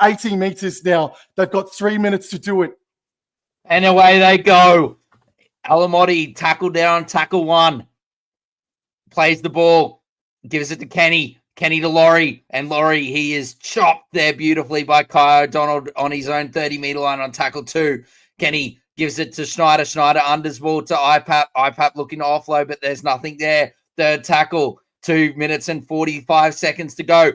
80 meters now. They've got 3 minutes to do it. And away they go. Alamotti, tackle down, tackle one. Plays the ball, gives it to Kenny. Kenny to Laurie, and Laurie, he is chopped there beautifully by Kai O'Donnell on his own 30-meter line on tackle two. Kenny gives it to Schneider. Schneider unders ball to IPAP. IPAP looking to offload, but there's nothing there. Third tackle, 2 minutes and 45 seconds to go.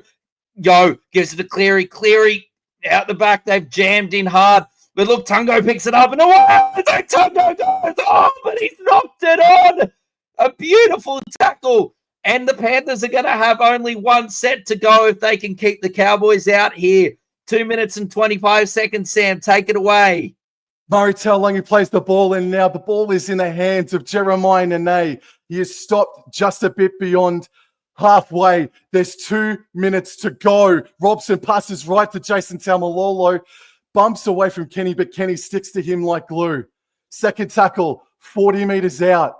Gives it to Cleary. Cleary out the back. They've jammed in hard. But look, Tungo picks it up and Tungo goes on, but he's knocked it on. A beautiful tackle. And the Panthers are going to have only one set to go if they can keep the Cowboys out here. 2 minutes and 25 seconds, Sam. Take it away. Murray Taulagi plays the ball, and now the ball is in the hands of Jeremiah Nene. He is stopped just a bit beyond halfway. There's 2 minutes to go. Robson passes right to Jason Taumalolo, bumps away from Kenny, but Kenny sticks to him like glue. Second tackle, 40 meters out.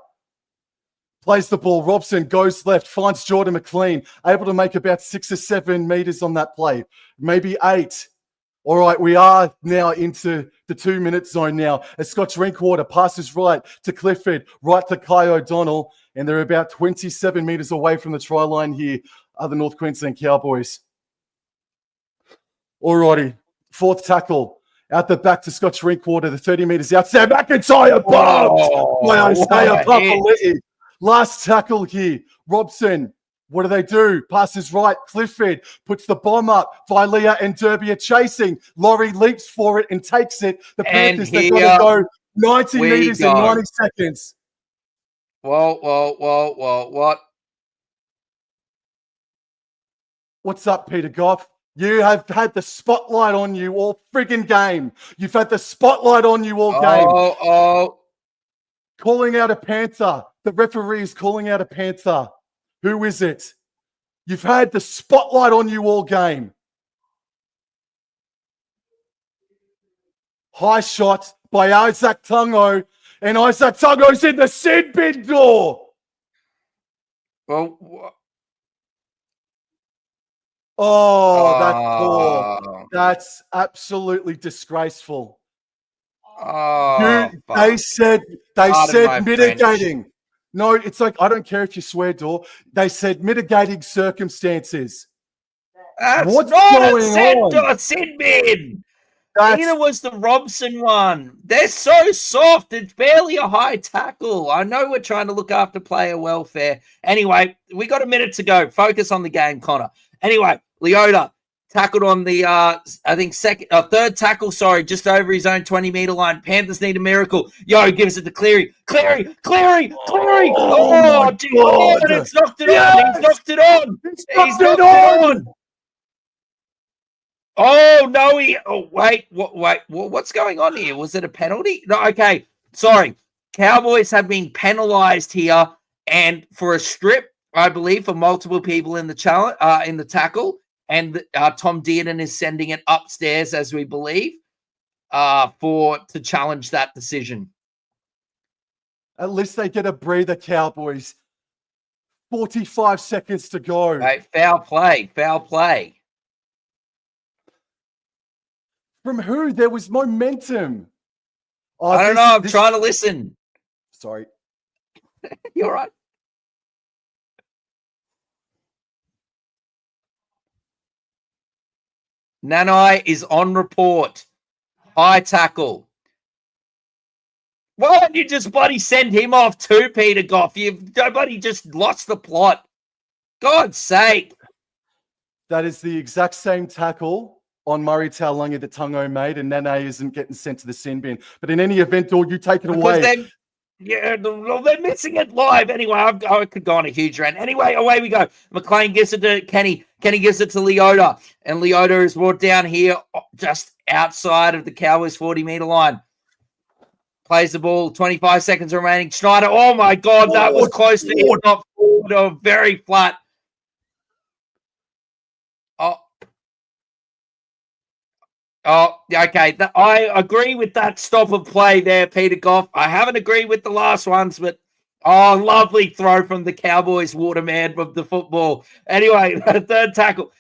Plays the ball. Robson goes left, finds Jordan McLean, able to make about 6 or 7 meters on that play, maybe 8. All right, we are now into the 2-minute zone now. As Scott Drinkwater passes right to Clifford, right to Kai O'Donnell, and they're about 27 meters away from the try line here, are the North Queensland Cowboys. All righty, fourth tackle, out the back to Scott Drinkwater, the 30 meters out. Sam McIntyre bumped by Isaiah Papali'i. Last tackle here, Robson. What do? Passes right. Clifford puts the bomb up. Vilea and Derby are chasing. Laurie leaps for it and takes it. The Panthers, they've got to go 90 meters in 90 seconds. What? What's up, Peter Goff? You have had the spotlight on you all friggin' game. You've had the spotlight on you all game. Calling out a Panther. The referee is calling out a Panther. Who is it? You've had the spotlight on you all game. High shot by Isaac Tungo, and Isaac Tungo's in the sin bin door. That's poor. That's absolutely disgraceful. They said mitigating. French. No, it's like, I don't care if you swear, Dor. They said mitigating circumstances. That's what's going on? Sin bin. Neither was the Robson one. They're so soft. It's barely a high tackle. I know we're trying to look after player welfare. Anyway, we got a minute to go. Focus on the game, Connor. Anyway, Leota tackled on the, third tackle, just over his own 20-meter line. Panthers need a miracle. Gives it to Cleary. Cleary! Oh, it's knocked it on. He's knocked it on. He's knocked it on. Oh, no, wait, what's going on here? Was it a penalty? No, okay, sorry. Cowboys have been penalized here, and for a strip, I believe, for multiple people in the tackle. And Tom Dearden is sending it upstairs, as we believe, to challenge that decision. At least they get a breather, Cowboys. 45 seconds to go. Right, foul play. From who? There was momentum. I don't know. I'm trying to listen. Sorry. You're right. Nanai is on report. High tackle. Why don't you just bloody send him off too, Peter Goff? Nobody just lost the plot. God's sake. That is the exact same tackle on Murray Taulagi that Tungo made, and Nene isn't getting sent to the sin bin. But in any event, Dor, you take it away. They're missing it live. Anyway, I could go on a huge rant. Anyway, away we go. McLean gives it to Kenny. Kenny gives it to Leota. And Leota is brought down here just outside of the Cowboys 40-meter line. Plays the ball. 25 seconds remaining. Schneider. Oh, my God. That was close to it. Not forward or very flat. Okay. I agree with that stop of play there, Peter Goff. I haven't agreed with the last ones, but lovely throw from the Cowboys waterman of the football. Anyway, third tackle.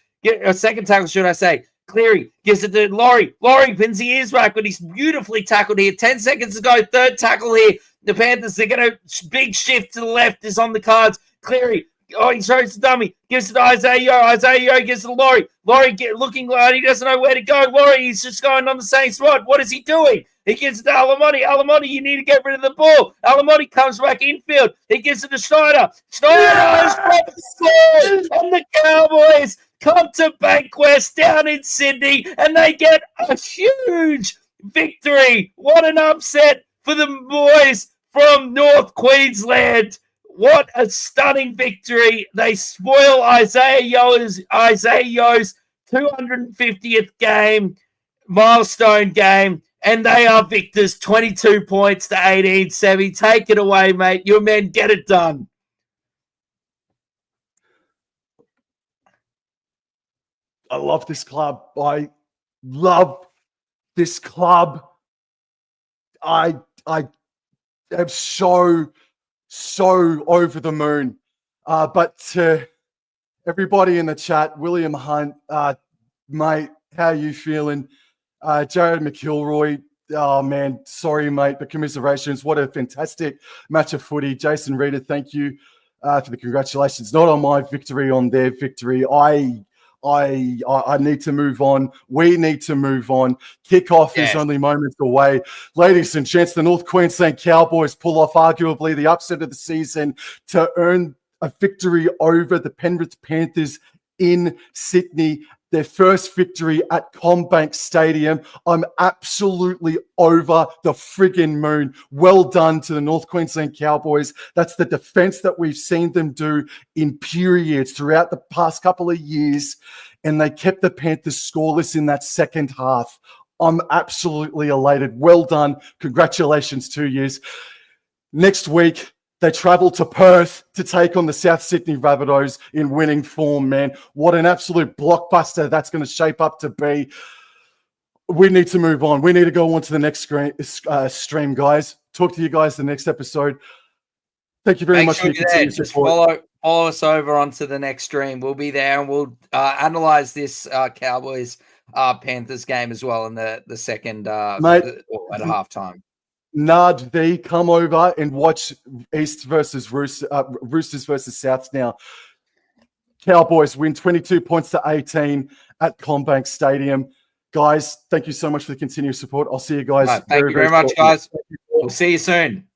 Second tackle, should I say. Cleary gives it to Laurie. Laurie pins the ears back, but he's beautifully tackled here. 10 seconds to go. Third tackle here. The Panthers, they're going to big shift to the left is on the cards. Cleary. Oh, he throws the dummy. Gives it to Isaiah Yeo. Isaiah Yeo gives it to Laurie. Laurie looking like he doesn't know where to go. Laurie, he's just going on the same spot. What is he doing? He gives it to Alamotti. Alamotti, you need to get rid of the ball. Alamotti comes back infield. He gives it to Schneider. Schneider stops the ball. And the Cowboys come to Bankwest down in Sydney, and they get a huge victory. What an upset for the boys from North Queensland. What a stunning victory. They spoil Isaiah Yo's 250th game, milestone game, And they are victors, 22 points to 18. Semi, take it away, mate. Your men get it done. I love this club. I love this club. I am so over the moon. But to everybody in the chat, William Hunt, mate, how you feeling? Jared McIlroy, oh man, sorry mate, but commiserations. What a fantastic match of footy. Jason Reeder, thank you for the congratulations. Not on my victory, on their victory. I need to move on. We need to move on. Kickoff is only moments away. Ladies and gents, the North Queensland Cowboys pull off arguably the upset of the season to earn a victory over the Penrith Panthers in Sydney. Their first victory at CommBank Stadium. I'm absolutely over the friggin' moon. Well done to the North Queensland Cowboys. That's the defense that we've seen them do in periods throughout the past couple of years. And they kept the Panthers scoreless in that second half. I'm absolutely elated. Well done. Congratulations to you. Next week, they travel to Perth to take on the South Sydney Rabbitohs in winning form, man. What an absolute blockbuster that's going to shape up to be. We need to move on. We need to go on to the next stream, guys. Talk to you guys the next episode. Thank you very much for your continued support. Follow us over onto the next stream. We'll be there and we'll analyze this Cowboys Panthers game as well in the second at halftime. Nard V, come over and watch East versus Roosters versus Souths now. Cowboys win 22 points to 18 at CommBank Stadium. Guys, thank you so much for the continued support. I'll see you guys. Thank you very much, guys. We'll see you soon.